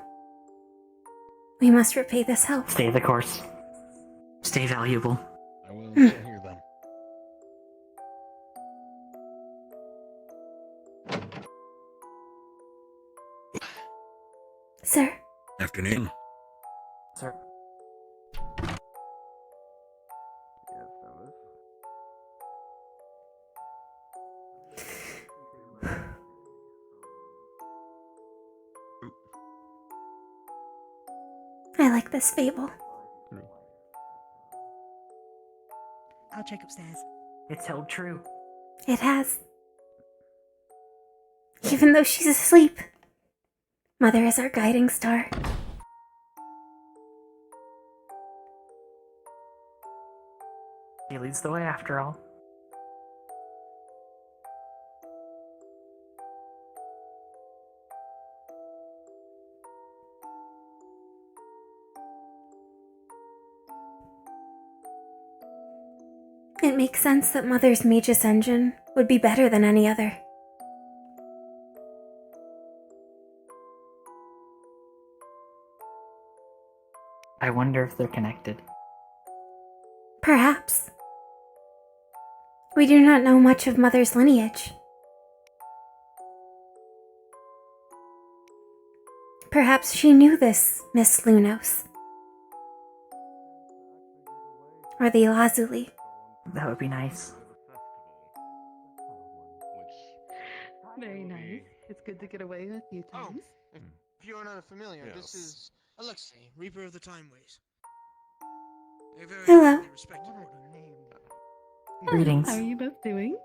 We must repay this help. Stay the course. Stay valuable. I will hear them. Sir. Afternoon. Sir. Yes, fellas. I like this fable. I'll check upstairs. It's held true. It has. Even though she's asleep, Mother is our guiding star. He leads the way after all. It makes sense that Mother's Magus engine would be better than any other. I wonder if they're connected. Perhaps. We do not know much of Mother's lineage. Perhaps she knew this Miss Lunos. Or the Lazuli. That would be nice. Very nice. It's good to get away with you, Thomas. If you are not familiar, this is Alexei, Reaper of the Time Ways. A very Hello. highly respected order. Greetings. How are you both doing?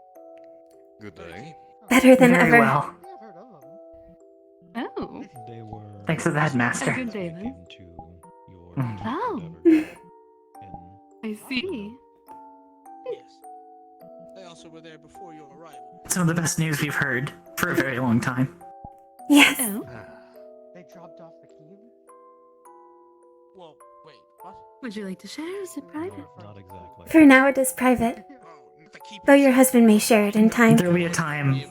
Good day. Better than Very ever. well. Oh. They were... Thanks to the headmaster. A good day then. Mm. Oh. I see. They also were there before your arrival. Some of the best news we've heard for a very long time. Yes. Oh. They dropped off the key? Well, wait, what? Would you like to share? Or is it private? Not exactly. For now it is private. Though your husband may share it in time. There'll be a time.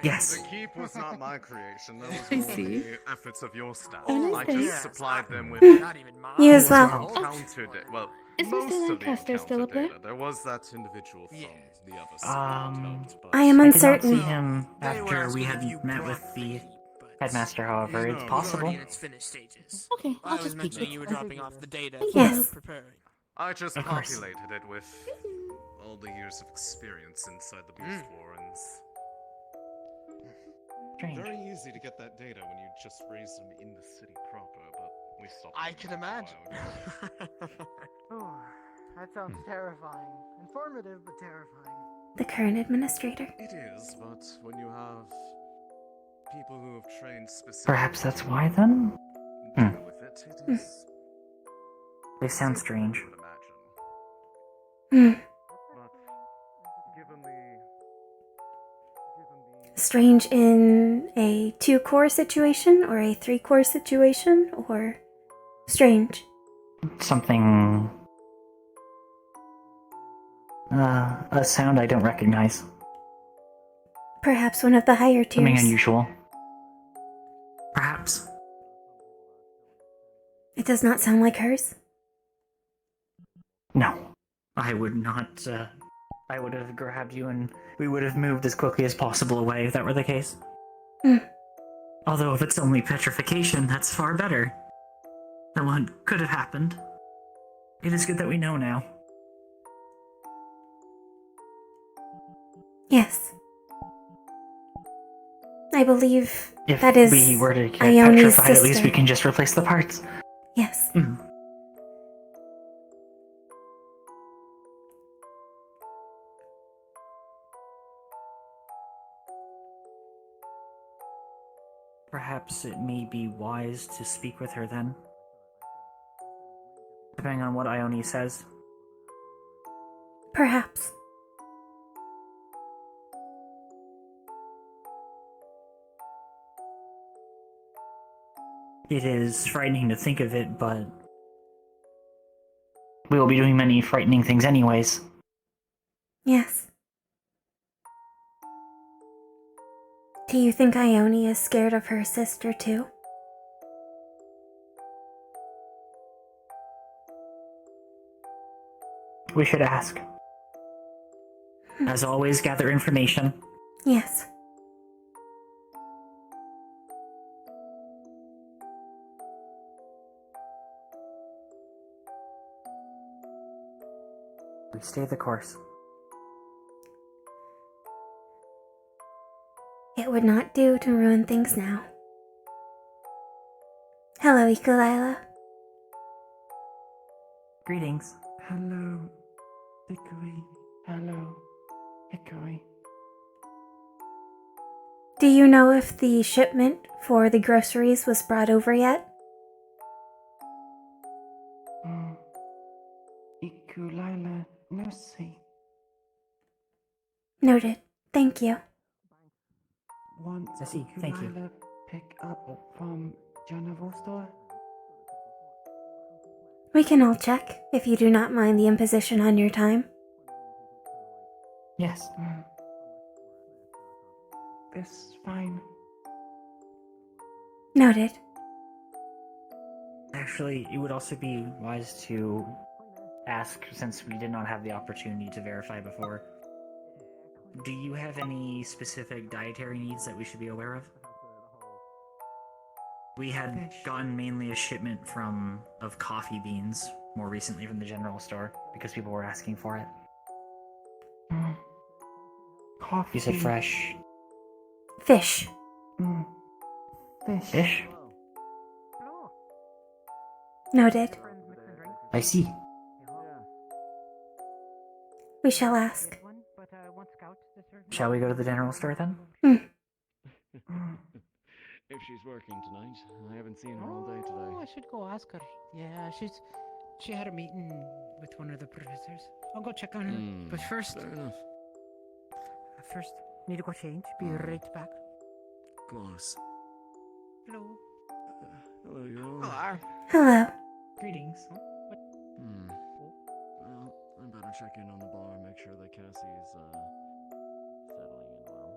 Yes. The keep was not my creation. That I was more see. the efforts of your staff. Oh, I nice. just supplied them with. Not even mine. You as well. Counted it. Well, Is most Mr. of the Lancaster still up there? encounter data. There was that individual from the other side. I am I did not uncertain. see him after we had met with the headmaster, however. It's possible. In its finished stages. Okay, I I'll was just peek mentioning it. you were dropping off the data Thank for you. Yes. preparing. I just Of course. populated it with all the years of experience inside the Beast Warrens. Strange. Very easy to get that data when you just raise them in the city proper, but we stopped. I them can a while imagine. ago. Oh, that sounds terrifying. Informative, but terrifying. The current administrator. It is, but when you have people who have trained specifically Perhaps that's why then? to deal with it, it is. They sound strange. I would imagine. Hmm. But given the Strange in a 2-core situation or a 3-core situation, or strange? Something. A sound I don't recognize. Perhaps one of the higher Something tiers. unusual. Perhaps. It does not sound like hers. No. I would not, I would have grabbed you and we would have moved as quickly as possible away if that were the case. Hmm. Although if it's only petrification, that's far better than what could have happened. It is good that we know now. Yes. I believe If that is we were to get Ione's petrified, sister. at least we can just replace the parts. Yes. Perhaps it may be wise to speak with her then. Depending on what Ione says. Perhaps. It is frightening to think of it, but we will be doing many frightening things anyways. Yes. Do you think Ione is scared of her sister too? We should ask. As always, gather information. Yes. We stay the course. It would not do to ruin things now. Hello, Ikalila. Greetings. Hello, Dickory. Hello, Dickory. Do you know if the shipment for the groceries was brought over yet? Ikulila, no see. Noted. Thank you. Want Ceci, thank you. Ikulila pick up from General store? We can all check, if you do not mind the imposition on your time. Yes. This fine. Noted. Actually, it would also be wise to ask, since we did not have the opportunity to verify before, do you have any specific dietary needs that we should be aware of? We had gotten mainly a shipment of coffee beans more recently from the general store because people were asking for it. Coffee. You said fresh. Fish. Fish. Fish? Noted. I see. We shall ask. Shall we go to the general store then? If she's working tonight, I haven't seen her all day today. Oh, I should go ask her. Yeah, she had a meeting with one of the professors. I'll go check on her. But first, Fair enough. need to go change. Be right back. Close. Hello. Hello, you all. Hello. Greetings. Well, I better check in on the bar, make sure that Cassie's, settling in well.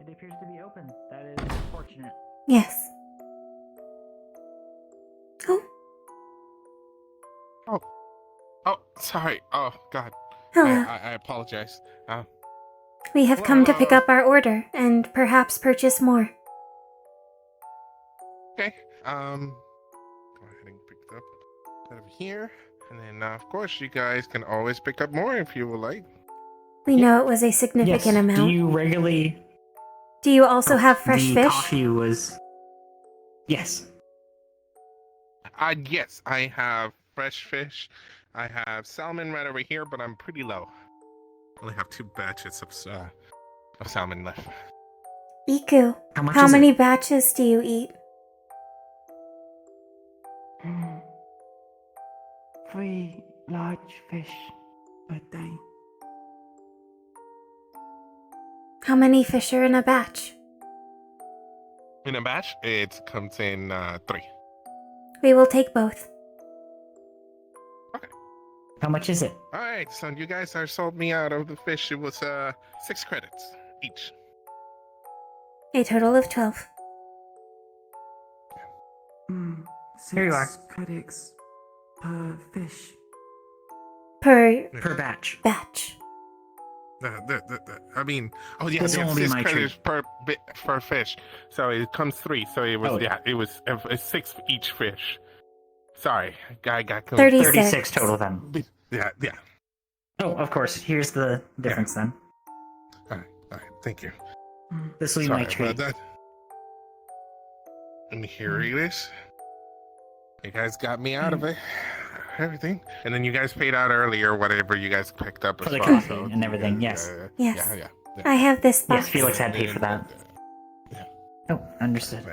It appears to be open. That is unfortunate. Yes. Oh, sorry. Oh, God. Hello. I apologize. We have come to pick up our order and perhaps purchase more. Okay. Go ahead and pick it up out of here. And then, of course, you guys can always pick up more if you would like. We know it was a significant amount. Do you regularly... Do you also have fresh the fish? Coffee was... Yes. Yes, I have fresh fish. I have salmon right over here, but I'm pretty low. I only have 2 batches of salmon left. Iku, How much how is many it? batches do you eat? 3 large fish a day. How many fish are in a batch? In a batch, it comes in 3. We will take both. How much is it? All right, so you guys are sold me out of the fish. It was 6 credits each. A total of 12. Here you 6 credits per fish. Per batch. Batch. I mean, oh yeah, This yeah, one will be 6 my credits per fish. So it comes 3. So it was Oh. it was 6 for each fish. Sorry, I got 36 total then. Yeah. Oh, of course. Here's the difference then. All right, thank you. This will be Sorry my treat. about that. And here it is. You guys got me out of it. Everything. And then you guys paid out earlier whatever you guys picked up For as the well. coffee and everything, yes. Yes. Yeah. I have this box. Yes, Felix had paid for that. Oh, understood.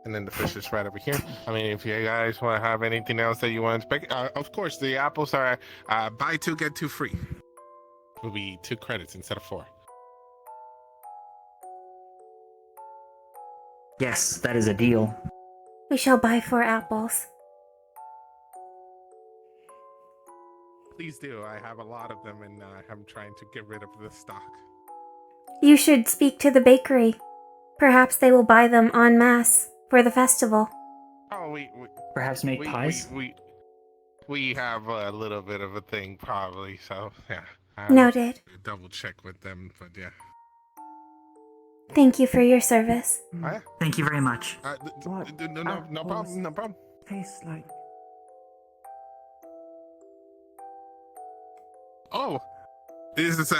And then the fish is right over here. I mean, if you guys want to have anything else that you want to pick, of course, the apples are buy 2, get 2 free. It will be 2 credits instead of 4. Yes, that is a deal. We shall buy 4 apples. Please do. I have a lot of them, and I'm trying to get rid of the stock. You should speak to the bakery. Perhaps they will buy them en masse for the festival. Oh, we perhaps make pies. We have a little bit of a thing, probably. So yeah. Noted. Double check with them, but yeah. Thank you for your service. Thank you very much. No problem. Tastes like. Oh, this is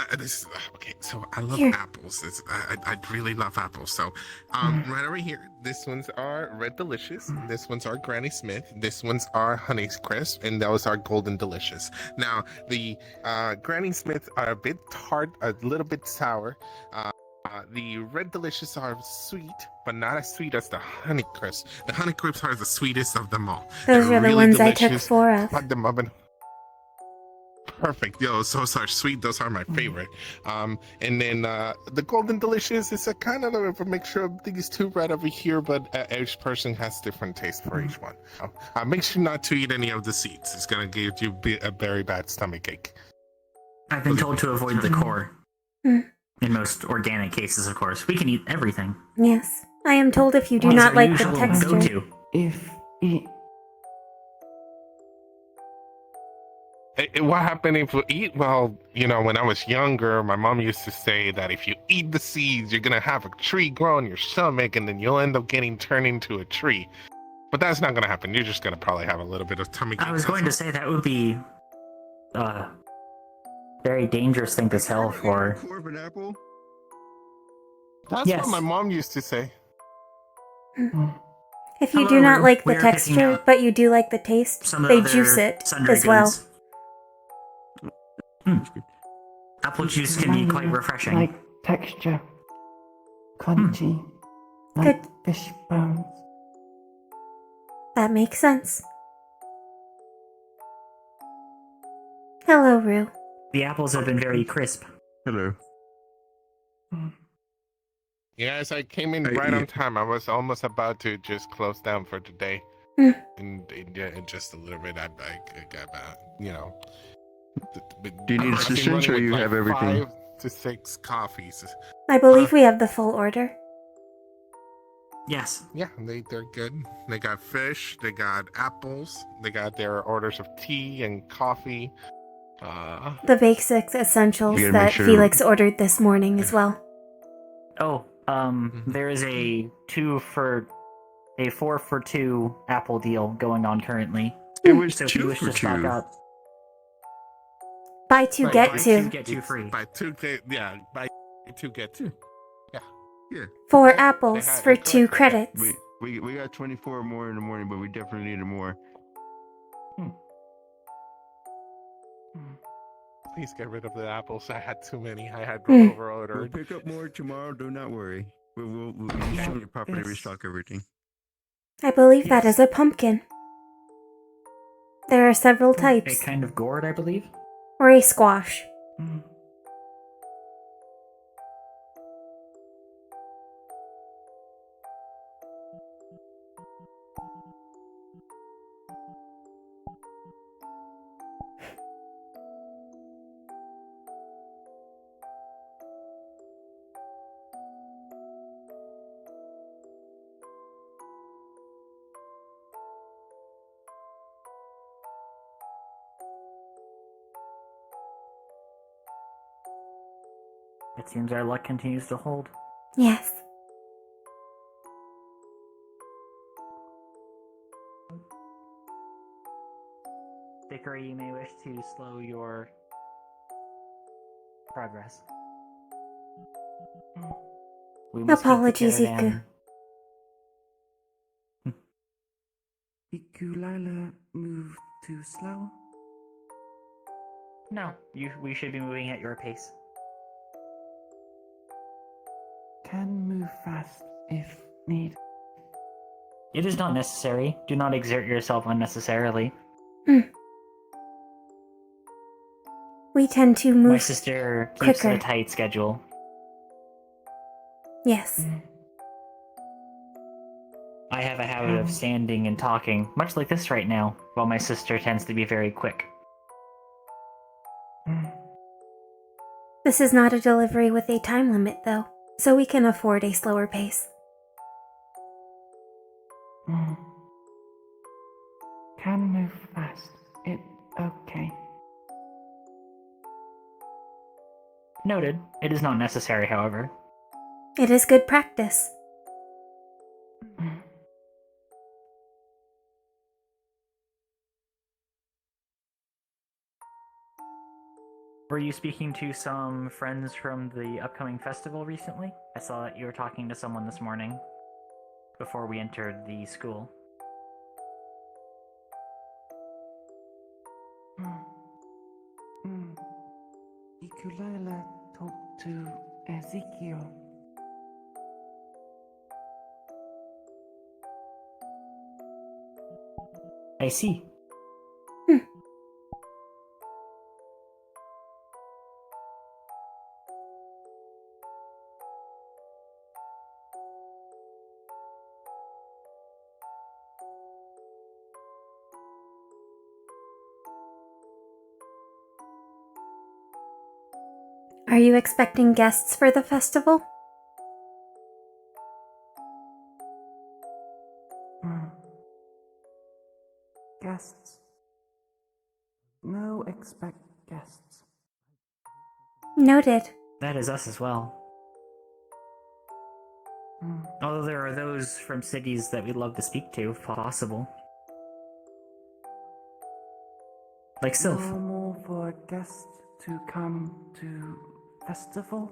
okay. So I love Here. apples. I really love apples. So right over here, this ones are Red Delicious. This ones are Granny Smith. This ones are Honey Crisp, and those are Golden Delicious. Now the Granny Smith are a bit tart, a little bit sour. The Red Delicious are sweet, but not as sweet as the Honey Crisp. The Honey Crisps are the sweetest of them all. Those They're are the really ones I took delicious. 4 of. Plug them up and perfect. Yo, those are sweet. Those are my favorite. And then the Golden Delicious is a kind of a mixture of these 2 right over here, but each person has different taste for each one. So, make sure not to eat any of the seeds. It's gonna give you a very bad stomach ache. I've been told to avoid the core. Mm. In most organic cases, of course. We can eat everything. Yes. I am told if you do What is not our like the usual texture. go-to? What happened if we eat? Well, you know, when I was younger, my mom used to say that if you eat the seeds, you're gonna have a tree grow in your stomach, and then you'll end up getting turned into a tree. But that's not gonna happen. You're just gonna probably have a little bit of tummy ache. I was going to say that would be very dangerous thing to sell for. Corbin apple? That's Yes. what my mom used to say. If you Hello, do not Rue. like the We are picking texture, up but you do like the taste, some of they their juice it sundry as well. goods. Apple juice can be quite refreshing. Like texture. Crunchy. Like fish bones. That makes sense. Hello, Rue. The apples have been very crisp. Hello. Yes, I came in right on time. I was almost about to just close down for today. Mm. And in just a little bit, I got about, you know. Do you need I've been assistance, running or with you like have everything? 5 to 6 coffees. I believe we have the full order. Yes. Yeah, they're good. They got fish, they got apples, they got their orders of tea and coffee. The basic essentials You gotta that make sure- Felix ordered this morning as well. Oh, there is a 4 for 2 apple deal going on currently. It was so if 2 you wish for to stock 2. up, Buy 2, get 2. Get 2 free. Buy 2 get buy 2 get 2. Yeah. 4 apples for 2 credits. We got 24 more in the morning, but we definitely needed more. Please get rid of the apples. I had too many. I had We'll over-ordered. pick up more tomorrow. Do not worry. We'll use some of your property to restock everything. I believe that is a pumpkin. There are several A types. kind of gourd, I believe. Or a squash. It seems our luck continues to hold. Yes. Dickory, you may wish to slow your progress. We must keep the Apologies, caravan- Iku Lila move too slow? No, we should be moving at your pace. Can move fast if need. It is not necessary. Do not exert yourself unnecessarily. We tend to move My sister keeps quicker. a tight schedule. Yes. I have a habit of standing and talking, much like this right now, while my sister tends to be very quick. This is not a delivery with a time limit, though, so we can afford a slower pace. Can move fast. It okay. Noted. It is not necessary, however. It is good practice. Were you speaking to some friends from the upcoming festival recently? I saw that you were talking to someone this morning, before we entered the school. Ikulila talked to Ezekiel. I see. Are you expecting guests for the festival? Guests. No expect guests. Noted. That is us as well. Although there are those from cities that we'd love to speak to, if possible. Like Sylph. Normal for a guest to come to festival?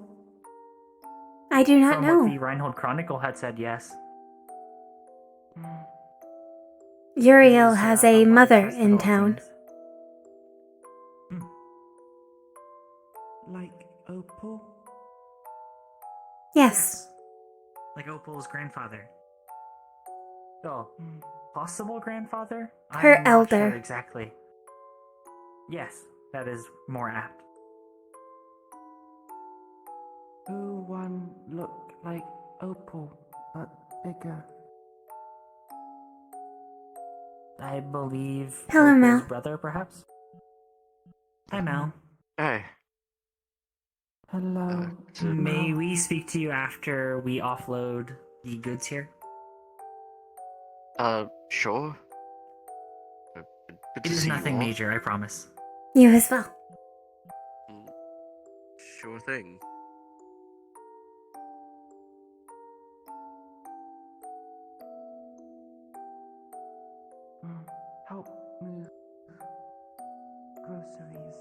I do not From know. what the Reinhold Chronicle had said, yes. Uriel has a mother in town. Like Opal? Yes. Like Opal's grandfather. Oh, possible grandfather? Her I'm not elder. Sure exactly. Yes, that is more apt. Who one look like Opal, but bigger? I believe Hello, Opal's Mal. brother, perhaps? Hi, Mal. Hey. Hello. May we speak to you after we offload the goods here? Sure. It is nothing major, I promise. You as well. Sure thing. Help move groceries.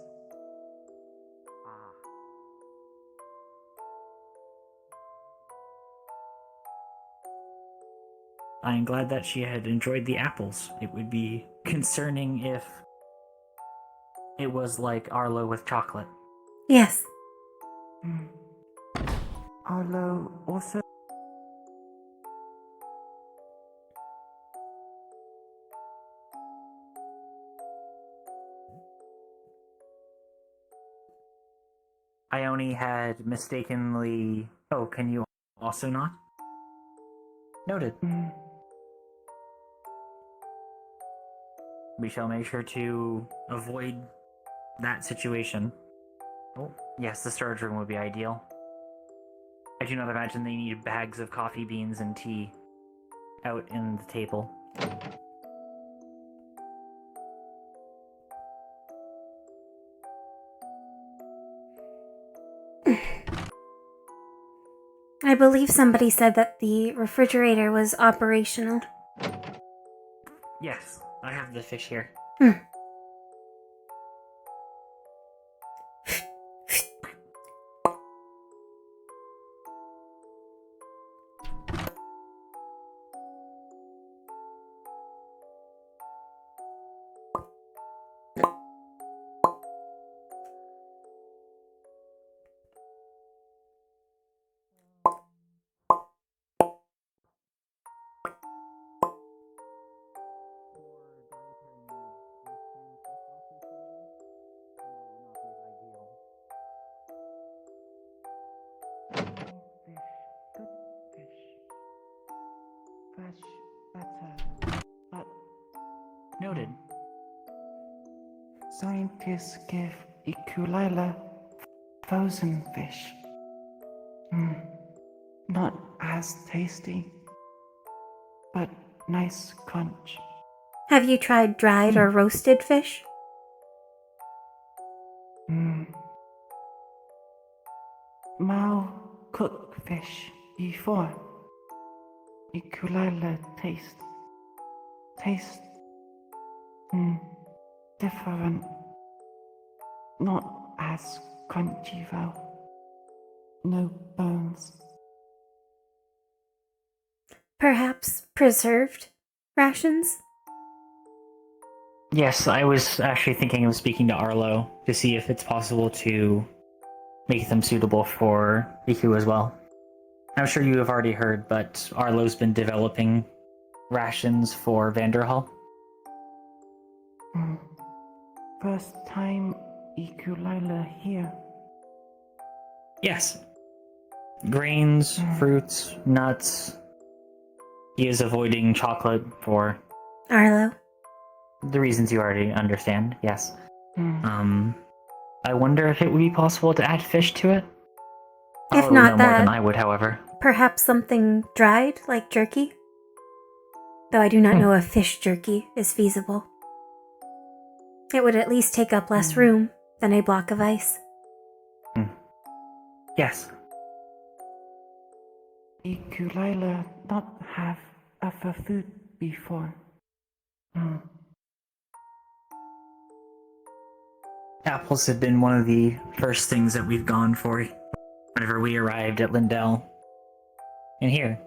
I am glad that she had enjoyed the apples. It would be concerning if It was like Arlo with chocolate. Yes. Arlo also. Ione had mistakenly... Oh, can you also not? Noted. We shall make sure to avoid that situation. Oh, yes, the storage room would be ideal. I do not imagine they need bags of coffee beans and tea out in the table. I believe somebody said that the refrigerator was operational. Yes, I have the fish here. Fresh, better, but Noted. Scientists give Ekulila frozen fish. Not as tasty, but nice crunch. Have you tried dried or roasted fish? Mao cooked fish before. Ekulila taste different. Not as crunchy though. No bones. Perhaps preserved rations? Yes, I was actually thinking of speaking to Arlo to see if it's possible to make them suitable for Iku as well. I'm sure you have already heard, but Arlo's been developing rations for Vanderhall. First time Ekulila here. Yes. Grains, fruits, nuts. He is avoiding chocolate for Arlo? the reasons you already understand, yes. I wonder if it would be possible to add fish to it? If Arlo would not know more that, than I would, however. perhaps something dried, like jerky? Though I do not know if fish jerky is feasible. It would at least take up less room than a block of ice. Yes. Ekulila not have other food before. Apples have been one of the first things that we've gone for whenever we arrived at Lindell. And here,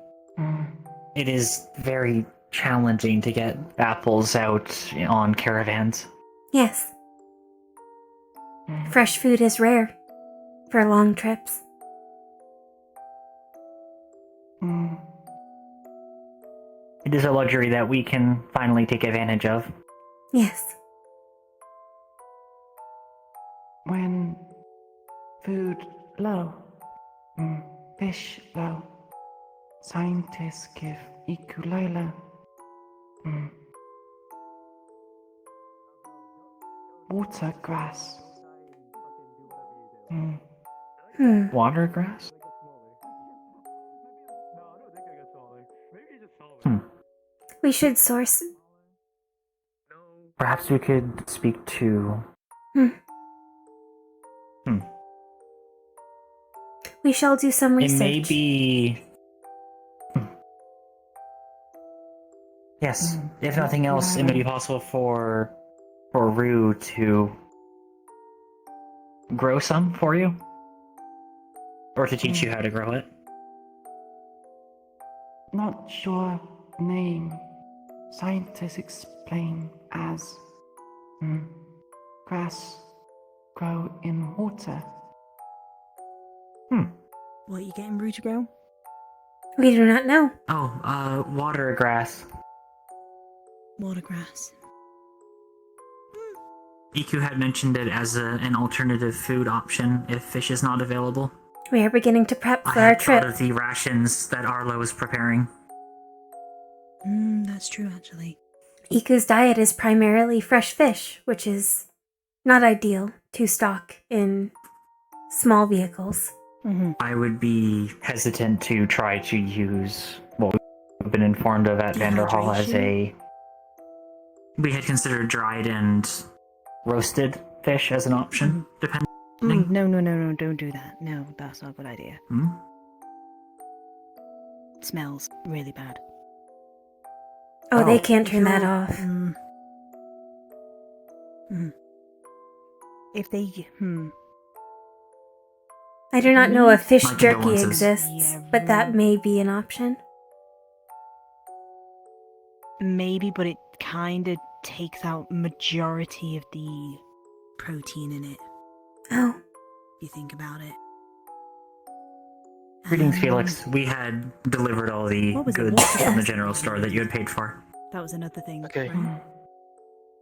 it is very challenging to get apples out on caravans. Yes. Fresh food is rare for long trips. It is a luxury that we can finally take advantage of. Yes. When food low, fish low, scientists give Ekulila water grass. Watergrass? We should source. Perhaps we could speak to... We shall do some research. It may be... Yes, if nothing else, it may be possible for Rue to grow some for you? Or to teach you how to grow it? Not sure name. Scientists explain as grass grow in water? What are you getting brew to grow? We do not know. Oh, water grass. Watergrass. Iku had mentioned it as an alternative food option if fish is not available. We are beginning to prep for I our had trip. thought of the rations that Arlo was preparing. That's true, actually. Iku's diet is primarily fresh fish, which is not ideal to stock in small vehicles. I would be hesitant to try to use what we've been informed of at Vanderhall as a... We had considered dried and roasted fish as an option, depending. No, don't do that. No, that's not a good idea. It smells really bad. Oh, they can't turn that off. If they, I do not know if fish My jerky condolences. exists, but that may be an option. Maybe, but it kind of takes out majority of the protein in it. Oh. If you think about it. Greetings, Felix. We had delivered all the What was it? goods What- from the general store that you had paid for. That was another thing. Okay. Right?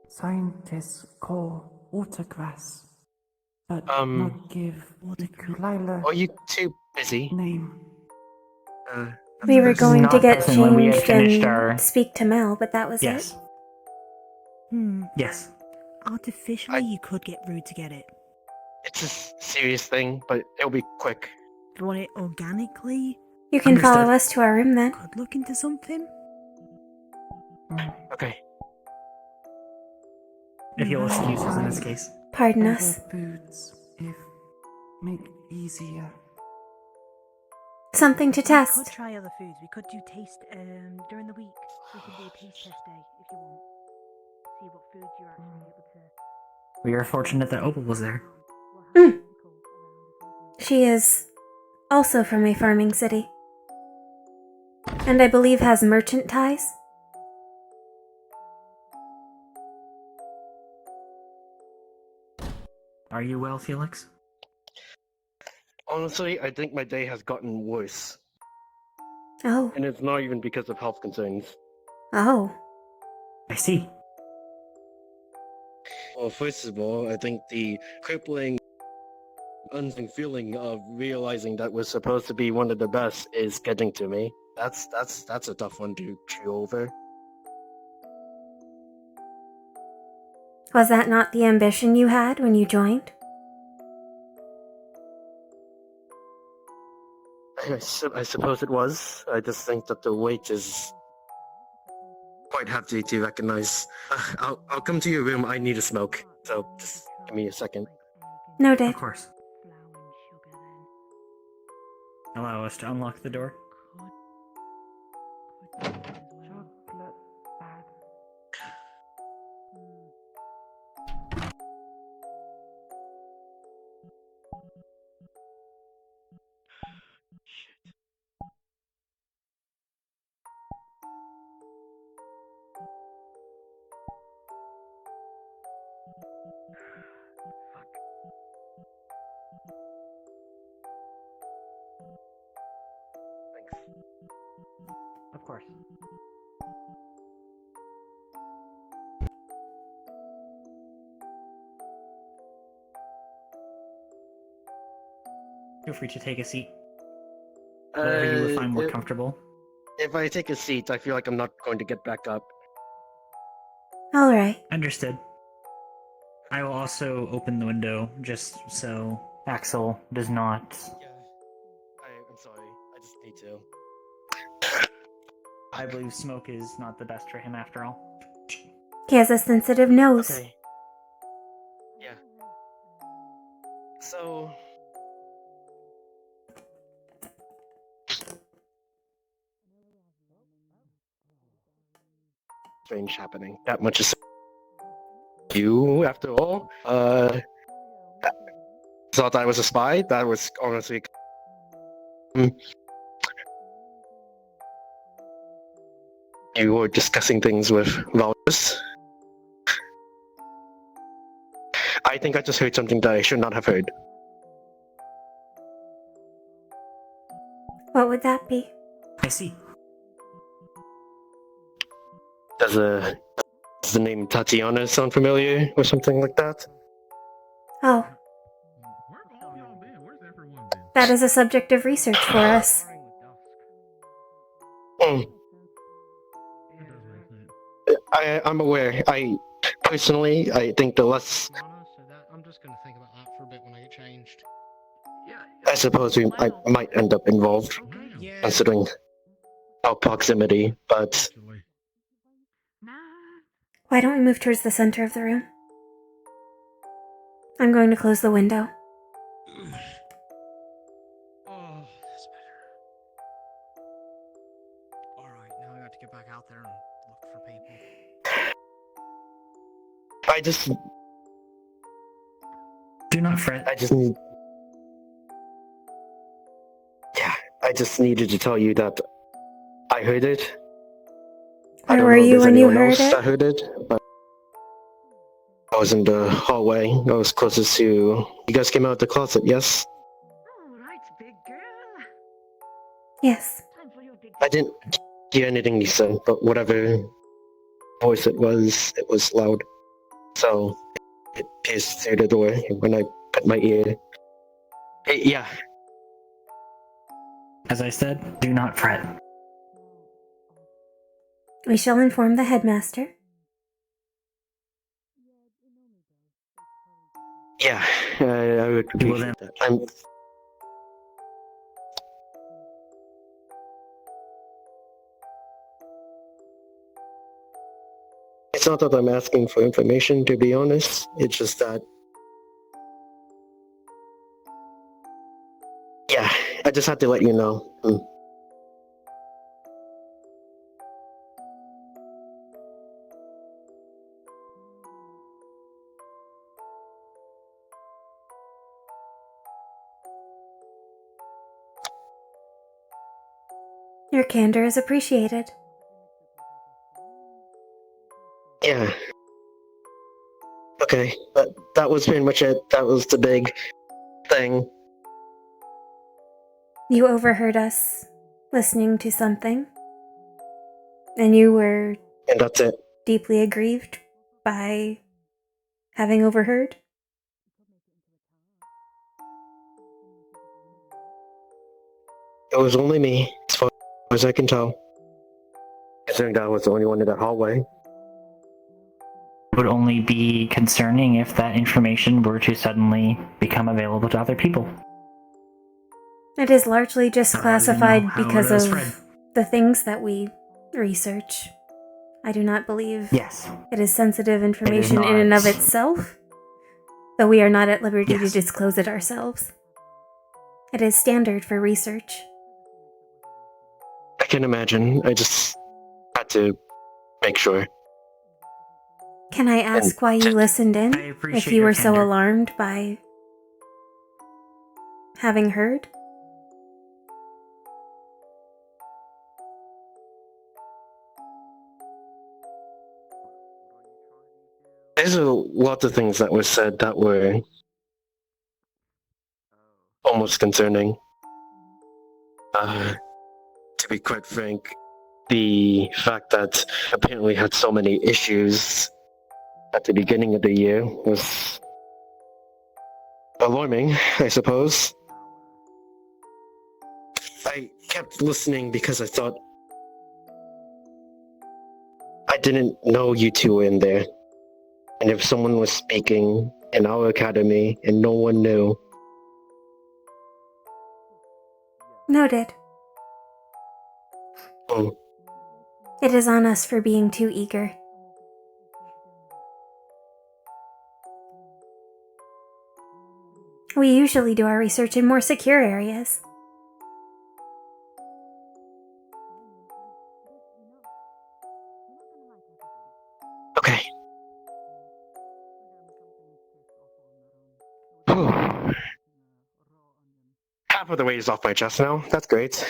Scientists call watergrass, but Um, not give Ikulila Are you too busy? name. We were This is going to not get present when we had changed finished and our- speak to Mel, but that was Yes. it. Yes. Artificially, you could get rude to get it. It's a serious thing, but it'll be quick. If you want it organically, You can follow us to our room then. could look into something. Okay. If you'll excuse us in this case. Pardon Other us. foods, if make easier. Something to We could test. try other foods. We could do taste during the week. We could do a taste test day if you want. See what foods you're actually able to. We are fortunate that Opal was there. She is also from a farming city. And I believe has merchant ties. Are you well, Felix? Honestly, I think my day has gotten worse. Oh. And it's not even because of health concerns. Oh. I see. Well, first of all, I think the crippling, unending feeling of realizing that we're supposed to be one of the best is getting to me. That's a tough one to chew over. Was that not the ambition you had when you joined? I suppose it was. I just think that the weight is quite hefty to recognize. I'll come to your room. I need a smoke, so just give me a second. Noted. Of course. Allow us to unlock the door. Chocolate bad. Of course. Feel free to take a seat. Wherever you would find more comfortable. If I take a seat, I feel like I'm not going to get back up. Alright. Understood. I will also open the window just so Axel does not. I'm sorry. I just need to. I believe smoke is not the best for him after all. He has a sensitive nose. Okay. Yeah. So. Strange happening. That much is you, after all. Thought I was a spy. That was honestly. You were discussing things with Valdes. I think I just heard something that I should not have heard. What would that be? I see. Does the name Tatiana sound familiar or something like that? Oh. That is a subject of research for us. I'm aware. I personally, I think the less. I'm just gonna think about that for a bit when I get changed. I suppose I might end up involved, considering our proximity. But Why don't we move towards the center of the room? I'm going to close the window. Oh, that's better. Alright, now I got to get back out there and look for people. I just do not fret. I just need. Yeah, I just needed to tell you that I heard it. I Where don't were know if you there's when you anyone heard else it? that heard it, but I was in the hallway. I was closest to. You guys came out of the closet, yes? Yes. I didn't hear anything you said, but whatever voice it was loud. So it pierced through the door when I put my ear. Yeah. As I said, do not fret. We shall inform the headmaster. Yeah, I would appreciate that. It's not that I'm asking for information, to be honest. It's just that. Yeah, I just had to let you know. Your candor is appreciated. Yeah. Okay, but that was pretty much it. That was the big thing. You overheard us listening to something, and you were And that's it. deeply aggrieved by having overheard? It was only me, as far as I can tell. Considering that I was the only one in that hallway. It would only be concerning if that information were to suddenly become available to other people. It is largely just How do you classified know how because it is of spread? the things that we research. I do not believe Yes. it is sensitive information in and not. of itself, though we are not at liberty Yes. to disclose it ourselves. It is standard for research. I can imagine. I just had to make sure. Can I ask why you listened in? If appreciate you your were so candor. alarmed by having heard? There's a lot of things that were said that were almost concerning. To be quite frank, the fact that apparently had so many issues at the beginning of the year was alarming, I suppose. I kept listening because I thought I didn't know you two were in there. And if someone was speaking in our academy and no one knew, Noted. oh, It is on us for being too eager. We usually do our research in more secure areas. okay. Whew. Half of the weight is off my chest now. That's great.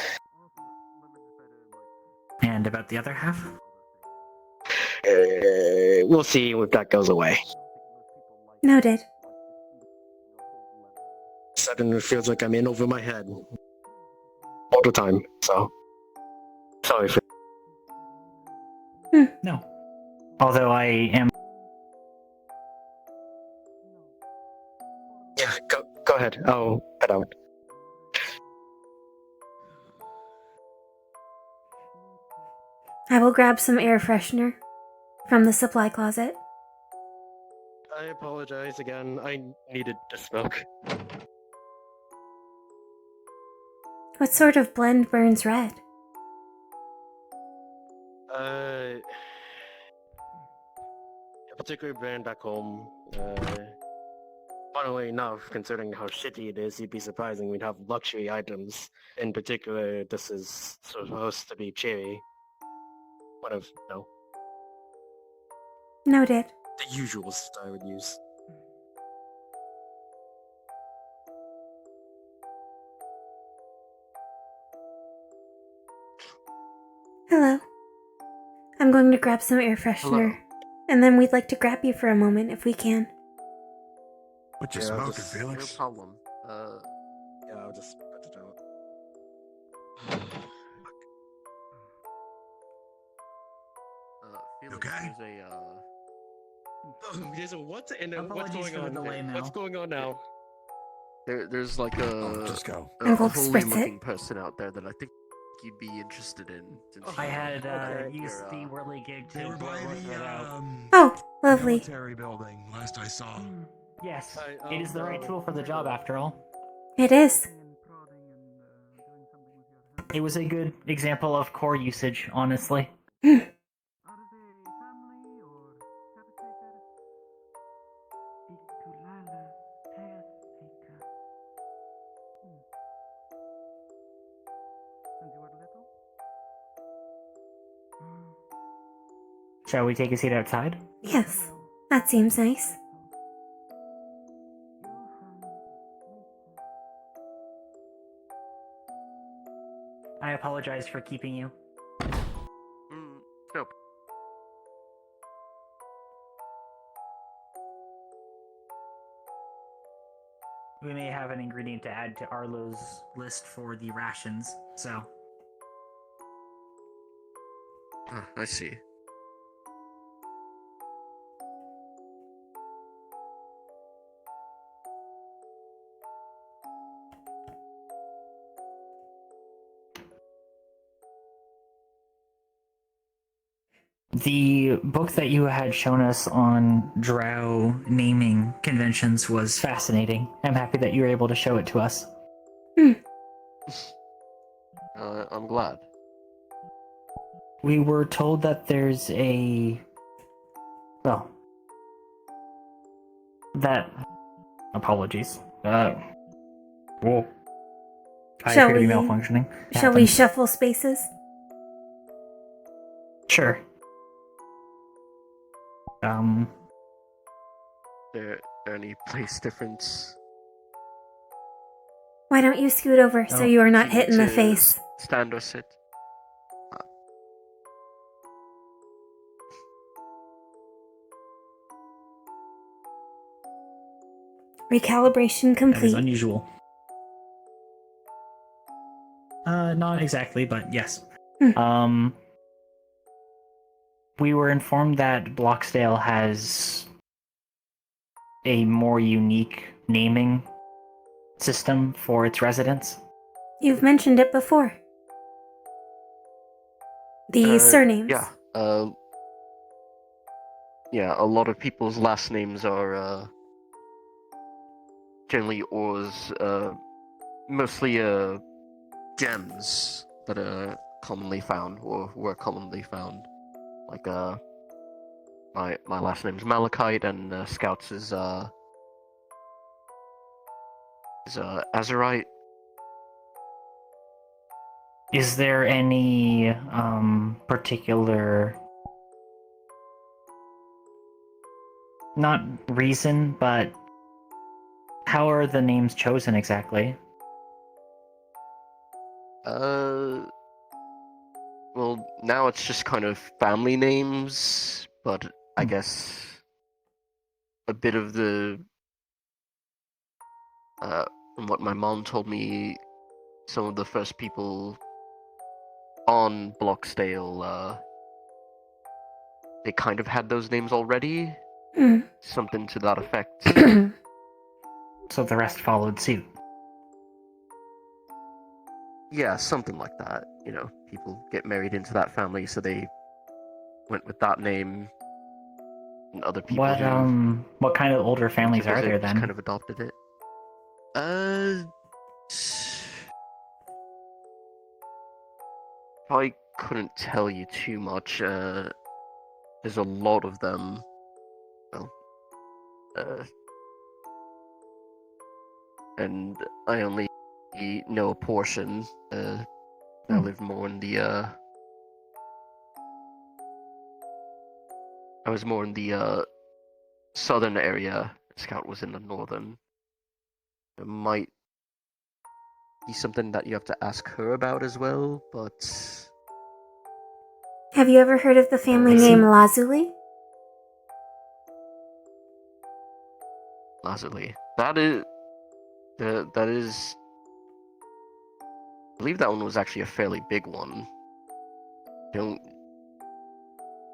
And about the other half? We'll see if that goes away. Noted. sudden it feels like I'm in over my head all the time. So sorry for. No. Although I am. Yeah, go ahead. I'll head out. I will grab some air freshener from the supply closet. I apologize again. I needed to smoke. What sort of blend burns red? A particular brand back home. Funnily enough, considering how shitty it is, you'd be surprising we'd have luxury items. In particular, this is supposed to be cherry. One of, no, Noted. the usuals I would use. Hello. I'm going to grab some air freshener. And then we'd like to grab you for a moment if we can. What you Yeah, smoking, just- Felix? No problem. Yeah, I'll just put it out. Felix, Okay? There's a what? And what's Apologies going for the on? delay, Mel. What's going on now? There's like just go. a Uncle holy spritz it. looking person out there that I think you'd be interested in. Since I had Okay. used the whirly gig to They were by work that out. Oh, lovely. military building, last I saw. Yes, I- it is the right I'll- tool for the job after all. It is. It was a good example of core usage, honestly. Shall we take a seat outside? Yes, that seems nice. I apologize for keeping you. Nope. We may have an ingredient to add to Arlo's list for the rations, so. I see. The book that you had shown us on drow naming conventions was fascinating. I'm happy that you were able to show it to us. I'm glad. We were told that there's a... Well... That... Apologies. Whoa. I Shall appear to be we- malfunctioning. It Shall we happens. shuffle spaces? Sure. There any place difference? Why don't you scoot over so you are not hit in the To face? Stand or sit? Recalibration That is complete. unusual. Not exactly, but yes. We were informed that Bloxdale has a more unique naming system for its residents. You've mentioned it before. The surnames. Yeah. Yeah, a lot of people's last names are generally Or's, mostly gems that are commonly found or were commonly found. Like my last name's Malachite, and Scouts is Azurite. Is there any particular, not reason, but how are the names chosen exactly? Well, now it's just kind of family names, but I guess a bit of the from what my mom told me, some of the first people on Bloxdale, they kind of had those names already. Something to that effect. So the rest followed suit. Yeah, something like that. You know, people get married into that family, so they went with that name. And other people What kind of older families took are there it, then? kind of adopted it. I couldn't tell you too much. There's a lot of them. Well, and I only know a portion. I live more in the. I was more in the southern area. Scout was in the northern. It might be something that you have to ask her about as well, but. Have you ever heard of the family name Lazuli? Lazuli. That is. That is. I believe that one was actually a fairly big one.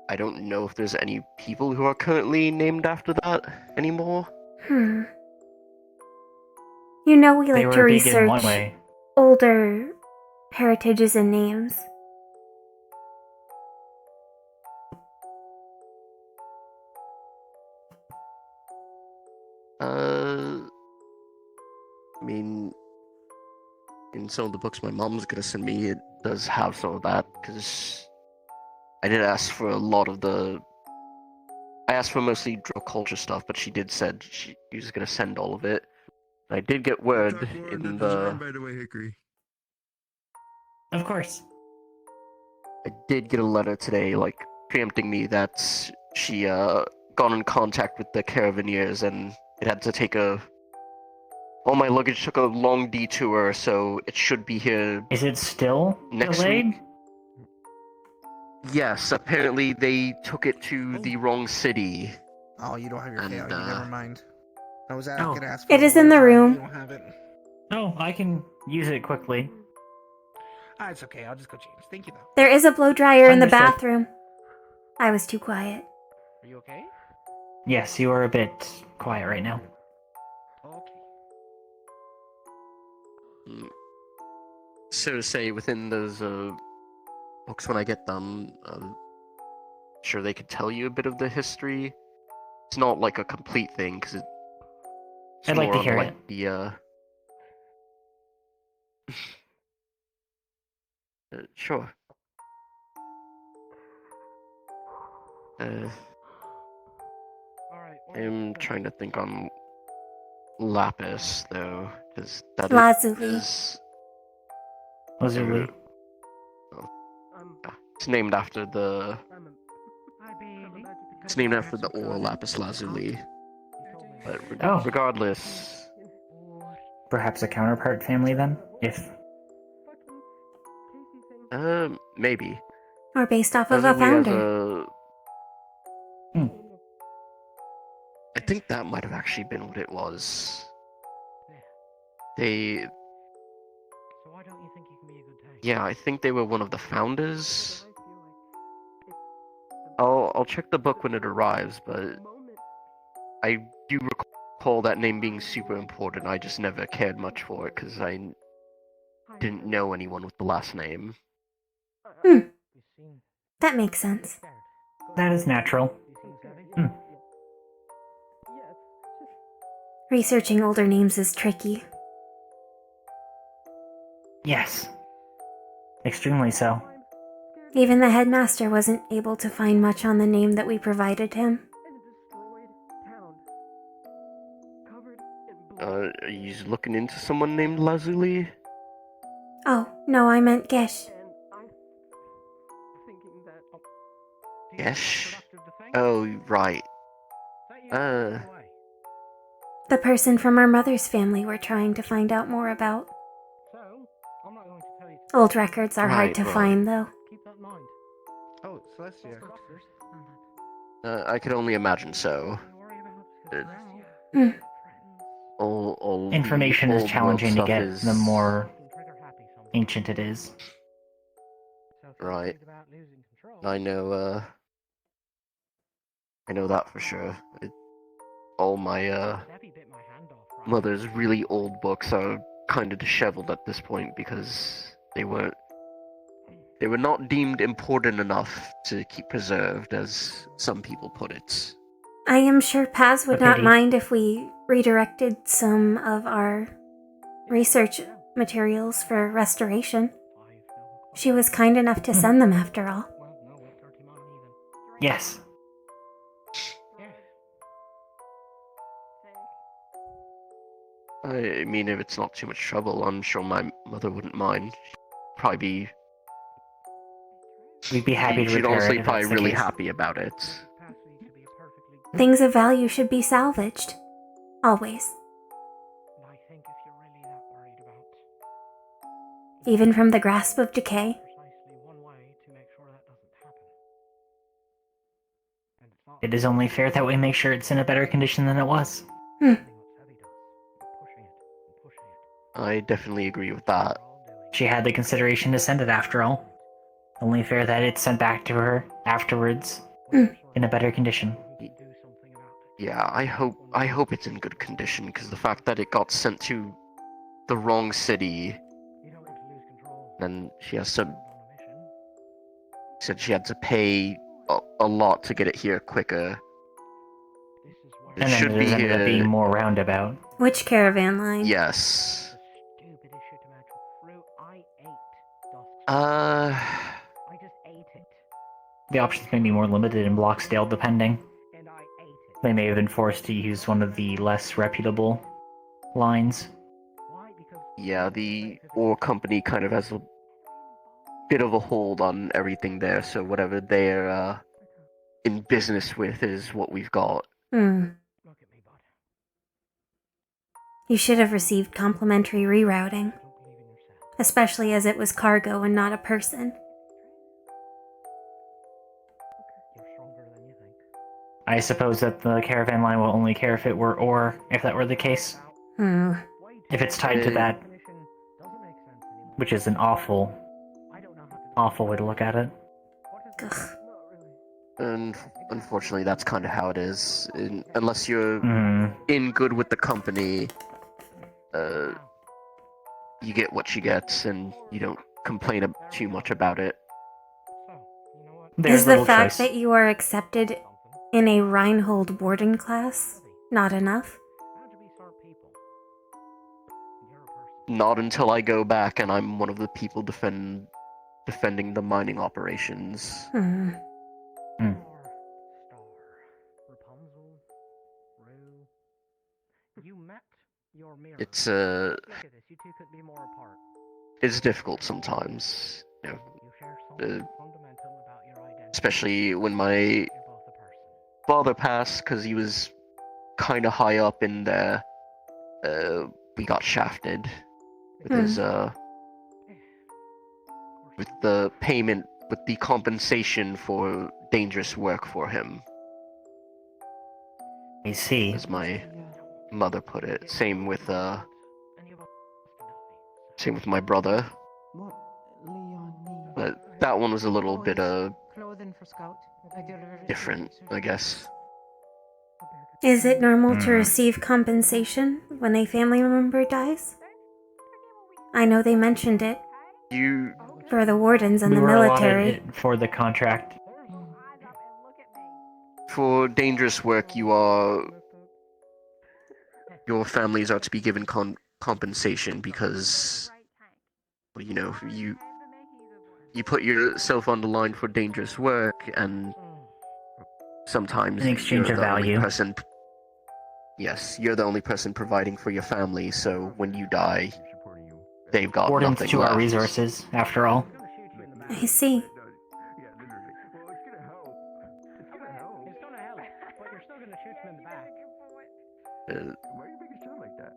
I don't know if there's any people who are currently named after that anymore. You know we They like to were big in one research way. older heritages and names. I mean, in some of the books my mom's gonna send me, it does have some of that, because I did ask for a lot of the. I asked for mostly drug culture stuff, but she did said she was gonna send all of it. I did get word in the. By the way, Hickory. Of course. I did get a letter today, like, preempting me that she got in contact with the Caravaneers and it had to take all my luggage took a long detour, so it should be here. Is it still next delayed? week? Yes, apparently they took it to the wrong city. Oh, you don't have your KO. Never mind. I was Oh. gonna ask for It a is in the blowjob, room. You don't have it. No, I can use it quickly. Ah, it's okay. I'll just go change. Thank you, though. There is a blow dryer in the Understood. bathroom. I was too quiet. Are you okay? Yes, you are a bit quiet right now. Okay. So to say, within those books when I get them, sure they could tell you a bit of the history. It's not like a complete thing, because it's I'd like more to on hear like it. the sure. I'm trying to think on Lapis though, because that Lazuli. is Lazuli. it's named after the. It's named after the ore lapis lazuli. But regardless. Perhaps a counterpart family then? If. Maybe. Or based off of a Lazuli has founder. I think that might have actually been what it was. They. So why don't you think you can be a good tank? Yeah, I think they were one of the founders. I'll check the book when it arrives, but I do recall that name being super important. I just never cared much for it because I didn't know anyone with the last name. That makes sense. That is natural. Researching older names is tricky. Yes. Extremely so. Even the headmaster wasn't able to find much on the name that we provided him. Are you looking into someone named Lazuli? Oh, no, I meant Gish. Gish? Oh, right. The person from our mother's family we're trying to find out more about. Old records are hard to find, though. Keep that in mind. Oh, Celestia. I could only imagine so. all Information the is old challenging to world get stuff the is more ancient it is. right. I know. I know that for sure. All my mother's really old books are kind of disheveled at this point because they were not deemed important enough to keep preserved, as some people put it. I am sure Paz would A not pity. mind if we redirected some of our research materials for restoration. She was kind enough to send them after all. Yes. I mean, if it's not too much trouble, I'm sure my mother wouldn't mind. Probably be. We'd be happy to She'd repair honestly it if probably that's the really case. happy about it. Things of value should be salvaged. Always. Even from the grasp of decay. It is only fair that we make sure it's in a better condition than it was. I definitely agree with that. She had the consideration to send it after all. Only fair that it's sent back to her afterwards in a better condition. Yeah, I hope it's in good condition, because the fact that it got sent to the wrong city, and she said she had to pay a lot to get it here quicker. It And then should it be just ended up being here. more roundabout. Which caravan line? Yes. The options may be more limited in Bloxdale, depending. They may have been forced to use one of the less reputable lines. Yeah, the ore company kind of has a bit of a hold on everything there, so whatever they're in business with is what we've got. You should have received complimentary rerouting. Especially as it was cargo and not a person. I suppose that the caravan line will only care if it were ore, if that were the case. If it's tied to that. Which is an awful, awful way to look at it. And unfortunately, that's kind of how it is. Unless you're in good with the company, you get what you get, and you don't complain too much about it. Is the fact that you are accepted in a Reinhold boarding class not enough? Not until I go back and I'm one of the people defending the mining operations. It's difficult sometimes, you know, especially when my father passed, because he was kind of high up in there. We got shafted with his with the payment, with the compensation for dangerous work for him. I see. As my mother put it. Same with my brother. But that one was a little bit different, I guess. Is it normal to receive compensation when a family member dies? I know they mentioned it. For the wardens and we the were military. allotted it for the contract. For dangerous work, your families are to be given compensation because, well, you know, you put yourself on the line for dangerous work, and sometimes In exchange you're of the only value. person. Yes, you're the only person providing for your family. So when you die, they've got Wardens nothing to left. our resources, after all. I see.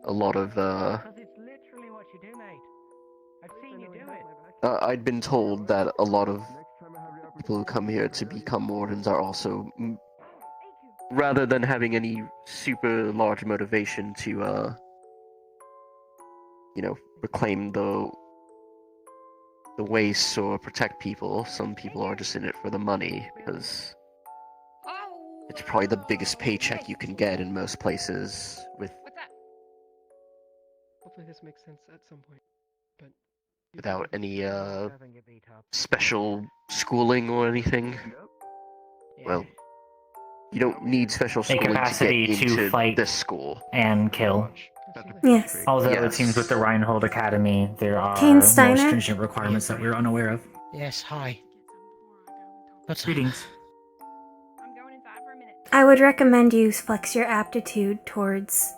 A lot of I'd been told that a lot of people who come here to become wardens are also, rather than having any super large motivation to reclaim the waste or protect people. Some people are just in it for the money because it's probably the biggest paycheck you can get in most places. Hopefully this makes sense at some point. But Without any special schooling or anything. Well, you don't need special A schooling to get capacity to into fight this school. and kill. Yes. Although it Yes. seems with the Reinhold Academy, there are Kane more Steiner? stringent requirements that we're unaware of. Yes, hi. What's Greetings. I would recommend you flex your aptitude towards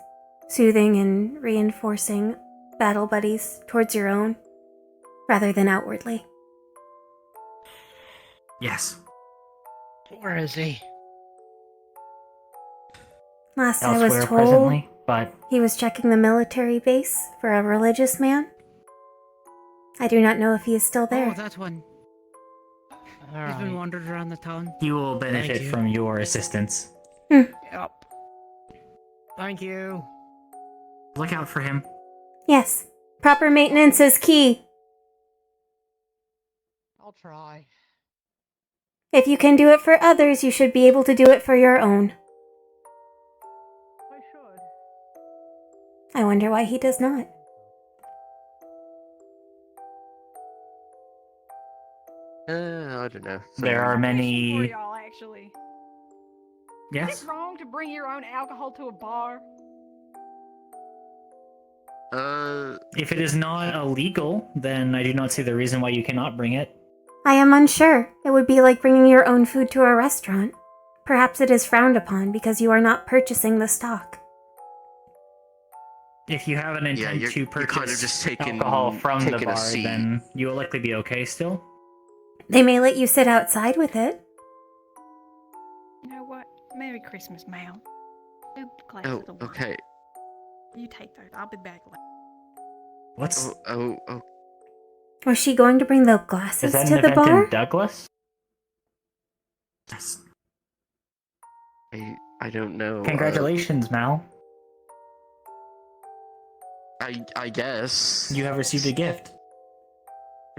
soothing and reinforcing battle buddies towards your own, rather than outwardly. Yes. Where is he? Last I was Elsewhere told, presently, but he was checking the military base for a religious man. I do not know if he is still there. Oh, that one. He's been wandering around the town. he will benefit you. from your assistance. Yep. Thank you. Look out for him. Yes, proper maintenance is key. I'll try. If you can do it for others, you should be able to do it for your own. I should. I wonder why he does not. I don't know. There are For many. y'all, actually. Yes. Is it wrong to bring your own alcohol to a bar? If it is not illegal, then I do not see the reason why you cannot bring it. I am unsure. It would be like bringing your own food to a restaurant. Perhaps it is frowned upon because you are not purchasing the stock. If you have an intent to purchase kind of just taking- alcohol from the taking a bar, seat. then you will likely be okay still. They may let you sit outside with it. You know what? Merry Christmas, Mal. Two glass Oh, of the wine. okay. You take those. I'll be back later. What's Oh. Was she going to bring the glasses is that to an the event bar? in Douglas? Yes. I don't know. Congratulations, Mal. I guess. You have received a gift.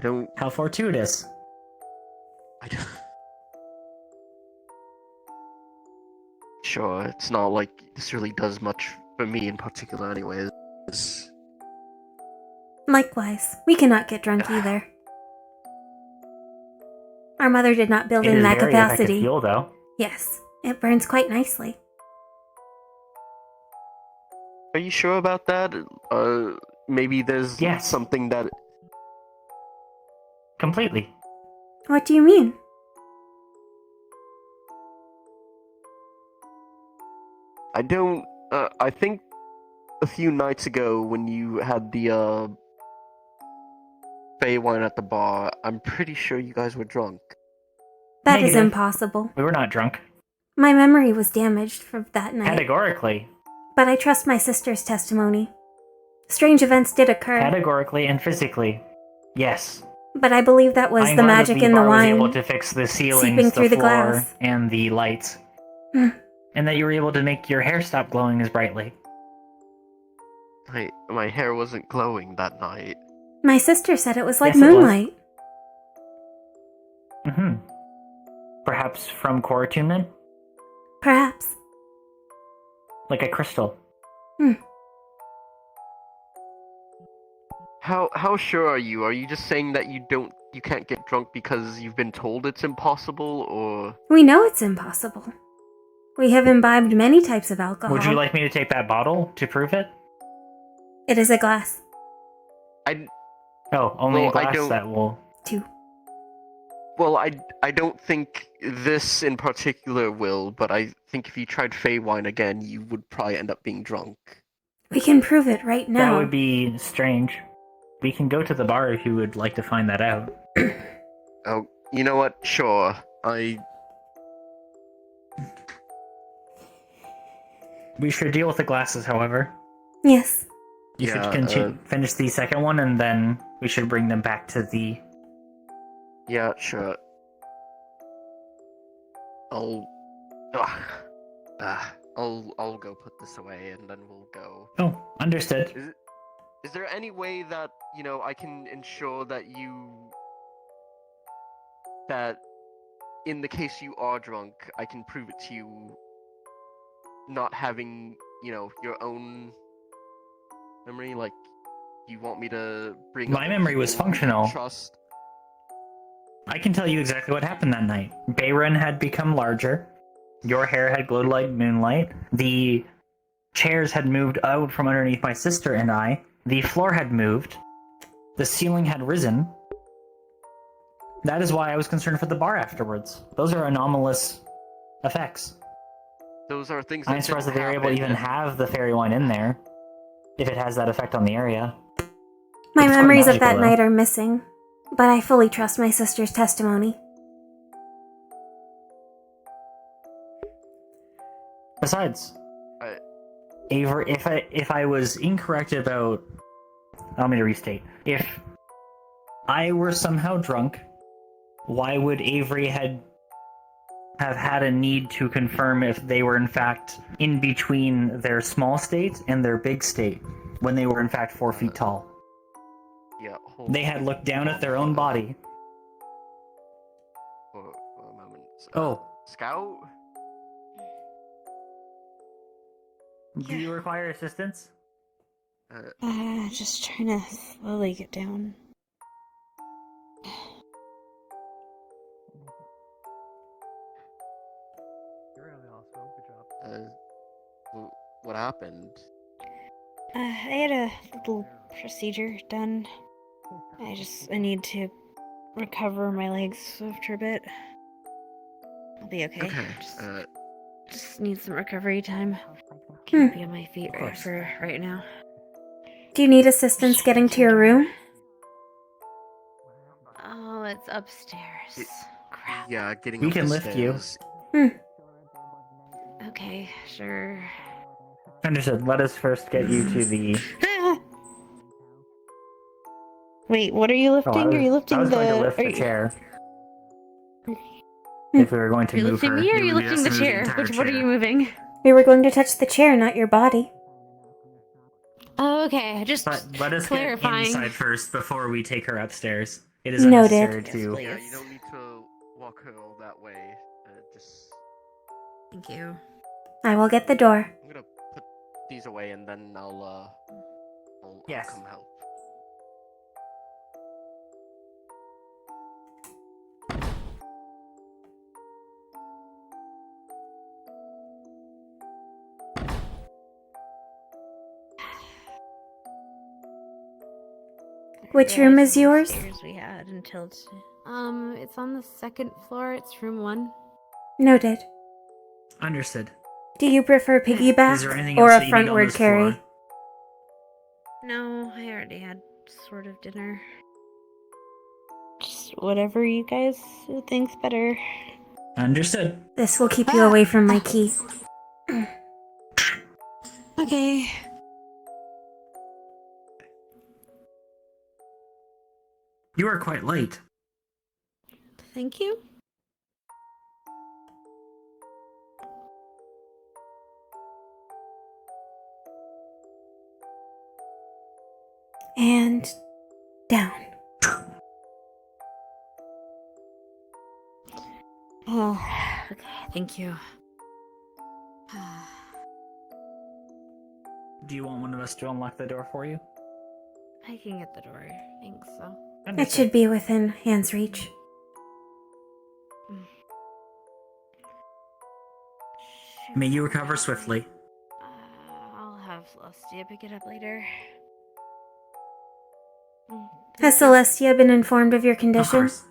I don't. How fortuitous. I don't. Sure, it's not like this really does much for me in particular, anyways. Likewise, we cannot get drunk either. Our mother did not build It in is that very effective capacity. fuel, though. Yes, it burns quite nicely. Are you sure about that? Maybe there's something that. Completely. What do you mean? I don't. I think a few nights ago when you had the Fey wine at the bar, I'm pretty sure you guys were drunk. That is Negative. impossible. We were not drunk. My memory was damaged for that night. Categorically. But I trust my sister's testimony. Strange events did occur. Categorically and physically. Yes. But I believe that was I'm the glad magic that in the bar wine. was able to fix the ceilings, seeping through the floor, glass. and the lights. And that you were able to make your hair stop glowing as brightly. My hair wasn't glowing that night. My sister said it was like Yes, it was. moonlight. Mm-hmm. Perhaps from core attunement? Perhaps. Like a crystal. How sure are you? Are you just saying that you can't get drunk because you've been told it's impossible, or? We know it's impossible. We have imbibed many types of alcohol. Would you like me to take that bottle to prove it? It is a glass. Only a Well, I glass don't- that will... Two. Well, I don't think this in particular will, but I think if you tried Fey wine again, you would probably end up being drunk. We can prove it right now. That would be strange. We can go to the bar if you would like to find that out. Oh, you know what? Sure. We should deal with the glasses, however. Yes. You Yeah, should finish the second one, and then we should bring them back to the... Yeah, sure. I'll go put this away, and then we'll go. Oh, understood. Is there any way that, I can ensure that that in the case you are drunk, I can prove it to you not having, your own memory? Like, you want me to bring up My the memory was people you functional. trust? I can tell you exactly what happened that night. Bayron had become larger. Your hair had glowed like moonlight. The chairs had moved out from underneath my sister and I. The floor had moved. The ceiling had risen. That is why I was concerned for the bar afterwards. Those are anomalous effects. Those are things I'm that surprised that didn't they were able to happen, even and have the fairy wine in there, if it has that effect on the area. My It's quite memories of magical, that though. night are missing, but I fully trust my sister's testimony. Besides, Avery, if I was incorrect about, allow me to restate. If I were somehow drunk, why would Avery have had a need to confirm if they were in fact in between their small state and their big state, when they were in fact 4 feet tall? yeah, They had looked down at their own body. for a moment. Oh. Scout? Do you require assistance? Just trying to slowly get down. You're really awesome. Good job. What happened? I had a little procedure done. I need to recover my legs after a bit. I'll be okay. Just need some recovery time. Can't be on my feet for right now. Do you need assistance getting to your room? Oh, it's upstairs. Crap. Yeah, getting We up can the lift you. stairs. Okay, sure. Understood. Let us first get you to the... Wait, what are you lifting? Are you lifting I was going to lift the chair. If we were going to Are you move lifting her, me or are it you would be lifting us the to move chair? entire What are you moving? We were going to touch the chair, not your body. Oh, okay. Just But let us clarifying. get inside first before we take her upstairs. It is Noted. unnecessary to... Yeah, you don't need to walk her all that way. Just... Thank you. I will get the door. I'm gonna put these away and then I'll come help. Which room is yours? We had until it's on the second floor. It's room 1. Noted. Understood. Do you prefer Is there piggyback anything or else a that you need on frontward this carry? floor? No, I already had sort of dinner. Just whatever you guys think's better. Understood. This will keep you away from my key. Okay. You are quite late. Thank you. And down. Oh, okay. Thank you. Do you want one of us to unlock the door for you? I can get the door. I think so. It should be within hand's reach. May you recover swiftly. I'll have Celestia pick it up later. Has Celestia been informed of your condition? Of course.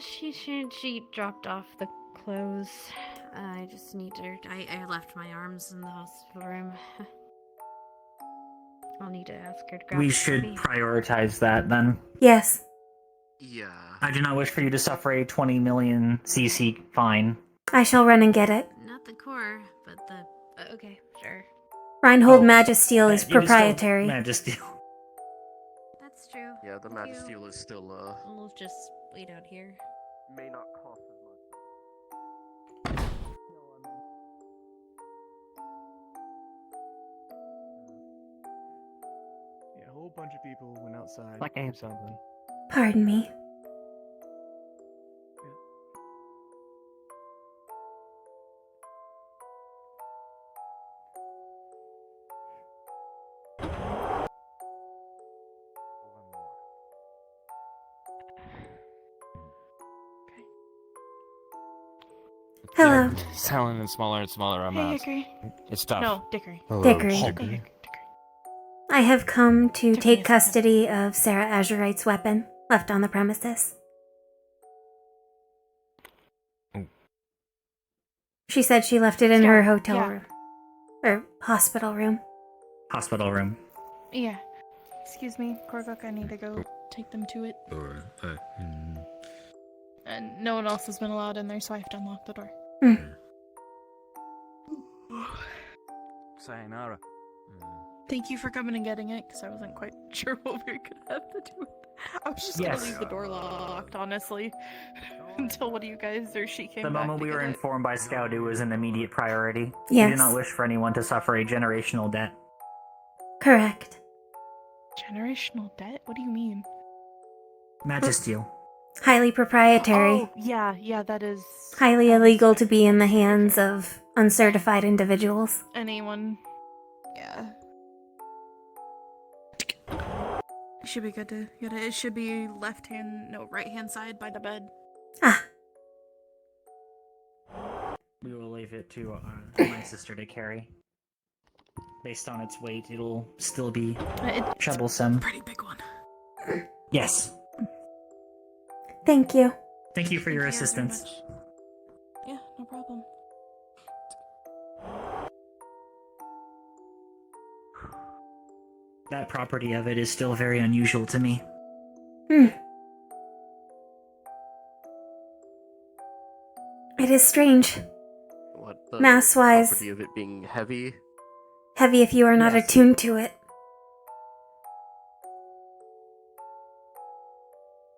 She dropped off the clothes. I just need to. I left my arms in the hospital room. I'll need to ask her to grab We it for should me. prioritize that then. Yes. Yeah. I do not wish for you to suffer a 20 million CC fine. I shall run and get it. Not the core, but the. Okay, sure. Reinhold Magisteel is You can still proprietary. Magisteel. That's true. Yeah, the Magisteel is still, We'll just wait out here. may not cost as much. whole bunch of people went outside. Like or something. Pardon me. Hello. Yeah, selling in smaller and smaller Hey, amounts. Dickory. It's tough. No, Dickory. Dickory. Dickory. I have come to Took me a take second. custody of Sarah Azurite's weapon left on the premises. She said she left it in her hotel yeah. room. Or hospital room. Hospital room. Yeah. Excuse me, Korgok, I need to go take them to it. And no one else has been allowed in there, so I have to unlock the door. Sayonara. Thank you for coming and getting it, because I wasn't quite sure what we were going to have to do with it. I was just going Yes. to leave the door locked, honestly, until one of you guys or she came The back moment to we get were it. informed by Scout, it was an immediate priority. Yes. We did not wish for anyone to suffer a generational debt. Correct. Generational debt? What do you mean? Magisteel. Highly proprietary. Oh, yeah, that is... Highly illegal to be in the hands of uncertified individuals. Anyone. Yeah. It should be good to get it. It should be right hand side by the bed. We will leave it to my sister to carry. Based on its weight, it'll still be troublesome. Pretty big one. Yes. Thank you. Thank you for your Thank you guys very assistance. much. Yeah, no problem. That property of it is still very unusual to me. It is strange. What, the Mass-wise. property of it being heavy? Heavy if you are not Yes. attuned to it.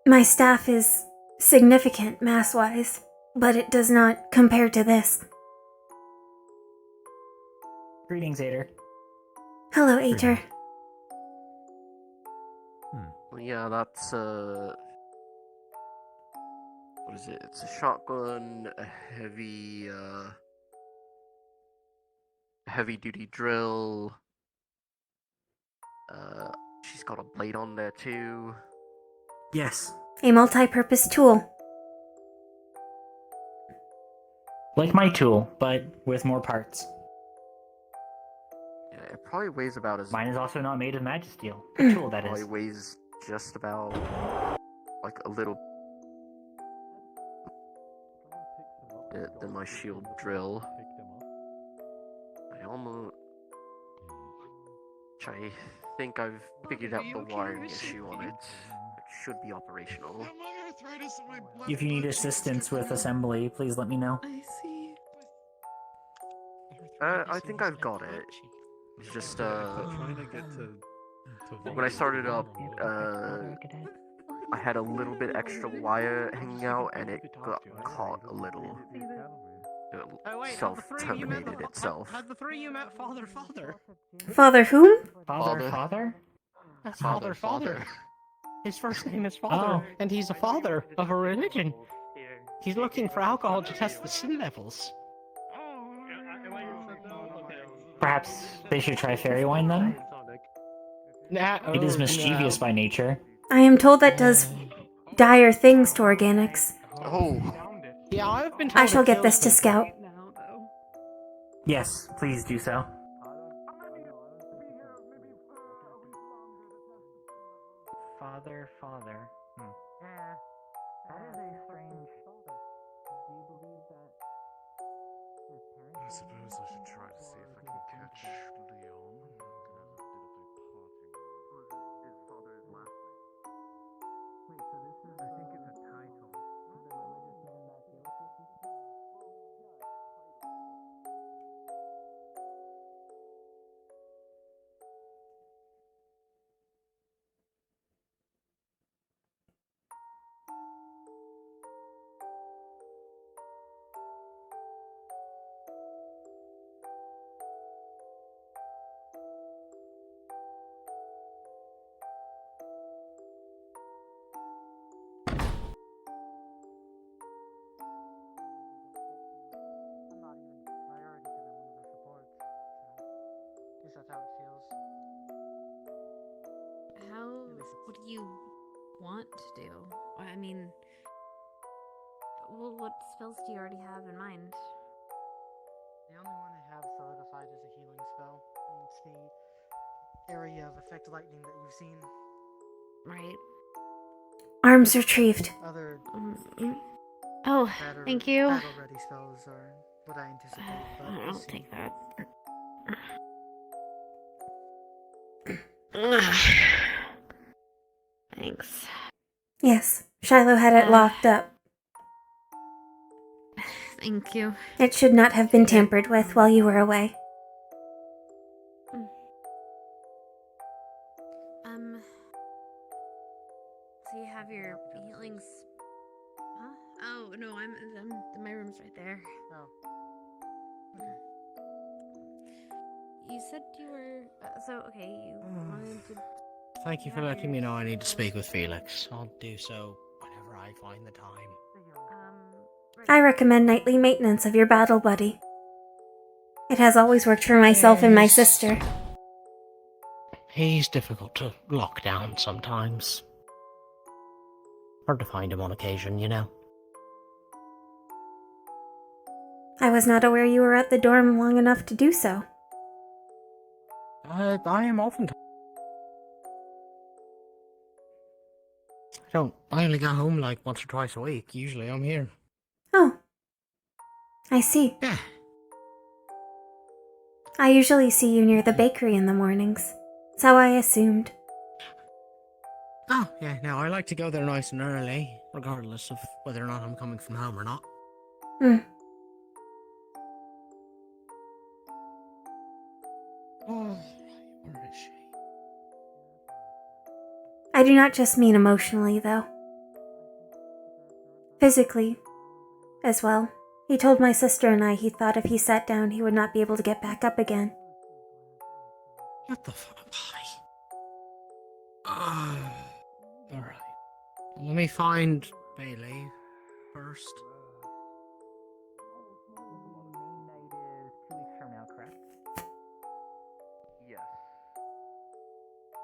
My staff is significant mass-wise, but it does not compare to this. Greetings, Ader. Hello, Ater. Well, yeah, that's what is it? It's a shotgun, a heavy duty drill. She's got a blade on there too. Yes. A multi-purpose tool. Like my tool, but with more parts. Yeah, it probably weighs about as. Mine is also not made of magisteel. The tool, that Probably is. weighs just about like a little bit than my shield drill. I almost. I think I've figured out the wiring issue on it. It should be operational. If you need assistance with assembly, please let me know. I see. I think I've got it. It's just trying to get to when I started up, I had a little bit extra wire hanging out, and it got caught a little. It self-terminated itself. Had the three you met father? Father whom? Father? That's Father. father. His first name is Father, and he's a father of a religion. He's looking for alcohol to test the sin levels. Perhaps they should try fairy wine then? It is mischievous by nature. I am told that does dire things to organics. Oh. Yeah, I've been told I shall it get kills this to people. Scout. Yes, please do so. Father. That is a strange thought. Do you believe that his parents... I suppose I should try to see if I can catch Leon. His father's last name. Wait, so this is... I think it's a title. Is the religious man back here? least that's how it feels. How? What do you want to do? I mean, well, what spells do you already have in mind? The only one I have solidified is a healing spell. And it's the area of effect lightning that you've seen. Right. Arms retrieved. Other Oh, thank you. battle ready spells are what I anticipate. But we'll I'll see. take that. Thanks. Yes, Shiloh had it locked up. Thank you. It should not have been tampered with while you were away. So you have your healings. Huh? Oh no, my room's right there. Oh. You said you were you wanted to. Thank you for letting me know I need to speak with Felix. I'll do so whenever I find the time. I recommend nightly maintenance of your battle buddy. It has always worked for myself and my sister. He's difficult to lock down sometimes. Hard to find him on occasion, you know. I was not aware you were at the dorm long enough to do so. I am often. I only go home like once or twice a week. Usually I'm here. Oh. I see. Yeah. I usually see you near the bakery in the mornings. So I assumed. Oh, yeah, no, I like to go there nice and early, regardless of whether or not I'm coming from home or not. Hmm. Oh, where is she? I do not just mean emotionally, though. Physically, as well. He told my sister and I he thought if he sat down he would not be able to get back up again. What the fuck? Alright. Let me find Bailey first. Main night is 2 weeks from now, correct? Yes.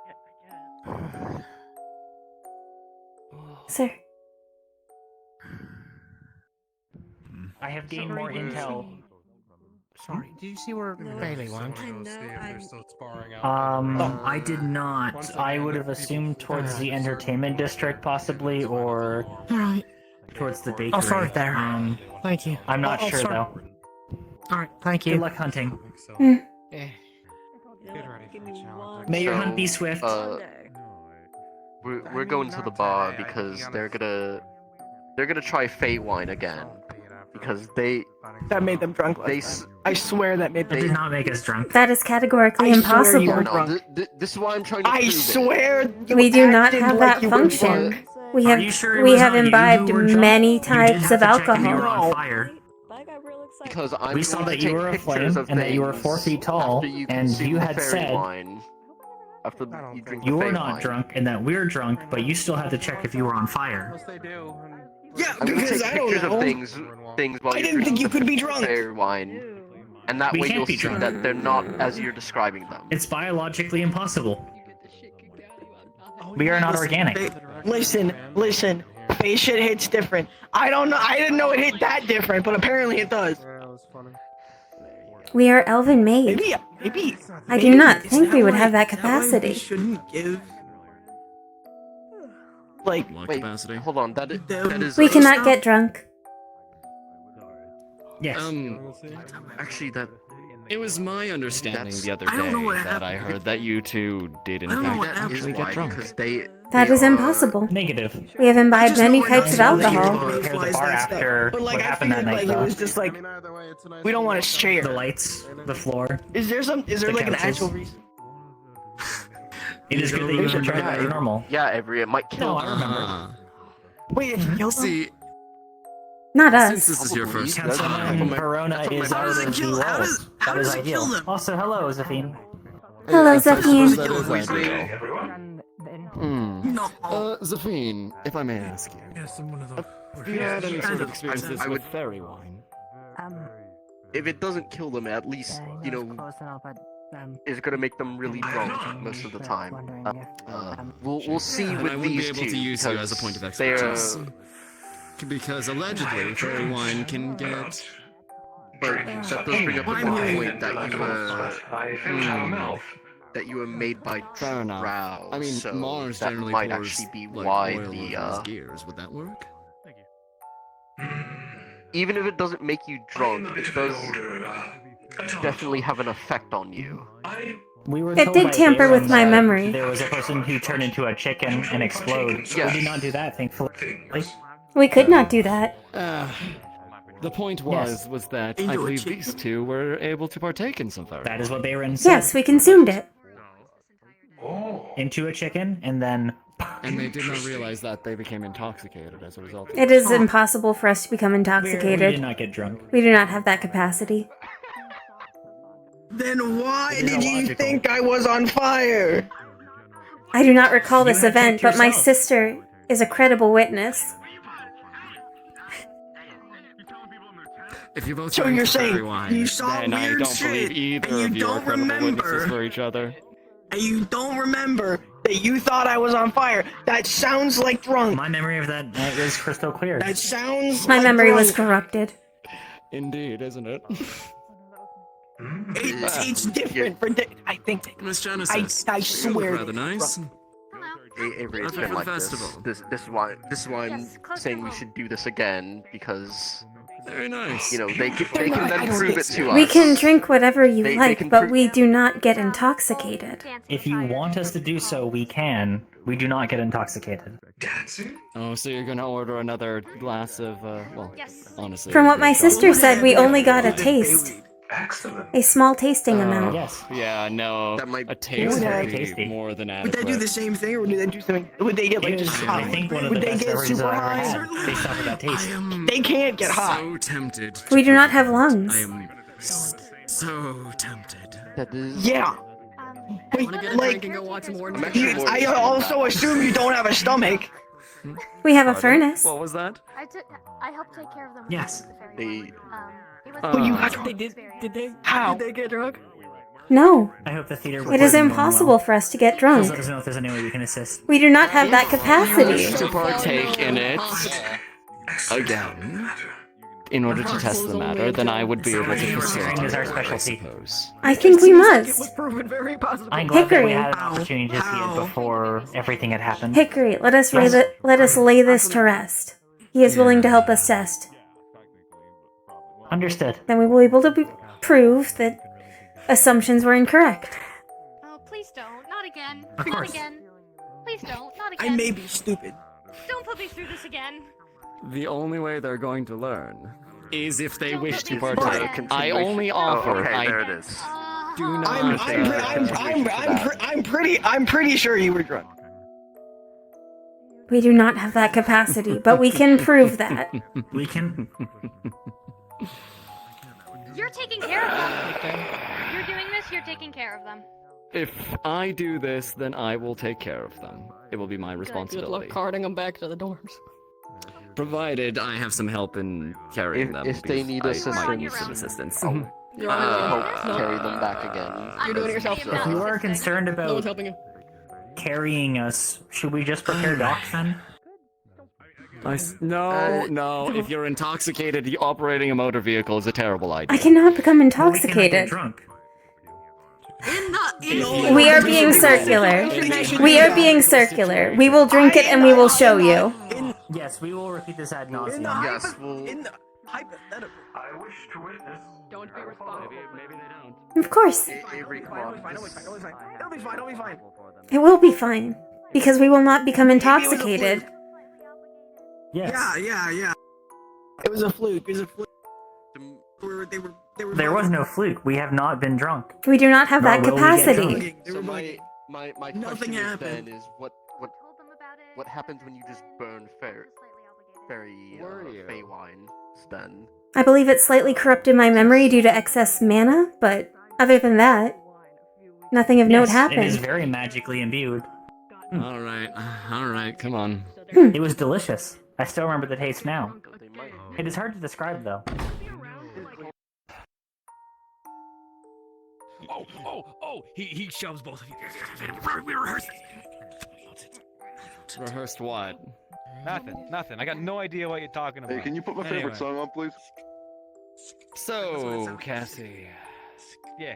Yeah, I guess. Sir. I have gained more intel. Sorry, did you see where Bailey went? I did not. I would have assumed towards the entertainment district, possibly, or Alright. towards the bakery. I'll start there. Thank you. I'm not I'll sure start- though. Alright, thank you. Good luck hunting. Hmm. Yeah. May your So, hunt be swift. We're going to the bar because they're gonna try Fey wine again because That made them drunk. I swear that made them. That did not make us drunk. That is categorically I swear you impossible. were No, drunk. this is why I'm trying to I prove swear you We do not acted have like that you were function. drunk. We Are have you sure it we was have not you imbibed who were drunk? many You did types have of to check if you were alcohol. on fire. it because I'm We saw going that to you take were pictures aflame of and that you were things 4 feet tall, after you and consume you the had fairy said wine. After you drink you the were Fey not wine. drunk and that we're drunk, but you still had to check if you were on fire. Yeah, I'm gonna because take I don't pictures know. of things while I you're didn't think drinking you the could be drunk. fairy wine, and that We way can't you'll be see drunk. that they're not as you're describing them. It's biologically impossible. We are not organic. Listen. Face shit hits different. I don't know. I didn't know it hit that different, but apparently it does. We are elven made. Maybe. I do not is think we would why- have that is why we capacity. shouldn't give. Like, Wait, hold on. That is. We cannot get drunk. Yes. Actually, that. It was my understanding That's- the other I don't know what day that happened. I heard that you two did in I don't know fact what actually is get why, drunk. because That is impossible. Negative. We have imbibed many types of I know that you alcohol. were prepared the bar after But like what I happened that figured, night, like it though. was just like we don't want to share. The lights, the floor. Is there the like an couches. actual reason? It is good that you returned back to normal. Yeah, it might kill. No, I remember. Wait, it killed them? See, Not us. since this is your first Councilman Verona is out of the roles. That is ideal. Also, hello, Zafine. Hello, Zafine. Zafine, if I may ask you. Yes, I'm one of them. Have you had any sort of experiences I would- with fairy wine? If it doesn't kill them, at least is gonna make them really drunk most of the time. We'll see And with I wouldn't these be able two to use you as a point of expertise. Because allegedly, fairy wine can get... But that does bring up the point that you were made by drow. I mean, so Mars that generally might pours, actually be like, why oil the over his gears. Would that work? even if it doesn't make you drunk, it does definitely have an effect on you. We were It told did by tamper with Aaron my that memory. There was a person who turned into a chicken and explode. Yeah. We did not do that, thankfully. We could not do that. The point was that I believe these two were able to partake in some fairy. That is what they were in. said. Yes, we consumed it. Into a chicken, and then... And they did not realize that they became intoxicated as a result of It is impossible for us to become We intoxicated. did not get drunk. We do not have that capacity. Then why It is did you illogical. think I was on fire? I do not recall You this had event, checked but my yourself. sister is a credible witness. If you both So drank you're fairy saying wine, you saw then I weird don't shit, believe either and you of you are don't credible witnesses remember. for each other. And you don't remember that you thought I was on fire. That sounds like drunk. My memory of that night is crystal clear. That sounds My like memory was drunk. corrupted. Indeed, isn't it? It's different for I think. Miss Genesis, I you swear. look rather nice. Avery, it's Nothing been for the like festival. this is why I'm saying we should do this again, because Very nice. you know they can then prove it to us. We can drink whatever you They like, can but prove- we do not get intoxicated. If you want us to do so, we can. We do not get intoxicated. Oh, so you're gonna order another glass of, well, honestly. From what a my shot. sister said, we only got a taste. A small tasting amount. Yes. Yeah, no. That might a taste Would would I- be tasty. more than Would adequate. they do the same thing, or do they do something? Would they get like It just is, high? I think, one of Would the they best get beverages super I've ever high? had, based off of that taste. They can't get high. So tempted. We do not have lungs. I am so tempted. That is Yeah. Wait, Wanna get a like, drink and go watch some more I also assume you don't have a stomach. We have a furnace. What was that? I helped take care of them. Yes. But you have They did they? How? Did they get drunk? No. I hope the theater. It is impossible for us to get Please drunk. let us know if there's any way we can assist. We do not have that capacity. To partake in it again, in order to test the matter, then I would be able to Drinking facilitate is our it, I specialty. suppose. I think we It must. was proven very possible. I'm glad that we Hickory. had an opportunity to see it before everything had happened. Hickory, let us lay this to rest. He is willing to help us test. Understood. Then we will be able to prove that assumptions were incorrect. Oh, please don't. Not again. Of Not course. again. Please don't. Not I again. may be stupid. Don't put me through this again. The only way they're going to learn is if they Don't wish put to me through partake. that. I only offer. okay, I there it is. do not. I'm pretty sure you were drunk. We do not have that capacity, but we can prove that. We can. You're taking care of them. You're doing this, you're taking care of them. If I do this, then I will take care of them. It will be my Good responsibility. luck carting them back to the dorms. Provided I have some help in carrying them. If they because need I assistance, might need some assistance. You're on your own. help No. carry them back again. You're doing it yourself. If you are concerned No one's about helping you. carrying us, should we just prepare docs then? No. If you're intoxicated, operating a motor vehicle is a terrible idea. I cannot become Well, we cannot get intoxicated. drunk. We are being circular. We are being circular. We will drink it and we will show you. Yes, we will repeat this ad nauseum. Yes, well, In the hypothetical. I wish to witness. Don't be responsible. Maybe they don't. Of course. Avery, come on. It'll be fine. It will be fine. Because we will not become intoxicated. Yes. Yeah. It was a fluke. They were There was no fluke. We have not been drunk. We do not have Nor that will we get capacity. So my Nothing question is happened. then is what happens when you just burn fairy fey wine then? I believe it slightly corrupted my memory due to excess mana, but other than that, nothing of note Yes, happened. It is very magically imbued. All right, come on. It was delicious. I still remember the taste now. It is hard to describe, though. Oh! He shoves both of you. We rehearsed this. Rehearsed what? Nothing. I got no idea what you're talking about. Hey, can you put my favorite song on, please? So, Cassie. Yeah.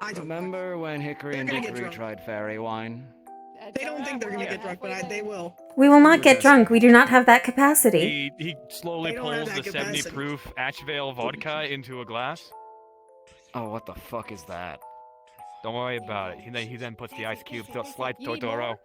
I don't Remember when Hickory and They're gonna get Dickory drunk. tried fairy wine? They don't think they're gonna get drunk, but they will. We will not get drunk. We do not have that capacity. He slowly They don't have pulls the that capacity. 70 proof Ashvale vodka into a glass. Oh, what the fuck is that? Don't worry about it. He then puts the ice cube slide Totoro.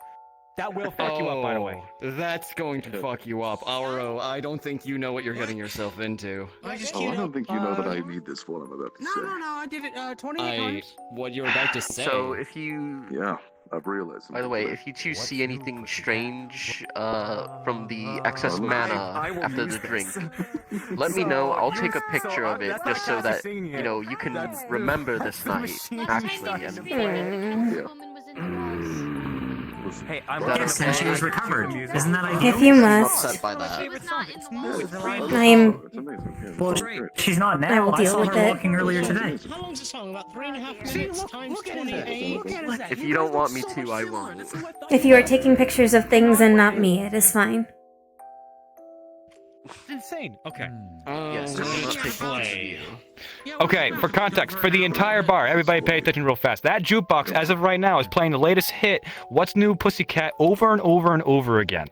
That will fuck you up, by the way. That's going to fuck you up. Auro, I don't think you know what you're getting yourself into. I don't think you know that I need this one I'm about to say. No, I did it 28 times. What you're about to say. So if you... Yeah, I've realized. By the way, if you two see anything strange from the excess mana after the drink, let me know. I'll take a picture of it just so that, you know, you can remember this night, actually. Hey, I'm and she was recovered. Isn't that ideal? If you must. Upset by that. Well, she's not now. I will deal saw with her it. walking earlier today. How long's the song? About 3.5 minutes times 28. If you don't want me to, I won't. If you are taking pictures of things and not me, it is fine. It's insane. Okay. Yes, I will not take pictures of you. Okay, for context, for the entire bar, everybody pay attention real fast. That jukebox, as of right now, is playing the latest hit, What's New Pussycat, over and over and over again.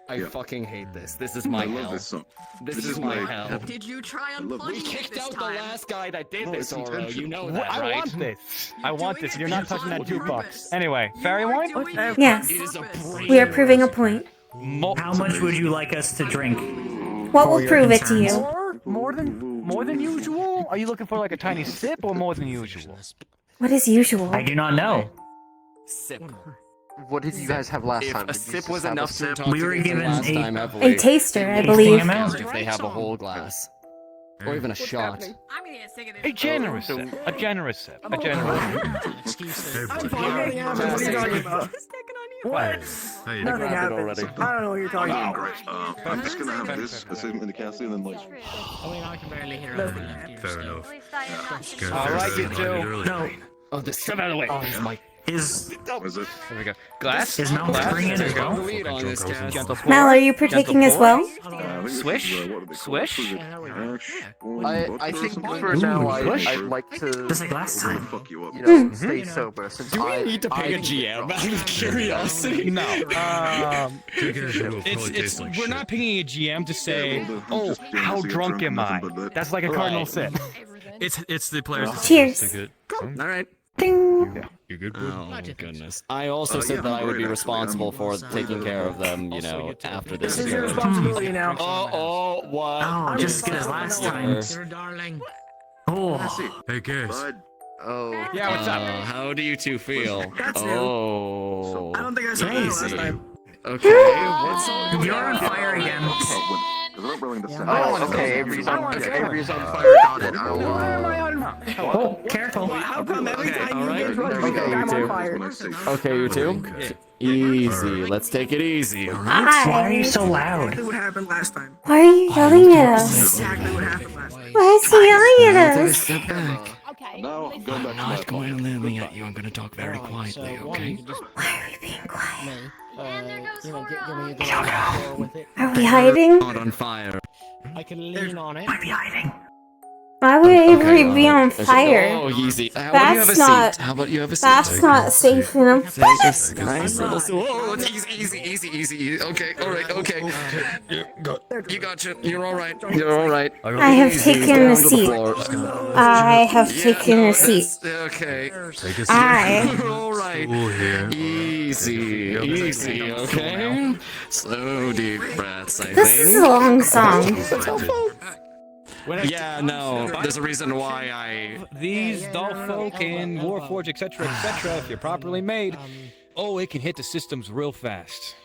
I fucking hate this. This is my hell. This is my hell. Did you try unplugging We it kicked this out the time? last guy that did this, Oro. You know that, I right? want this. I want this. You're not touching that jukebox. Anyway, fairy wine? Yes. It is a We are proving a point. How much would you like us to drink? What will prove it to you? More than usual? Are you looking for like a tiny sip or more than usual? What is usual? I do not know. Sip. What did you guys have last If time? a Did you sip just was have a enough to sip? talk We were to given last a- time, A taster, I believe. If they have a whole glass. Or even a shot. I'm gonna get sick of this. A generous sip. A generous sip. A generous sip. I'm fine. Nothing happened. What are you talking about? What? Nothing happened. I don't know what you're talking about. I'm just gonna have this, a segment to Cassie, and then like. I mean, I can barely hear it. Fair enough. Alright, you two. No. Oh, this Step out of the way. Oh, his mic. Is it? There we go. Glass? Is Mel pouring it as well? The lead on this, Cass. Gentle pour. Mal, are you partaking as well? Swish? Swish? I think for now I'd like to, Just like last time. you know, stay sober since Do we I need to pay a GM out of curiosity? No. We're not picking a GM to say, oh, how drunk am I? That's like a cardinal sin. It's the players. Cheers. All right. Ding. You good? Oh, goodness. I also said that I would be responsible for taking care of them, you know, after this. This is your responsibility now. Oh, what? Oh, just as good as last time. You're a darling. Oh. Hey, Cass. Oh. Yeah, what's up? How do you two feel? That's new. Oh. I don't think I saw that last time. Okay, what's all You're on fire again. Oh, okay. Avery's on fire. Got it. Why am I on? Oh, careful. How come every time you alright. get drunk, you think I'm on fire? Okay, you two. Easy. Let's take it easy. Hi. Why are you so loud? Exactly what happened last time. Why are you yelling at us? Exactly what happened last time. Why is he yelling at Take a us? step back. Now, go back to I'm my not going to at you. I'm going to talk very quietly, okay? Why are we being quiet? You know, give me the with it. Are we hiding? Not on fire. I can lean on it. Why are we hiding? Why would Avery be on fire? Oh, easy. How about you have a That's seat? How about you have a seat? That's not safe in a Nice little stool. Oh, it's easy. Okay, all right, okay. You gotcha. You're all right. You're all right. I have taken a Down to the seat. floor. I have taken a seat. Okay. I. All right. Easy, okay? Slow, deep breaths, I think. This is a long song. Yeah, no, there's a reason why I... These doll folk and Warforge, etc., if you're properly made, it can hit the systems real fast.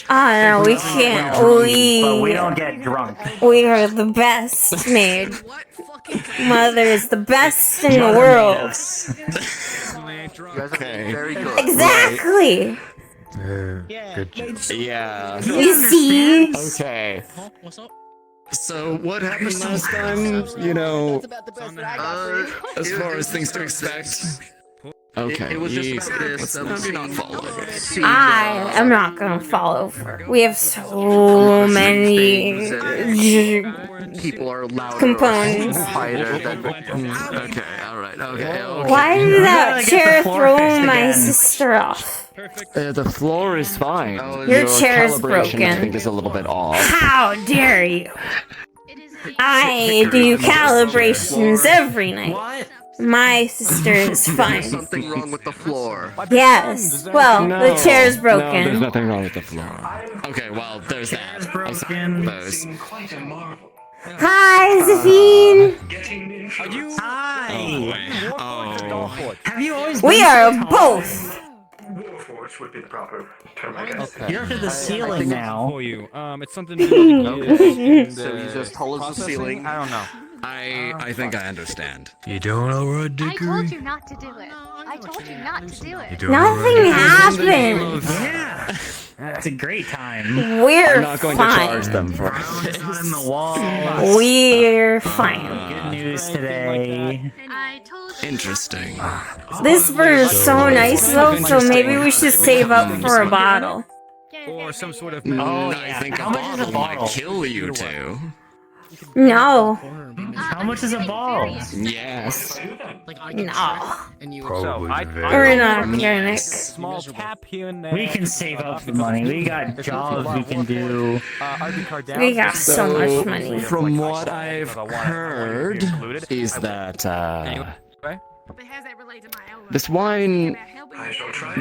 No, we can't. But we don't get drunk. We are the best made. Mother is the best in the world. Okay. Very good. Exactly. Yeah. You see? Okay. What's up? So what happened last time? You know, as far as things to expect. Okay, It was just easy. about this. Let's not follow. I am not gonna fall over. We have so many People are louder components. or quieter than. Okay, alright, okay. Why did that chair throw my again. sister off? The floor is fine. Your chair's calibration, broken. I think, is a little bit off. How dare you? I do calibrations every night. What? My sister is fine. Something wrong with the floor. Yes. Well, the chair's No, broken. there's nothing wrong with the floor. Okay, well, there's that. I suppose. Hi, Zafine. Hi. Oh. Have you always We been are so tall? both. Force would be the proper term, I guess. You're to the ceiling now. For you. It's something to do with So he's just tall as the ceiling. I don't know. I think I understand. You doing alright, I Dickory? told you not to do it. I told you not to do it. Nothing happened. Yeah. It's a great time. We're I'm not going to charge fine. them for It's not in the walls. We're fine. Good news today. I told you. Interesting. This bird is so nice though, so maybe we should save up for a bottle. Or some sort of. I think a How much is a bottle might bottle? kill you two. No. How much is a ball? Yes. No. So We're not organic. Small tap here and there. We can save up the money. We got jobs we can do. RP card down. We got so much money. From what I've heard, is that this wine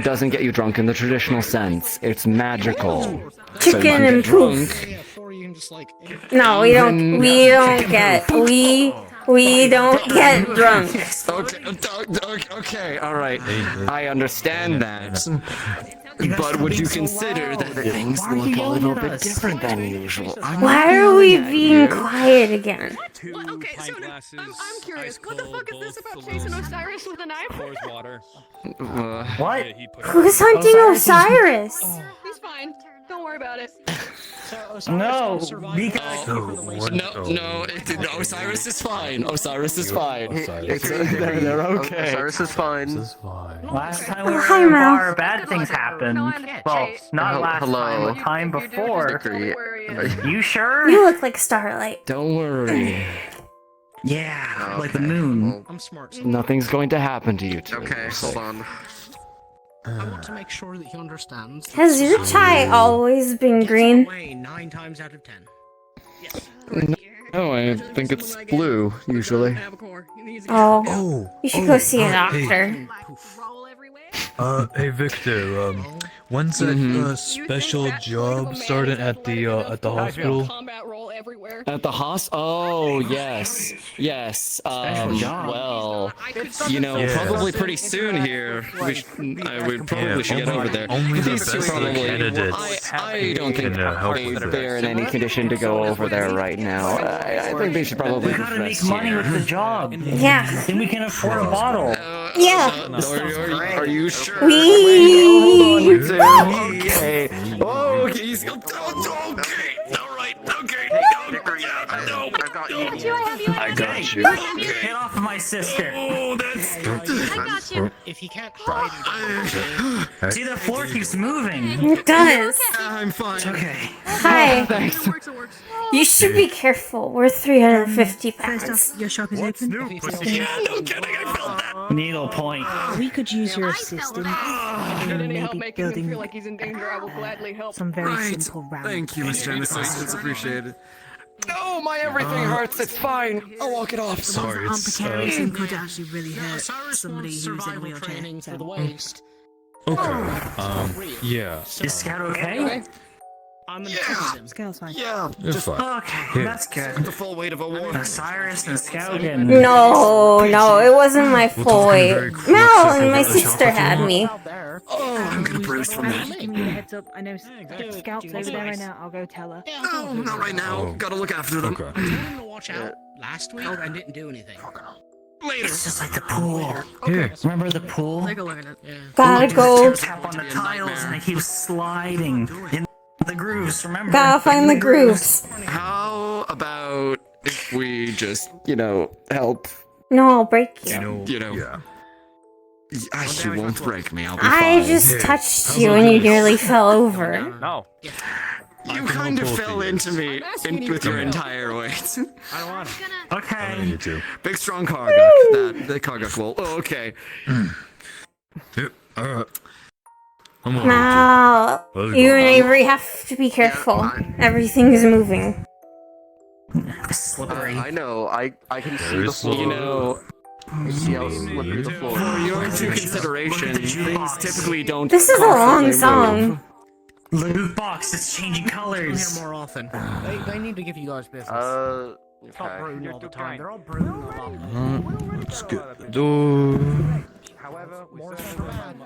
doesn't get you drunk in the traditional sense. It's magical. So you Chicken can and get poof. drunk. No, we don't. We don't get. We don't get drunk. Okay, all right. I understand that. But would you consider that things look a little bit different than usual? Why are we being quiet again? Okay, so I'm curious. What the fuck is this about chasing Osiris with a knife? Water. What? Who's hunting Osiris? He's fine. Don't worry about it. No, because no, Osiris is fine. Osiris is fine. They're okay. Osiris is fine. Last time we were in a bar, bad things happened. Well, not last time, the time before. You sure? You look like Starlight. Don't worry. Yeah, like the moon. I'm smart. Nothing's going to happen to you two. Okay, hold on. I want to make sure that he understands. Has your tie always been green? 9 times out of 10. No, I think it's blue usually. Oh, you should go see a doctor. Hey Victor, when's that special job starting at the hospital? At the Oh, yes. Well, you know, probably pretty soon here. We probably should get over there. Only the These two best probably. candidates I don't think help with they're in any condition to go over there right now. I think they should probably We gotta make rest money here. with the job. Yeah. Then we can afford a bottle. Yeah. Are you sure? We. Okay. Oh, okay. He's okay. All right. Okay. I got you. Get off of my sister. Oh, that's. I got you. If he can't hide. See, the floor keeps moving. It does. I'm fine. Okay. Hi. Thanks. You should be careful. We're 350 pounds. Your shop is open. Yeah, no kidding. I felt that. Needle point. We could use your assistance in Need any help maybe making him building feel like he's in danger? I will gladly help. some very Right. simple rounds. Thank you, Mr. Genesis. It's appreciated. No, my everything hurts. It's fine. I'll walk it off. Sorry, it's Precarious and could actually really hurt somebody who's in a wheelchair. For the waste. okay. Yeah. Is Scout okay? I'm gonna tell him. Scale's fine. Yeah. You're fine. Okay, Here. that's good. The full weight of a war. Osiris and Scout and... No, it wasn't my We'll full talk in weight. very quick Mel second and my at the shop sister if you had want. me. Oh, I'm gonna bruise from that. Give me a heads up. I know Scout's over there right now. I'll go tell her. No, not right now. Oh. Gotta look after them. Okay. I told him to watch out last week and didn't do anything. Later. It's just like the pool. Here. Remember the pool? Take a look at it. Gotta go. Tap on the tiles and they keep sliding in the grooves, remember? Gotta find the grooves. How about if we just, help? No, I'll break you. You won't break me. I'll be I fine. just touched you and you nearly fell over. No. You kind of fell into me with your entire weight. I don't want to. Okay. You too. Big strong Karguk. The Karguk will. Oh, okay. Alright. I'm on Now, Let's you go. and Avery have to be careful. Everything is moving. Slippery. I know. I can see Very the floor. I see how slippery the floor For is. your two consideration, things typically don't. This is a long constantly song. move. Loot box, it's changing Here colors. more often. They need to give you guys business. Stop Okay. brooding all the time. They're all brooding a lot. Let's get the door. However, more so than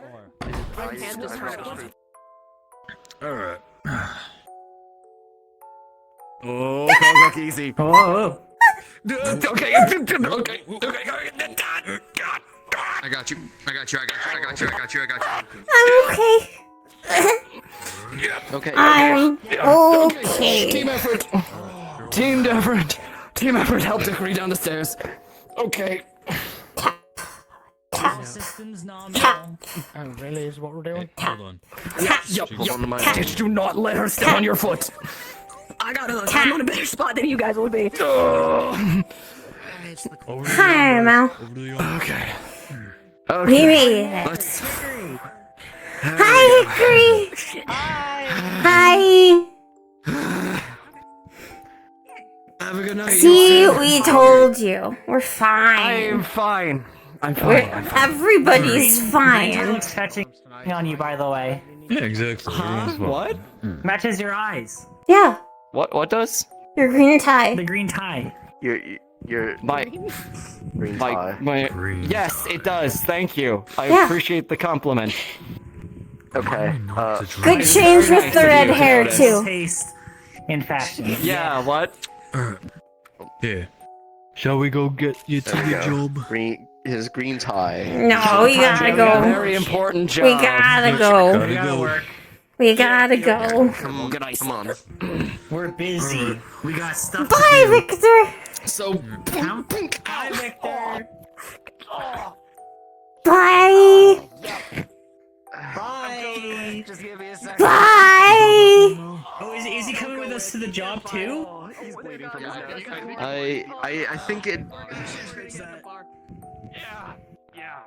Alright. Oh, Karguk, easy. Oh. Okay. I got you. I'm okay. Okay. I'm okay. Team effort. Team effort. Help Dickory down the stairs. Okay. Systems Oh, really is what we're doing? Hold on. Did you not let her step on your foot? I got a I'm on a better spot than you guys would be. Hi, Mal. Okay. We made it. Let's. Hi, Hickory. Hi. Have a good night. See, we told you. We're fine. I'm fine. Everybody's Green fine. looks catching on you, by the way. Yeah, exactly. Everyone's fine. What? Matches your eyes. Yeah, What does? your green tie. The green tie. You're My green tie. Green yes, it does. Thank you. I Yeah. appreciate the compliment. Okay. Good change with the red hair, too. Taste in fashion. Yeah, what? Here. Shall we go get you to There we the go. job? His green tie. No, we gotta go. Very important job. We gotta go. Gotta go. Work. We gotta go. Come on. We're busy. We got stuff Bye, to do. Victor. So, Bye, Victor. Bye. Bye. Just give me a second. Bye. Oh, is he coming with us to the job too? He's bleeding from his neck. I think it. Super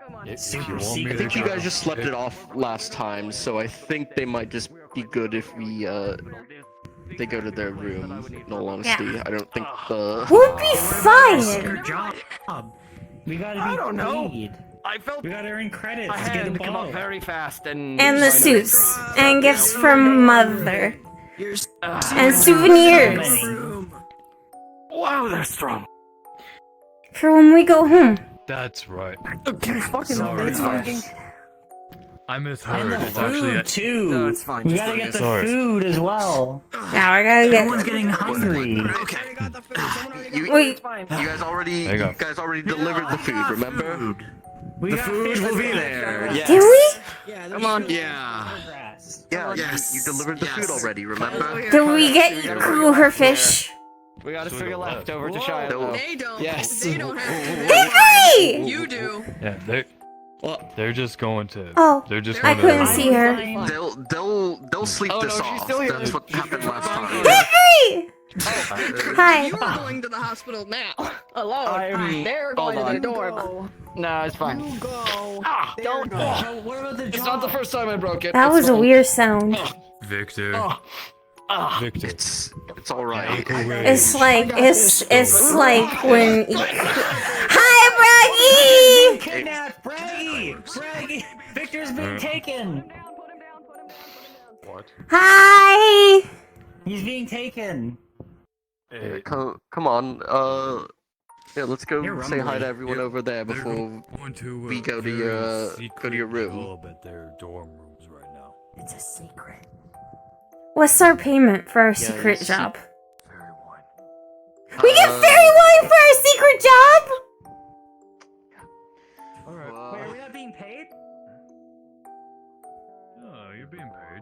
want me secret. I think you job. guys just slept it off last time, so I think they might just be good if we they go to their room. In all honesty, Yeah. I don't think the. We'll be fine. Secret job. We gotta be I don't know. paid. I felt We gotta earn credits my to get hand come up above. very fast and. And the suits. And gifts from Mother. And So souvenirs. many. Wow, they're strong. For when we go home. That's right. Okay, fucking Sorry. it's fine. I And misheard. the It's actually food at too. No, it's fine. We Just gotta leave get it. the Sorry. food as well. Now we're gonna Everyone's get. getting hungry. You, Wait. you guys already There you go. delivered the food. Remember? We The got food fish will that's be gonna there. go Yes. Did we? Yeah, Come on. Yeah. grass. Yeah. Yes. You delivered the food already. Remember? Did we get you her fish? We got a So sugar do left what? over to Whoa. Shiloh. They don't. Yes. They don't have to. Hickory! You do. Yeah, they're just going to. Oh, They're just I going couldn't to. see her. They'll sleep Oh, this no, she's off. still here. That's what happened last time. Hickory! Hi. You are going to the hospital now. Alone. I'm- They're hold going to the on. dorm. No, it's fine. You go. Ah, Don't. What about the it's not the first time I broke it. That It's was a fine. weird sound. Victor. Ah, Victor. It's all right. It's like it's like when. Hi, Braggy. Kidnapped, Braggy. Victor's been taken. What? Hi. He's being taken. Hey, Come on. Yeah, let's go You're say hi rumbly. to everyone over there they're before going to we go to very your secret room. club at their dorm rooms right now. It's a secret. What's our payment for our Yeah, secret it's job? Very one. We get fairy wine for our secret job. All right. Wait, are we not being paid? Oh, you're being paid.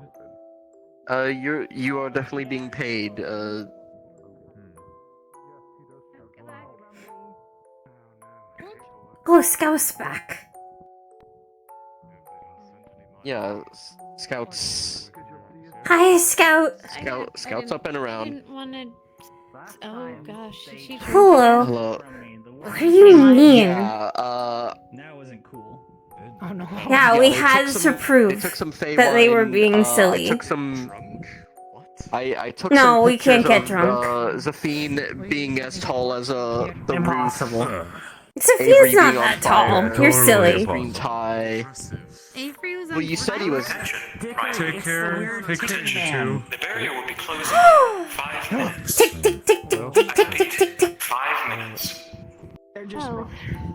You are definitely being paid. Oh, Scout's back. Yeah, Scouts. Hi, Scout. Scouts up and I around. didn't want to. Oh gosh, she. Hello. Hello. What do you mean? Yeah. That wasn't cool. Oh no. Yeah, we they had took to some- prove they took some that they were Feywild, being I silly. took some. I took No, some we can't pictures get of drunk. Zafine being as tall as the Impossible. roof. Sophia's Avery not being on that tall. fire, You're silly. Green tie. Avery was on Well, you said he was. Take care. Take care, you two. The barrier will be closing in 5 minutes. Tick, tick, tick, tick, tick, tick, tick, tick, tick. 5 minutes. Oh.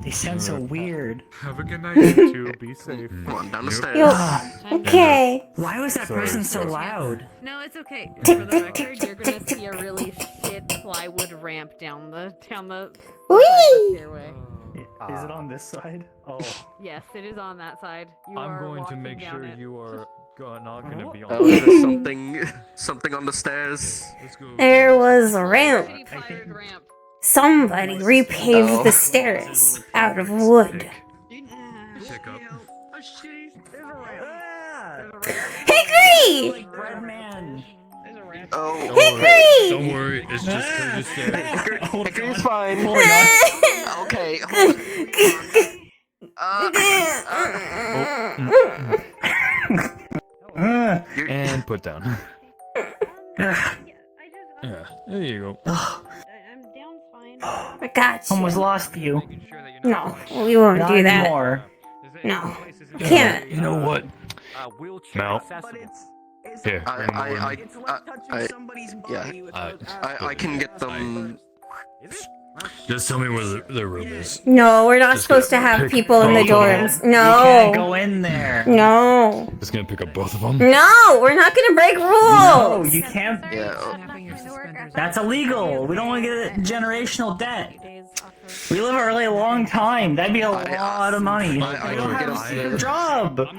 They sound so weird. Have a good night, you two. Be safe. Come on, down the stairs. Yo, okay. Why was that person so loud? No, it's okay. Tick, For the tick, record, tick, you're tick, gonna tick, see a really shit plywood ramp down the Whee! stairway. Is it on this side? Oh. Yes, it is on that side. You I'm are going to walking make down sure it. you are not going to be on. Oh, is there something on the stairs? Let's go. There was a ramp. Shitty plywood ramp. Somebody repaved Oh. the stairs out of wood. Pick up. Hickory! Bread man. Oh. Hickory! Don't worry. It's just because you said it. Hickory's fine. Okay. And put down. Yeah, there you go. I'm down fine. I got you. Almost lost you. No, we won't Not do that. anymore. No, can't. You know what? Mel. Here. I can get them. Just tell me where the room is. No, we're not Just supposed to gonna have pick people in the both of them. dorms. You can't go No. in there. No. Just gonna pick up both of them. No, we're not gonna break No, rules. you can't. Yeah. That's illegal. We don't want to get generational debt. We live a really long time. That'd be a lot of money. I You don't can get have a them secret job. I can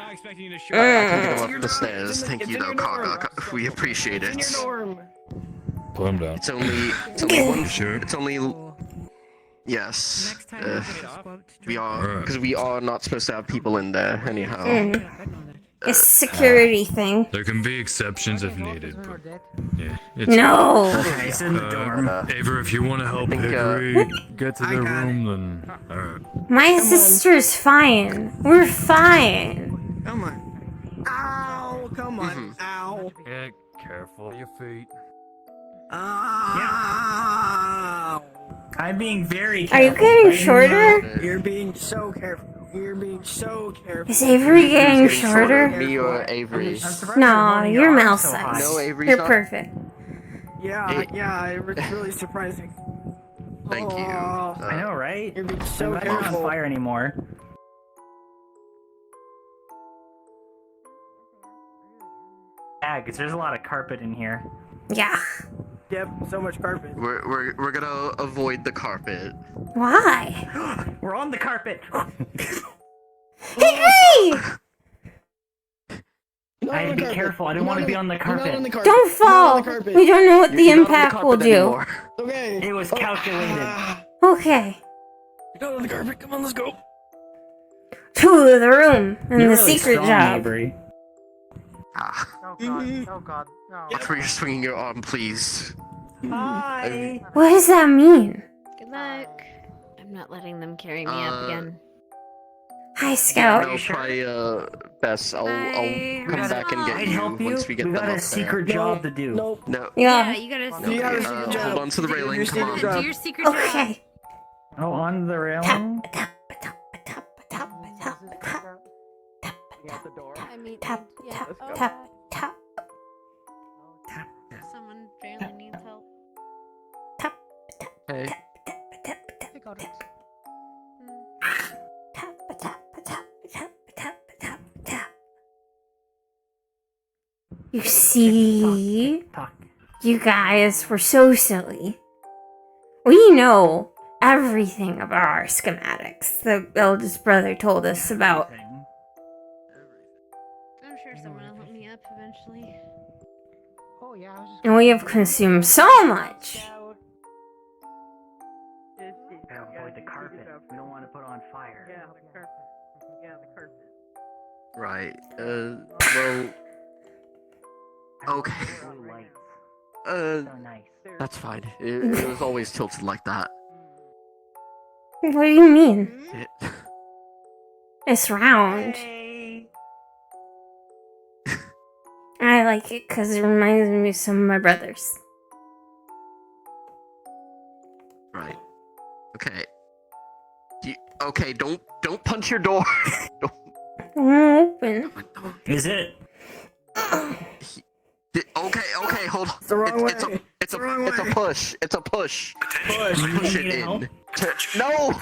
get them up the stairs. Thank you, though, Kaga. We appreciate it. Put him down. It's only one. It's only. Yes. We are because we are not supposed to have people in there anyhow. It's a security thing. There can be exceptions if needed, but yeah. It's No. Okay, it's in the dorm. Ava, if you want to help Hickory get to their room, then alright. My sister's fine. We're fine. Come on. Ow! Come on. Ow! Yeah, careful your feet. I'm being very Are careful. you getting shorter? You're being so careful. You're being so careful. Is Avery getting shorter? Me or Avery? No, you're mouse so high. size. No, Avery's You're not. perfect. Yeah, it's really surprising. Thank you. I know, right? You're being I'm so not on careful. fire anymore. Yeah, because there's a lot of carpet in here. Yeah. Yep, so much carpet. We're gonna avoid the carpet. Why? We're on the carpet. Hickory! I had to be careful. I didn't want to be on the carpet. Don't fall. We don't know what the You're not on impact will carpet do. anymore. Okay. It was calculated. Okay. You're not on the carpet. Come on, let's go. To the room and You're the really secret strong, job. Avery. Oh god, oh god, no. Watch where you're swinging your arm, please. Hi. What does that mean? Good luck. I'm not letting them carry me up again. Hi, Scout. No, try Bess. I'll come back and get I'd you help you. once we get We them got up a secret there. job to do. Nope. No. Yeah. you gotta No, You got a okay, secret job. hold on to the railing. Come on. do your secret job. Okay. Oh, on the railing. I mean, Tap, yeah. tap, Oh, tap, tap. Someone barely needs help. Hey. I got it. You see? You guys were so silly. We know everything about our schematics. The eldest brother told us about. I'm sure someone will help me up eventually. And we have consumed so much. Avoid the carpet. We don't want to put on fire. Yeah, the carpet. Yeah, the carpet. Right. Well. Okay. That's fine. It was always tilted like that. What do you mean? It, It's round. I like it because it reminds me of some of my brothers. right. Okay. Okay, don't punch your door. Open. Is it? Okay, hold on. It's the wrong way. It's a push. It's a push. Push it in. No!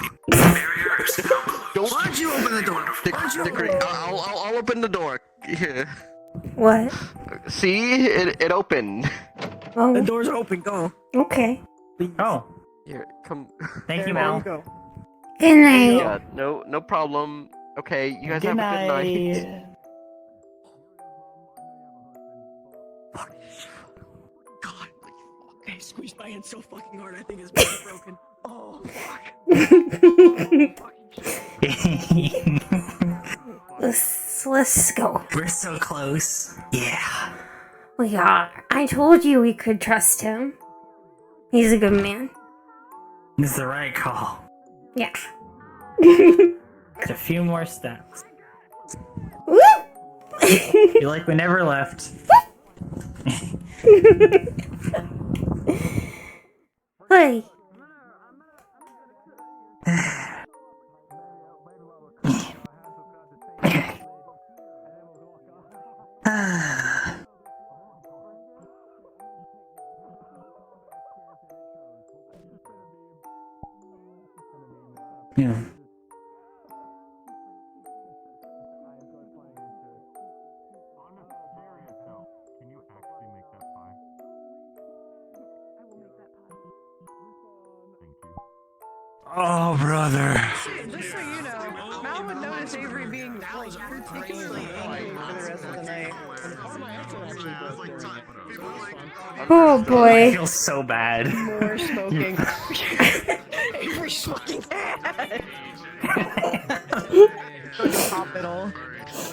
Don't. Why'd you open the door? Dickory, I'll open the door. Here. What? See? It opened. Oh. The door's open, go. Okay. Oh. Here, come. Thank you, There Mal. go. Good night. Yeah, no problem. Okay, you guys have a good night. Okay, squeezed my hand so fucking hard, I think it's broken. Oh, fuck. Let's go. We're so close. Yeah. We are. I told you we could trust him. He's a good man. It's the right call. Yeah. Just a few more steps. Feel like we never left. Hey. Yeah. Oh, brother. Just so you know, Mal would notice Avery being like particularly angry for the rest of the night. Oh I boy. feel so bad. More smoking. Avery's smoking. Go to top middle.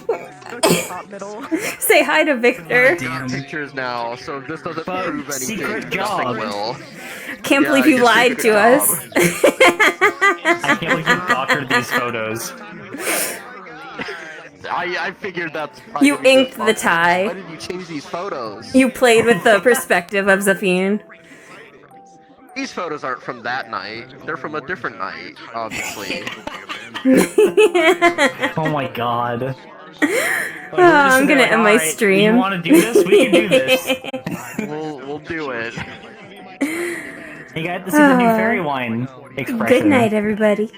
Go to top middle. Say hi to Victor. Got pictures now, so if this doesn't prove anything, secret job. nothing will. Can't believe you your lied secret to job. us. I can't believe you doctored these photos. I figured that's probably You gonna be inked the Why tie. did you change these photos? You played with the perspective of Zafine. These photos aren't from that night. They're from a different night, obviously. Oh my god. Oh, I'm gonna end my Alright, stream. You want to do this? We can do this. We'll do it. You got to see the new fairy wine expression. Good night, everybody.